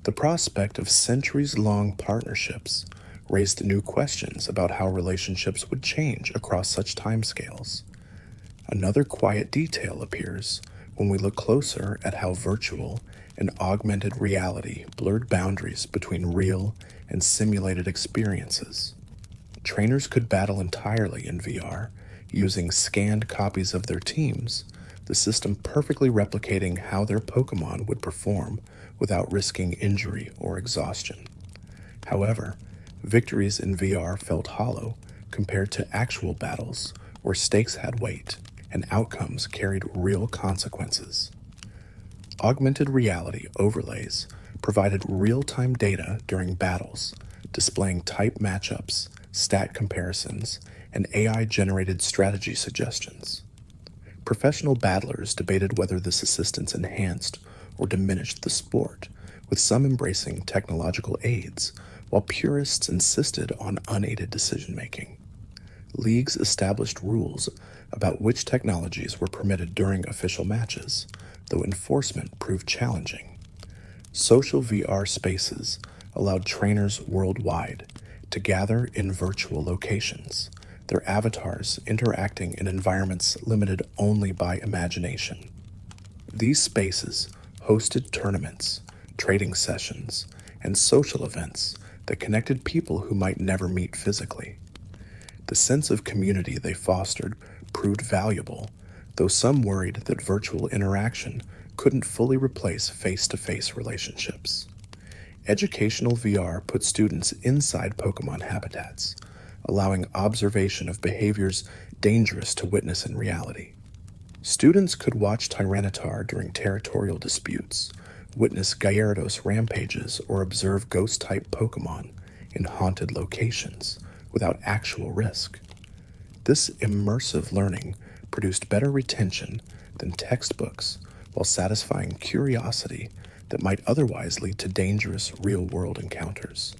The prospect of centuries-long partnerships raised new questions about how relationships would change across such timescales. Another quiet detail appears when we look closer at how virtual and augmented reality blurred boundaries between real and simulated experiences. Trainers could battle entirely in VR, using scanned copies of their teams, the system perfectly replicating how their Pokemon would perform without risking injury or exhaustion. However, victories in VR felt hollow compared to actual battles where stakes had weight and outcomes carried real consequences. Augmented reality overlays provided real-time data during battles, displaying type matchups, stat comparisons, and AI-generated strategy suggestions. Professional battlers debated whether this assistance enhanced or diminished the sport, with some embracing technological aids, while purists insisted on unaided decision-making. Leagues established rules about which technologies were permitted during official matches, though enforcement proved challenging. Social VR spaces allowed trainers worldwide to gather in virtual locations, their avatars interacting in environments limited only by imagination. These spaces hosted tournaments, trading sessions, and social events that connected people who might never meet physically. The sense of community they fostered proved valuable, though some worried that virtual interaction couldn't fully replace face-to-face relationships. Educational VR put students inside Pokemon habitats, allowing observation of behaviors dangerous to witness in reality. Students could watch Tyranitar during territorial disputes, witness Gyarados rampages, or observe ghost-type Pokemon in haunted locations without actual risk. This immersive learning produced better retention than textbooks while satisfying curiosity that might otherwise lead to dangerous real-world encounters.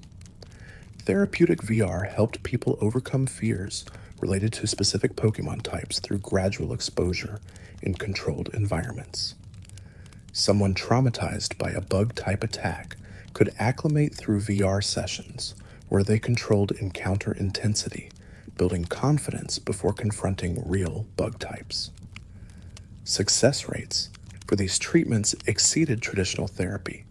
Therapeutic VR helped people overcome fears related to specific Pokemon types through gradual exposure in controlled environments. Someone traumatized by a bug-type attack could acclimate through VR sessions where they controlled encounter intensity, building confidence before confronting real bug types. Success rates for these treatments exceeded traditional therapy,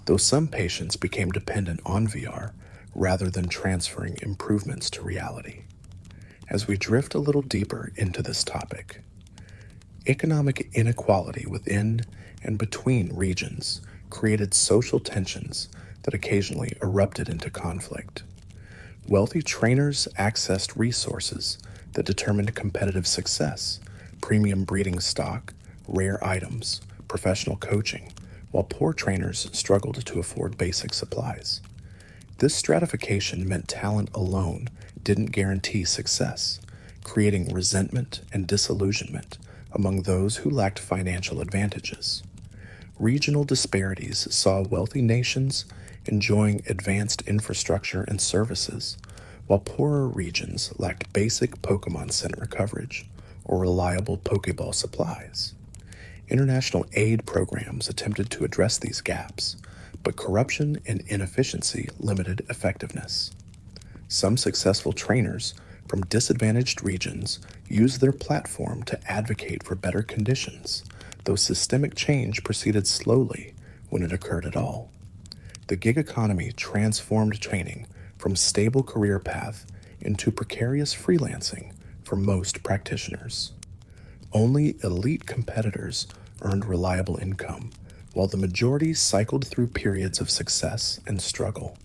though some patients became dependent on VR rather than transferring improvements to reality. As we drift a little deeper into this topic, economic inequality within and between regions created social tensions that occasionally erupted into conflict. Wealthy trainers accessed resources that determined competitive success, premium breeding stock, rare items, professional coaching, while poor trainers struggled to afford basic supplies. This stratification meant talent alone didn't guarantee success, creating resentment and disillusionment among those who lacked financial advantages. Regional disparities saw wealthy nations enjoying advanced infrastructure and services, while poorer regions lacked basic Pokemon Center coverage or reliable Pokeball supplies. International aid programs attempted to address these gaps, but corruption and inefficiency limited effectiveness. Some successful trainers from disadvantaged regions used their platform to advocate for better conditions, though systemic change proceeded slowly when it occurred at all. The gig economy transformed training from stable career path into precarious freelancing for most practitioners. Only elite competitors earned reliable income, while the majority cycled through periods of success and struggle.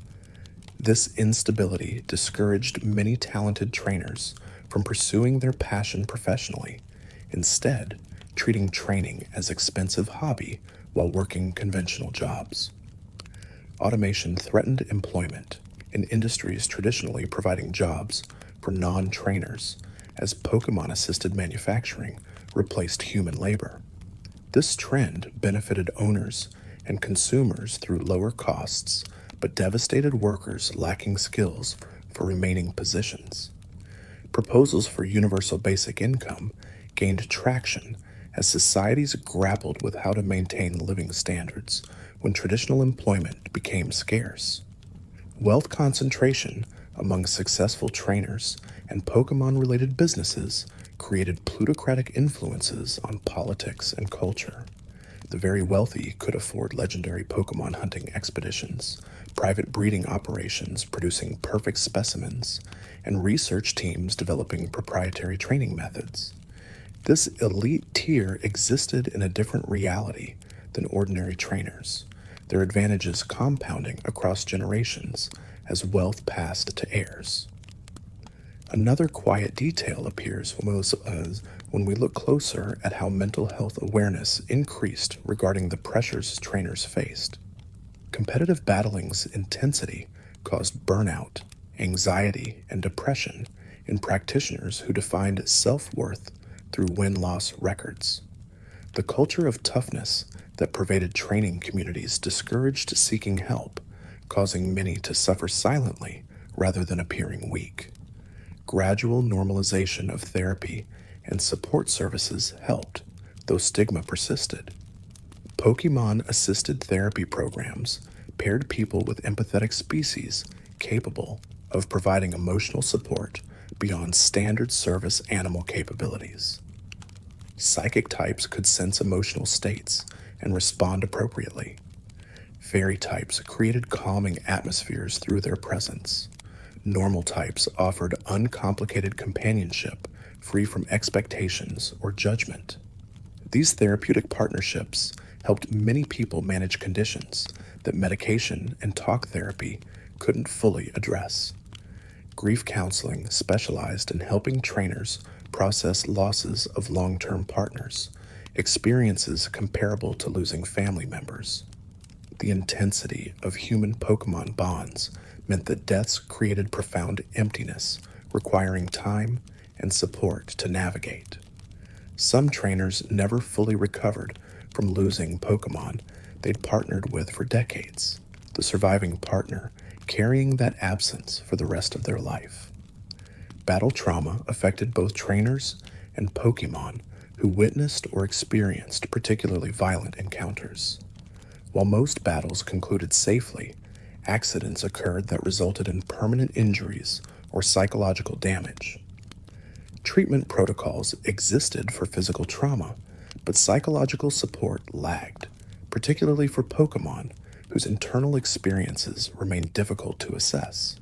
This instability discouraged many talented trainers from pursuing their passion professionally, instead treating training as expensive hobby while working conventional jobs. Automation threatened employment in industries traditionally providing jobs for non-trainers, as Pokemon-assisted manufacturing replaced human labor. This trend benefited owners and consumers through lower costs, but devastated workers lacking skills for remaining positions. Proposals for universal basic income gained traction as societies grappled with how to maintain living standards when traditional employment became scarce. Wealth concentration among successful trainers and Pokemon-related businesses created plutocratic influences on politics and culture. The very wealthy could afford legendary Pokemon hunting expeditions, private breeding operations producing perfect specimens, and research teams developing proprietary training methods. This elite tier existed in a different reality than ordinary trainers, their advantages compounding across generations as wealth passed to heirs. Another quiet detail appears when we look closer at how mental health awareness increased regarding the pressures trainers faced. Competitive battling's intensity caused burnout, anxiety, and depression in practitioners who defined self-worth through win-loss records. The culture of toughness that pervaded training communities discouraged seeking help, causing many to suffer silently rather than appearing weak. Gradual normalization of therapy and support services helped, though stigma persisted. Pokemon-assisted therapy programs paired people with empathetic species capable of providing emotional support beyond standard service animal capabilities. Psychic types could sense emotional states and respond appropriately. Fairy types created calming atmospheres through their presence. Normal types offered uncomplicated companionship, free from expectations or judgment. These therapeutic partnerships helped many people manage conditions that medication and talk therapy couldn't fully address. Grief counseling specialized in helping trainers process losses of long-term partners, experiences comparable to losing family members. The intensity of human Pokemon bonds meant that deaths created profound emptiness, requiring time and support to navigate. Some trainers never fully recovered from losing Pokemon they'd partnered with for decades, the surviving partner carrying that absence for the rest of their life. Battle trauma affected both trainers and Pokemon who witnessed or experienced particularly violent encounters. While most battles concluded safely, accidents occurred that resulted in permanent injuries or psychological damage. Treatment protocols existed for physical trauma, but psychological support lagged, particularly for Pokemon whose internal experiences remained difficult to assess.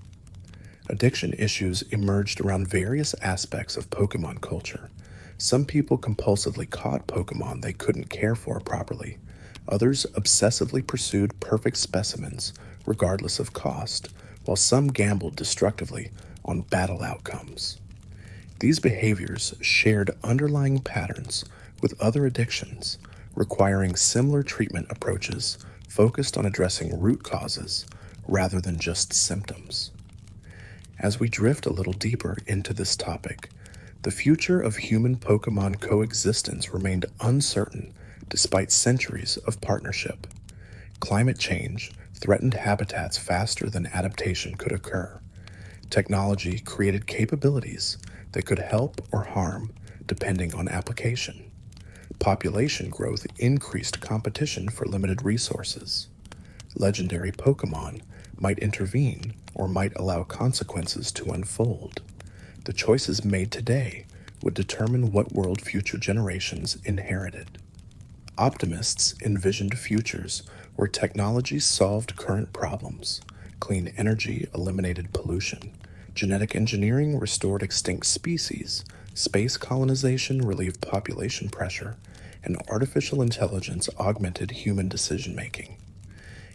Addiction issues emerged around various aspects of Pokemon culture. Some people compulsively caught Pokemon they couldn't care for properly. Others obsessively pursued perfect specimens, regardless of cost, while some gambled destructively on battle outcomes. These behaviors shared underlying patterns with other addictions, requiring similar treatment approaches focused on addressing root causes rather than just symptoms. As we drift a little deeper into this topic, the future of human-Pokemon coexistence remained uncertain despite centuries of partnership. Climate change threatened habitats faster than adaptation could occur. Technology created capabilities that could help or harm depending on application. Population growth increased competition for limited resources. Legendary Pokemon might intervene or might allow consequences to unfold. The choices made today would determine what world future generations inherited. Optimists envisioned futures where technology solved current problems. Clean energy eliminated pollution. Genetic engineering restored extinct species. Space colonization relieved population pressure. and artificial intelligence augmented human decision-making.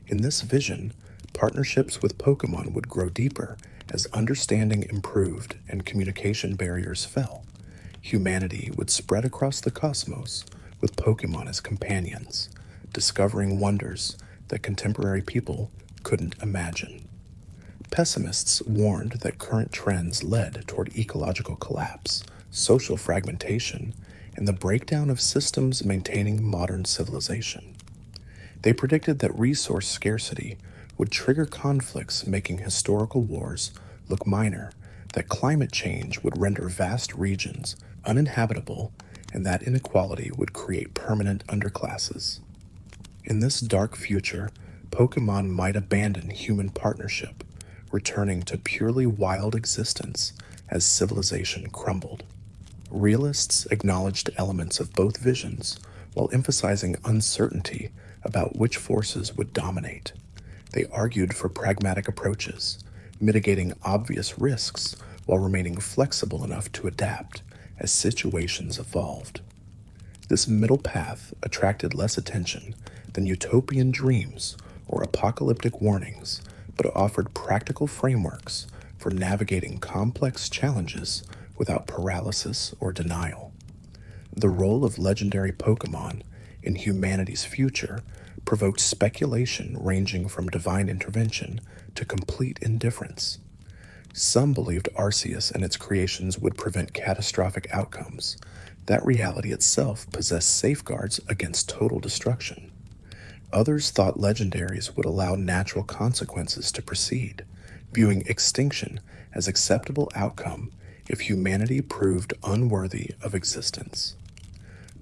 In this vision, partnerships with Pokémon would grow deeper as understanding improved and communication barriers fell. Humanity would spread across the cosmos with Pokémon as companions, discovering wonders that contemporary people couldn't imagine. Pessimists warned that current trends led toward ecological collapse, social fragmentation, and the breakdown of systems maintaining modern civilization. They predicted that resource scarcity would trigger conflicts, making historical wars look minor, that climate change would render vast regions uninhabitable, and that inequality would create permanent underclasses. In this dark future, Pokémon might abandon human partnership, returning to purely wild existence as civilization crumbled. Realists acknowledged elements of both visions while emphasizing uncertainty about which forces would dominate. They argued for pragmatic approaches, mitigating obvious risks while remaining flexible enough to adapt as situations evolved. This middle path attracted less attention than utopian dreams or apocalyptic warnings, but offered practical frameworks for navigating complex challenges without paralysis or denial. The role of legendary Pokémon in humanity's future provoked speculation ranging from divine intervention to complete indifference. Some believed Arceus and its creations would prevent catastrophic outcomes. That reality itself possessed safeguards against total destruction. Others thought legendaries would allow natural consequences to proceed, viewing extinction as acceptable outcome if humanity proved unworthy of existence.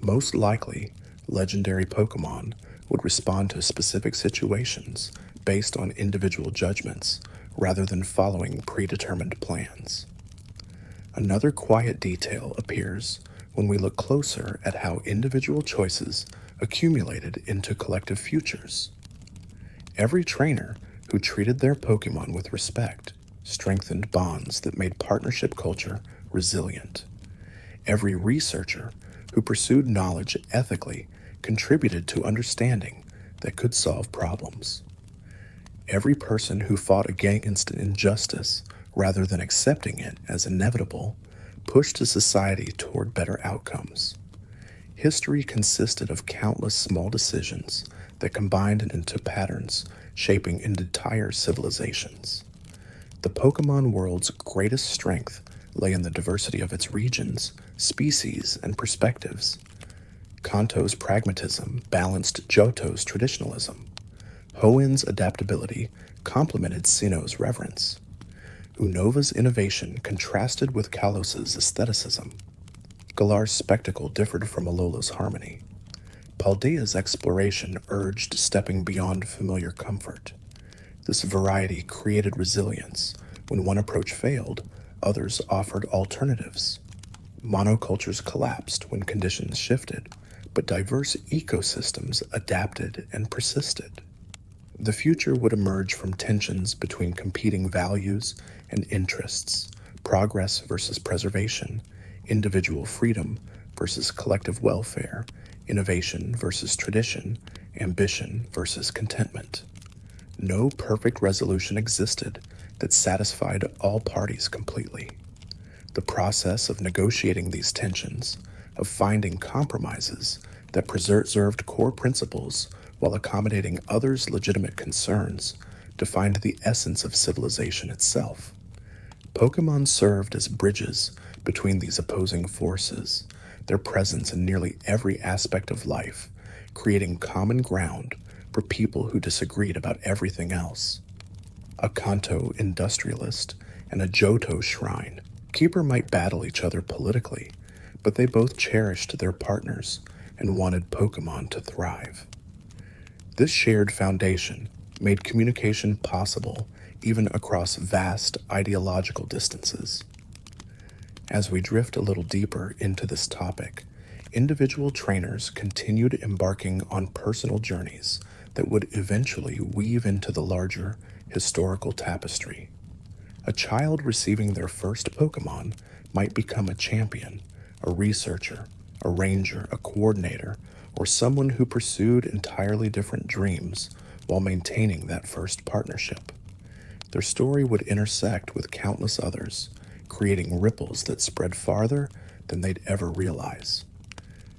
Most likely, legendary Pokémon would respond to specific situations based on individual judgments rather than following predetermined plans. Another quiet detail appears when we look closer at how individual choices accumulated into collective futures. Every trainer who treated their Pokémon with respect strengthened bonds that made partnership culture resilient. Every researcher who pursued knowledge ethically contributed to understanding that could solve problems. Every person who fought against injustice rather than accepting it as inevitable pushed a society toward better outcomes. History consisted of countless small decisions that combined into patterns shaping entire civilizations. The Pokémon world's greatest strength lay in the diversity of its regions, species, and perspectives. Kanto's pragmatism balanced Johto's traditionalism. Hoenn's adaptability complemented Sinnoh's reverence. Unova's innovation contrasted with Kalos's aestheticism. Galar's spectacle differed from Alola's harmony. Paldea's exploration urged stepping beyond familiar comfort. This variety created resilience. When one approach failed, others offered alternatives. Monocultures collapsed when conditions shifted, but diverse ecosystems adapted and persisted. The future would emerge from tensions between competing values and interests, progress versus preservation, individual freedom versus collective welfare, innovation versus tradition, ambition versus contentment. No perfect resolution existed that satisfied all parties completely. The process of negotiating these tensions, of finding compromises that preserved core principles while accommodating others' legitimate concerns, defined the essence of civilization itself. Pokémon served as bridges between these opposing forces, their presence in nearly every aspect of life, creating common ground for people who disagreed about everything else. A Kanto industrialist and a Johto shrine keeper might battle each other politically, but they both cherished their partners and wanted Pokémon to thrive. This shared foundation made communication possible even across vast ideological distances. As we drift a little deeper into this topic, individual trainers continued embarking on personal journeys that would eventually weave into the larger historical tapestry. A child receiving their first Pokémon might become a champion, a researcher, a ranger, a coordinator, or someone who pursued entirely different dreams while maintaining that first partnership. Their story would intersect with countless others, creating ripples that spread farther than they'd ever realize.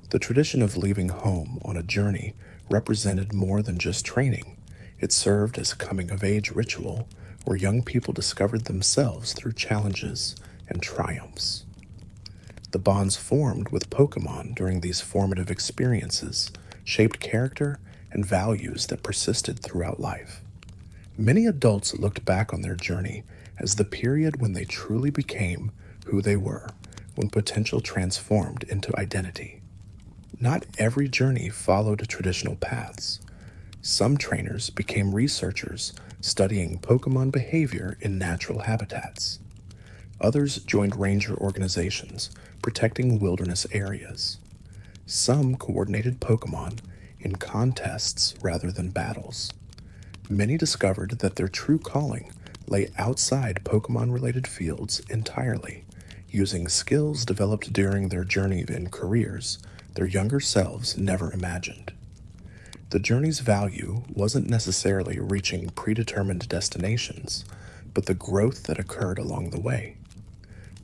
The tradition of leaving home on a journey represented more than just training. It served as a coming-of-age ritual where young people discovered themselves through challenges and triumphs. The bonds formed with Pokémon during these formative experiences shaped character and values that persisted throughout life. Many adults looked back on their journey as the period when they truly became who they were, when potential transformed into identity. Not every journey followed traditional paths. Some trainers became researchers studying Pokémon behavior in natural habitats. Others joined ranger organizations protecting wilderness areas. Some coordinated Pokémon in contests rather than battles. Many discovered that their true calling lay outside Pokémon-related fields entirely, using skills developed during their journey and careers their younger selves never imagined. The journey's value wasn't necessarily reaching predetermined destinations, but the growth that occurred along the way.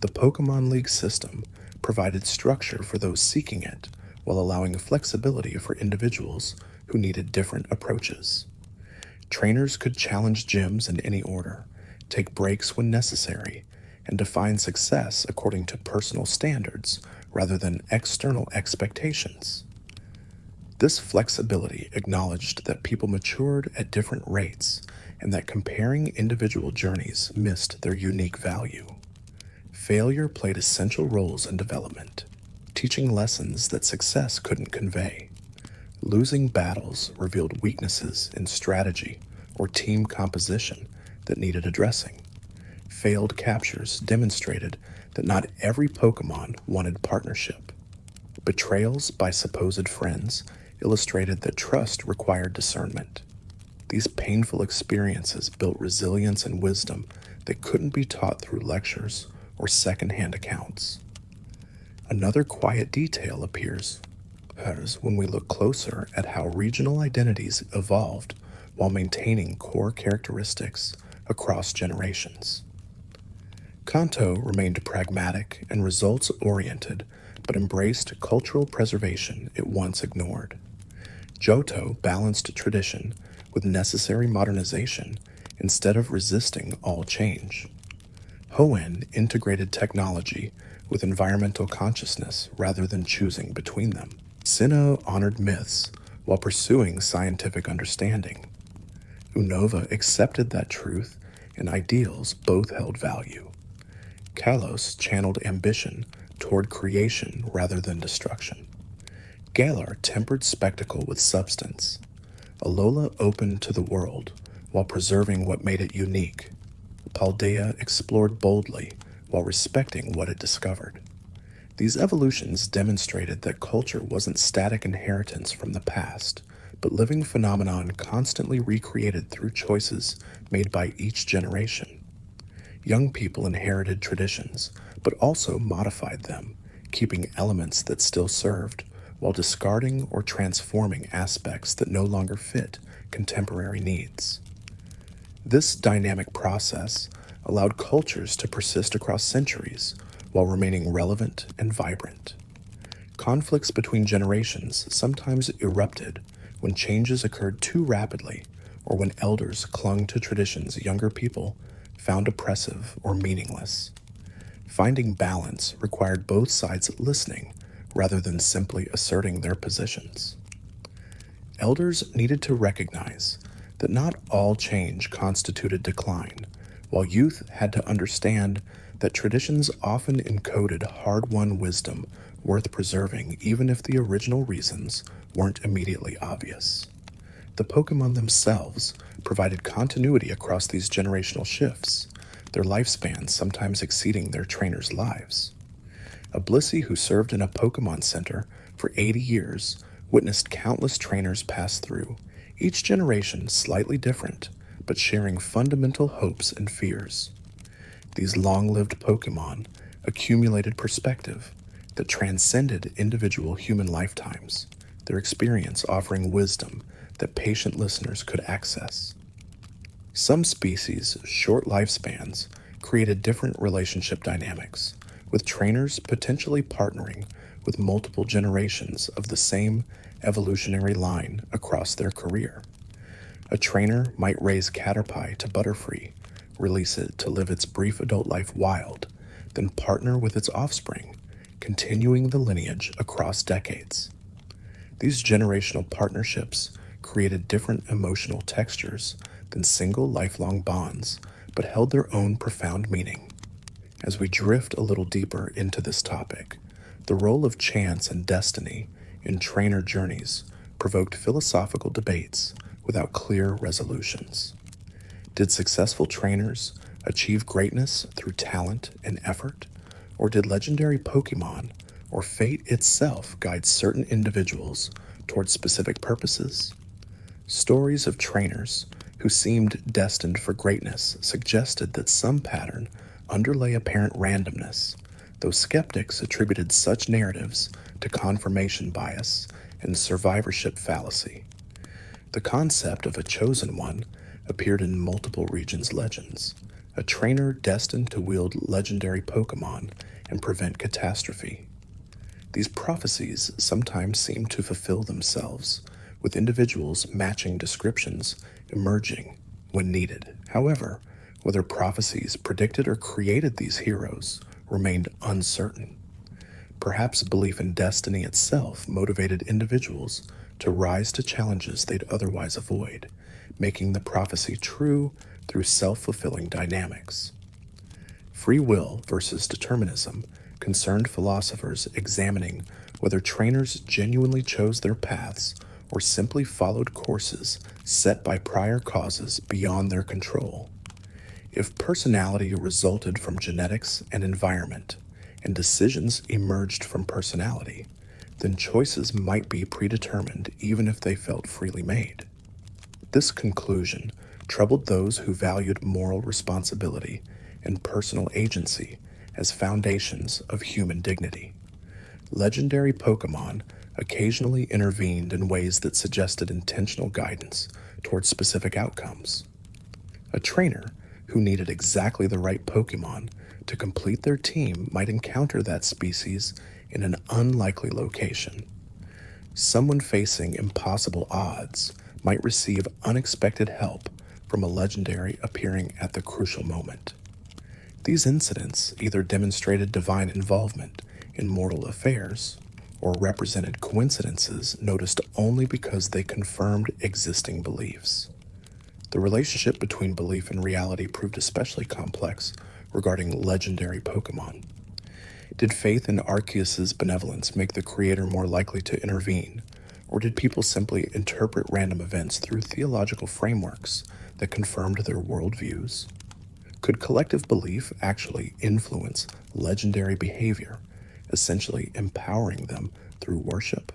The Pokémon League system provided structure for those seeking it, while allowing flexibility for individuals who needed different approaches. Trainers could challenge gyms in any order, take breaks when necessary, and define success according to personal standards rather than external expectations. This flexibility acknowledged that people matured at different rates and that comparing individual journeys missed their unique value. Failure played essential roles in development, teaching lessons that success couldn't convey. Losing battles revealed weaknesses in strategy or team composition that needed addressing. Failed captures demonstrated that not every Pokémon wanted partnership. Betrayals by supposed friends illustrated that trust required discernment. These painful experiences built resilience and wisdom that couldn't be taught through lectures or second-hand accounts. Another quiet detail appears when we look closer at how regional identities evolved while maintaining core characteristics across generations. Kanto remained pragmatic and results-oriented, but embraced cultural preservation it once ignored. Johto balanced tradition with necessary modernization instead of resisting all change. Hoenn integrated technology with environmental consciousness rather than choosing between them. Sinnoh honored myths while pursuing scientific understanding. Unova accepted that truth and ideals both held value. Kalos channeled ambition toward creation rather than destruction. Galar tempered spectacle with substance. Alola opened to the world while preserving what made it unique. Paldea explored boldly while respecting what it discovered. These evolutions demonstrated that culture wasn't static inheritance from the past, but living phenomenon constantly recreated through choices made by each generation. Young people inherited traditions, but also modified them, keeping elements that still served, while discarding or transforming aspects that no longer fit contemporary needs. This dynamic process allowed cultures to persist across centuries while remaining relevant and vibrant. Conflicts between generations sometimes erupted when changes occurred too rapidly or when elders clung to traditions younger people found oppressive or meaningless. Finding balance required both sides listening rather than simply asserting their positions. Elders needed to recognize that not all change constituted decline, while youth had to understand that traditions often encoded hard-won wisdom worth preserving even if the original reasons weren't immediately obvious. The Pokémon themselves provided continuity across these generational shifts, their lifespans sometimes exceeding their trainers' lives. A Blissey who served in a Pokémon Center for 80 years witnessed countless trainers pass through, each generation slightly different, but sharing fundamental hopes and fears. These long-lived Pokémon accumulated perspective, that transcended individual human lifetimes, their experience offering wisdom that patient listeners could access. Some species' short lifespans created different relationship dynamics, with trainers potentially partnering with multiple generations of the same evolutionary line across their career. A trainer might raise Caterpie to Butterfree, release it to live its brief adult life wild, then partner with its offspring, continuing the lineage across decades. These generational partnerships created different emotional textures than single lifelong bonds, but held their own profound meaning. As we drift a little deeper into this topic, the role of chance and destiny in trainer journeys provoked philosophical debates without clear resolutions. Did successful trainers achieve greatness through talent and effort, or did legendary Pokémon or fate itself guide certain individuals towards specific purposes? Stories of trainers who seemed destined for greatness suggested that some pattern underlay apparent randomness, though skeptics attributed such narratives to confirmation bias and survivorship fallacy. The concept of a chosen one appeared in multiple regions' legends, a trainer destined to wield legendary Pokémon and prevent catastrophe. These prophecies sometimes seem to fulfill themselves, with individuals matching descriptions emerging when needed. However, whether prophecies predicted or created these heroes remained uncertain. Perhaps belief in destiny itself motivated individuals to rise to challenges they'd otherwise avoid, making the prophecy true through self-fulfilling dynamics. Free will versus determinism concerned philosophers examining whether trainers genuinely chose their paths or simply followed courses set by prior causes beyond their control. If personality resulted from genetics and environment, and decisions emerged from personality, then choices might be predetermined even if they felt freely made. This conclusion troubled those who valued moral responsibility and personal agency as foundations of human dignity. Legendary Pokémon occasionally intervened in ways that suggested intentional guidance towards specific outcomes. A trainer who needed exactly the right Pokémon to complete their team might encounter that species in an unlikely location. Someone facing impossible odds might receive unexpected help from a legendary appearing at the crucial moment. These incidents either demonstrated divine involvement in mortal affairs or represented coincidences noticed only because they confirmed existing beliefs. The relationship between belief and reality proved especially complex regarding legendary Pokémon. Did faith in Arceus's benevolence make the creator more likely to intervene, or did people simply interpret random events through theological frameworks that confirmed their worldviews? Could collective belief actually influence legendary behavior, essentially empowering them through worship?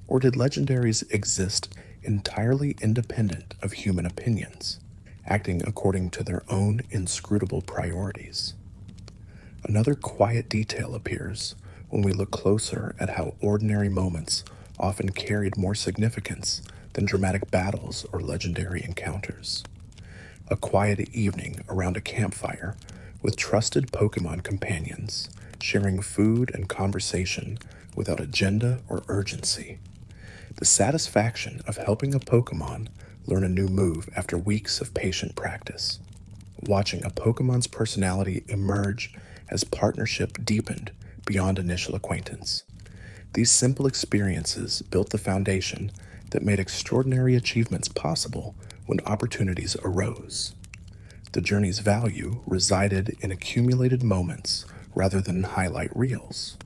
Or did legendaries exist entirely independent of human opinions, acting according to their own inscrutable priorities? Another quiet detail appears when we look closer at how ordinary moments often carried more significance than dramatic battles or legendary encounters. A quiet evening around a campfire with trusted Pokémon companions, sharing food and conversation without agenda or urgency. The satisfaction of helping a Pokémon learn a new move after weeks of patient practice. Watching a Pokémon's personality emerge as partnership deepened beyond initial acquaintance. These simple experiences built the foundation that made extraordinary achievements possible when opportunities arose. The journey's value resided in accumulated moments rather than highlight reels.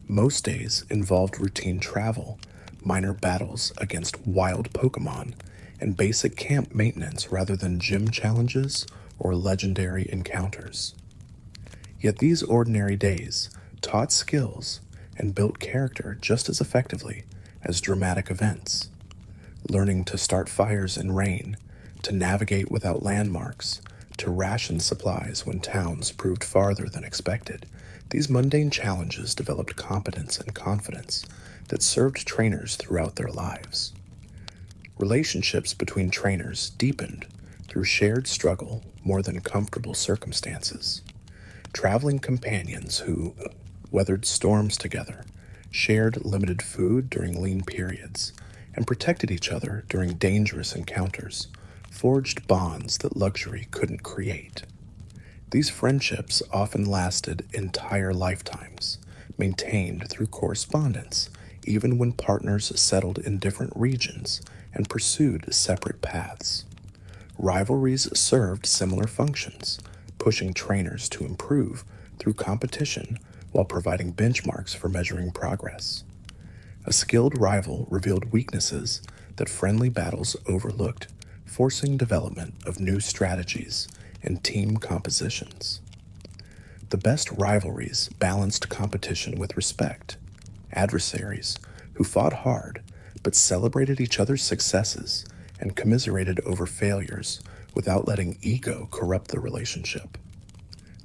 Most days involved routine travel, minor battles against wild Pokémon, and basic camp maintenance rather than gym challenges or legendary encounters. Yet these ordinary days taught skills and built character just as effectively as dramatic events. Learning to start fires in rain, to navigate without landmarks, to ration supplies when towns proved farther than expected, These mundane challenges developed competence and confidence that served trainers throughout their lives. Relationships between trainers deepened through shared struggle more than comfortable circumstances. Traveling companions who weathered storms together, shared limited food during lean periods, and protected each other during dangerous encounters, forged bonds that luxury couldn't create. These friendships often lasted entire lifetimes, maintained through correspondence, even when partners settled in different regions and pursued separate paths. Rivalries served similar functions, pushing trainers to improve through competition while providing benchmarks for measuring progress. A skilled rival revealed weaknesses that friendly battles overlooked, forcing development of new strategies and team compositions. The best rivalries balanced competition with respect. Adversaries who fought hard but celebrated each other's successes and commiserated over failures without letting ego corrupt the relationship.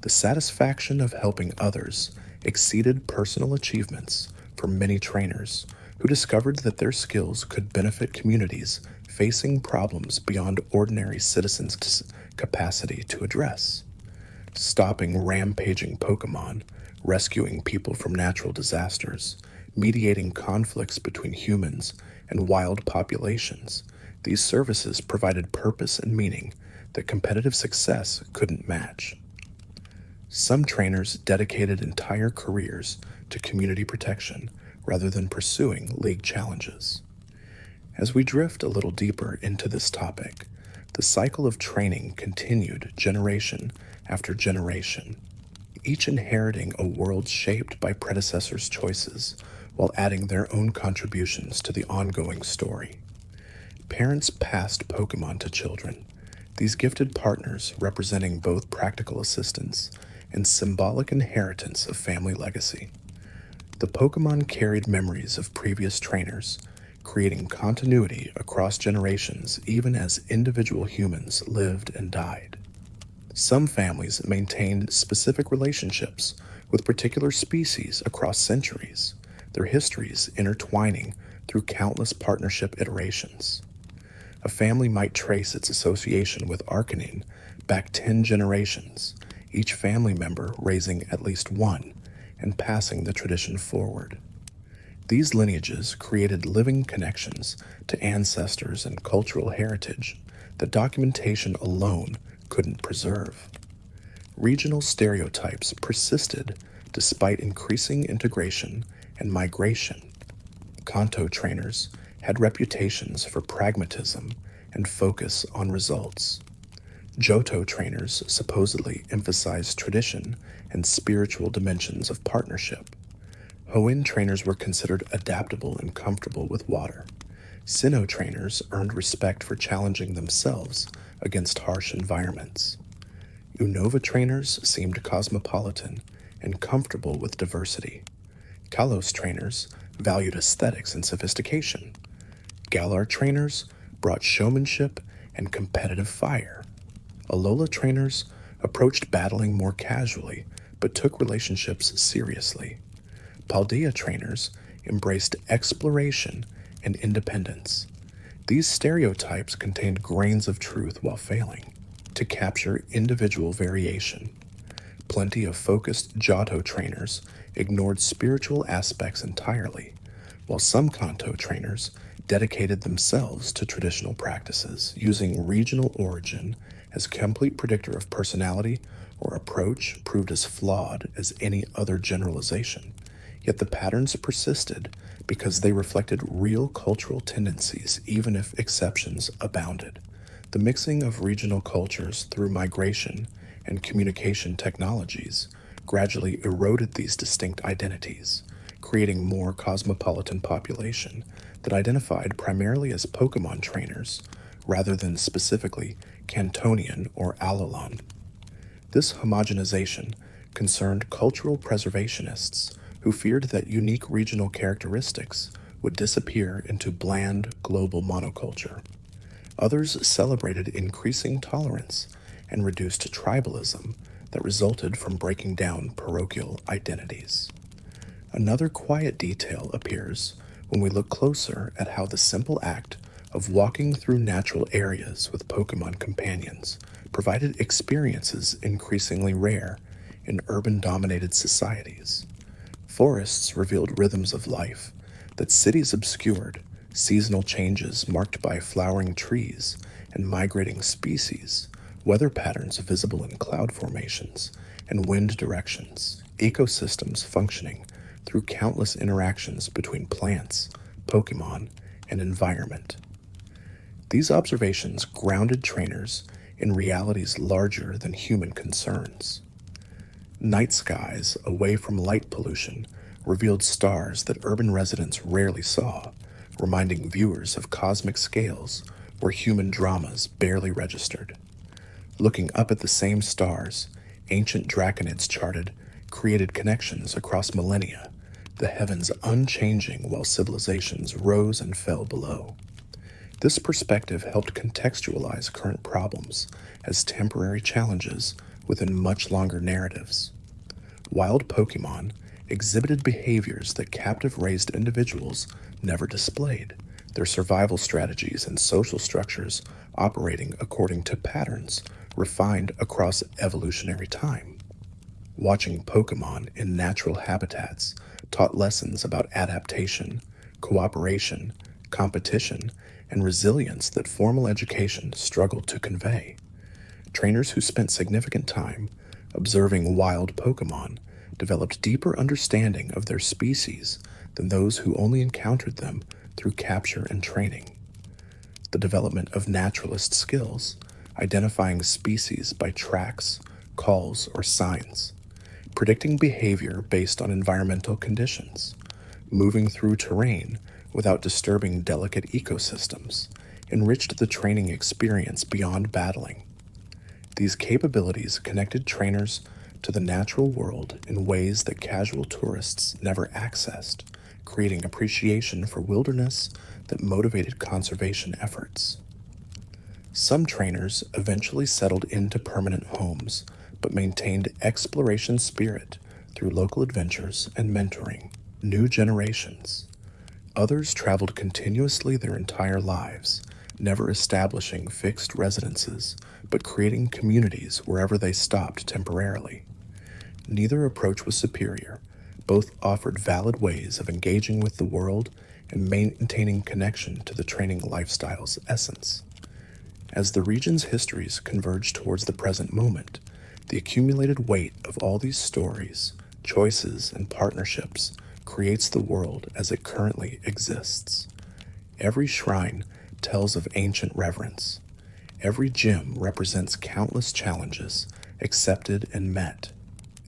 The satisfaction of helping others exceeded personal achievements for many trainers who discovered that their skills could benefit communities facing problems beyond ordinary citizens' capacity to address. Stopping rampaging Pokémon, rescuing people from natural disasters, mediating conflicts between humans and wild populations, these services provided purpose and meaning that competitive success couldn't match. Some trainers dedicated entire careers to community protection rather than pursuing league challenges. As we drift a little deeper into this topic, the cycle of training continued generation after generation, each inheriting a world shaped by predecessors' choices while adding their own contributions to the ongoing story. Parents passed Pokémon to children, these gifted partners representing both practical assistance and symbolic inheritance of family legacy. The Pokémon carried memories of previous trainers, creating continuity across generations even as individual humans lived and died. Some families maintained specific relationships with particular species across centuries, their histories intertwining through countless partnership iterations. A family might trace its association with Arcanine back 10 generations, each family member raising at least one and passing the tradition forward. These lineages created living connections to ancestors and cultural heritage that documentation alone couldn't preserve. Regional stereotypes persisted despite increasing integration and migration. Kanto trainers had reputations for pragmatism and focus on results. Johto trainers supposedly emphasized tradition and spiritual dimensions of partnership. Hoenn trainers were considered adaptable and comfortable with water. Sinnoh trainers earned respect for challenging themselves against harsh environments. Unova trainers seemed cosmopolitan and comfortable with diversity. Kalos trainers valued aesthetics and sophistication. Galar trainers brought showmanship and competitive fire. Alola trainers approached battling more casually but took relationships seriously. Paldea trainers embraced exploration and independence. These stereotypes contained grains of truth while failing to capture individual variation. Plenty of focused Johto trainers ignored spiritual aspects entirely, while some Kanto trainers dedicated themselves to traditional practices, using regional origin as a complete predictor of personality or approach proved as flawed as any other generalization. Yet the patterns persisted because they reflected real cultural tendencies, even if exceptions abounded. The mixing of regional cultures through migration and communication technologies gradually eroded these distinct identities, creating more cosmopolitan population that identified primarily as Pokémon trainers rather than specifically Cantonian or Alolan. This homogenization concerned cultural preservationists who feared that unique regional characteristics would disappear into bland global monoculture. Others celebrated increasing tolerance and reduced tribalism that resulted from breaking down parochial identities. Another quiet detail appears when we look closer at how the simple act of walking through natural areas with Pokemon companions provided experiences increasingly rare in urban-dominated societies. Forests revealed rhythms of life that cities obscured, seasonal changes marked by flowering trees and migrating species, weather patterns visible in cloud formations and wind directions, ecosystems functioning through countless interactions between plants, Pokemon, and environment. These observations grounded trainers in realities larger than human concerns. Night skies, away from light pollution, revealed stars that urban residents rarely saw, reminding viewers of cosmic scales where human dramas barely registered. Looking up at the same stars, ancient draconids created connections across millennia, the heavens unchanging while civilizations rose and fell below. This perspective helped contextualize current problems as temporary challenges within much longer narratives. Wild Pokemon exhibited behaviors that captive-raised individuals never displayed, their survival strategies and social structures operating according to patterns refined across evolutionary time. Watching Pokemon in natural habitats taught lessons about adaptation, cooperation, competition, and resilience that formal education struggled to convey. Trainers who spent significant time observing wild Pokemon developed deeper understanding of their species than those who only encountered them through capture and training. The development of naturalist skills, identifying species by tracks, calls, or signs, predicting behavior based on environmental conditions, moving through terrain without disturbing delicate ecosystems, enriched the training experience beyond battling. These capabilities connected trainers to the natural world in ways that casual tourists never accessed, creating appreciation for wilderness that motivated conservation efforts. Some trainers eventually settled into permanent homes, but maintained exploration spirit through local adventures and mentoring new generations. Others traveled continuously their entire lives, never establishing fixed residences, but creating communities wherever they stopped temporarily. Neither approach was superior. Both offered valid ways of engaging with the world and maintaining connection to the training lifestyle's essence. As the region's histories converge towards the present moment, the accumulated weight of all these stories, choices, and partnerships creates the world as it currently exists. Every shrine tells of ancient reverence. Every gym represents countless challenges accepted and met.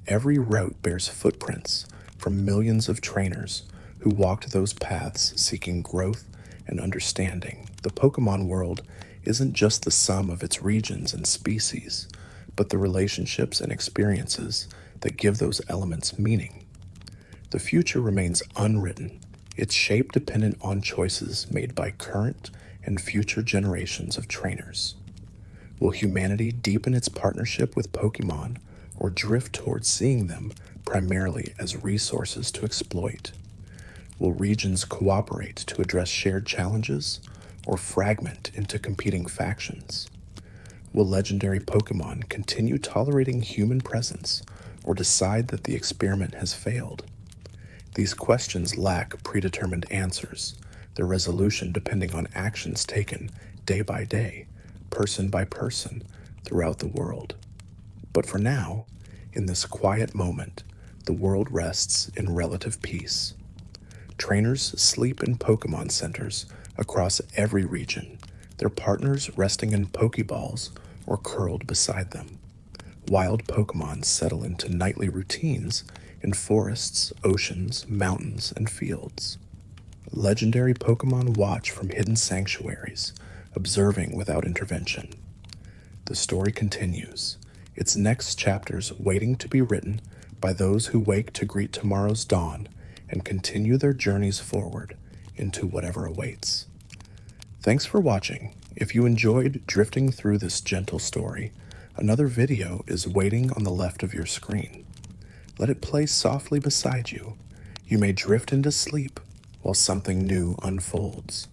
Every route bears footprints from millions of trainers who walked those paths seeking growth and understanding. The Pokemon world isn't just the sum of its regions and species, but the relationships and experiences that give those elements meaning. The future remains unwritten, its shape dependent on choices made by current and future generations of trainers. Will humanity deepen its partnership with Pokemon or drift towards seeing them primarily as resources to exploit? Will regions cooperate to address shared challenges or fragment into competing factions? Will legendary Pokemon continue tolerating human presence or decide that the experiment has failed? These questions lack predetermined answers, their resolution depending on actions taken day by day, person by person, throughout the world. But for now, in this quiet moment, the world rests in relative peace. Trainers sleep in Pokemon centers across every region, their partners resting in Pokeballs or curled beside them. Wild Pokemon settle into nightly routines in forests, oceans, mountains, and fields. Legendary Pokemon watch from hidden sanctuaries, observing without intervention. The story continues, its next chapters waiting to be written by those who wake to greet tomorrow's dawn and continue their journeys forward into whatever awaits. Thanks for watching. If you enjoyed drifting through this gentle story, Another video is waiting on the left of your screen. Let it play softly beside you. You may drift into sleep while something new unfolds.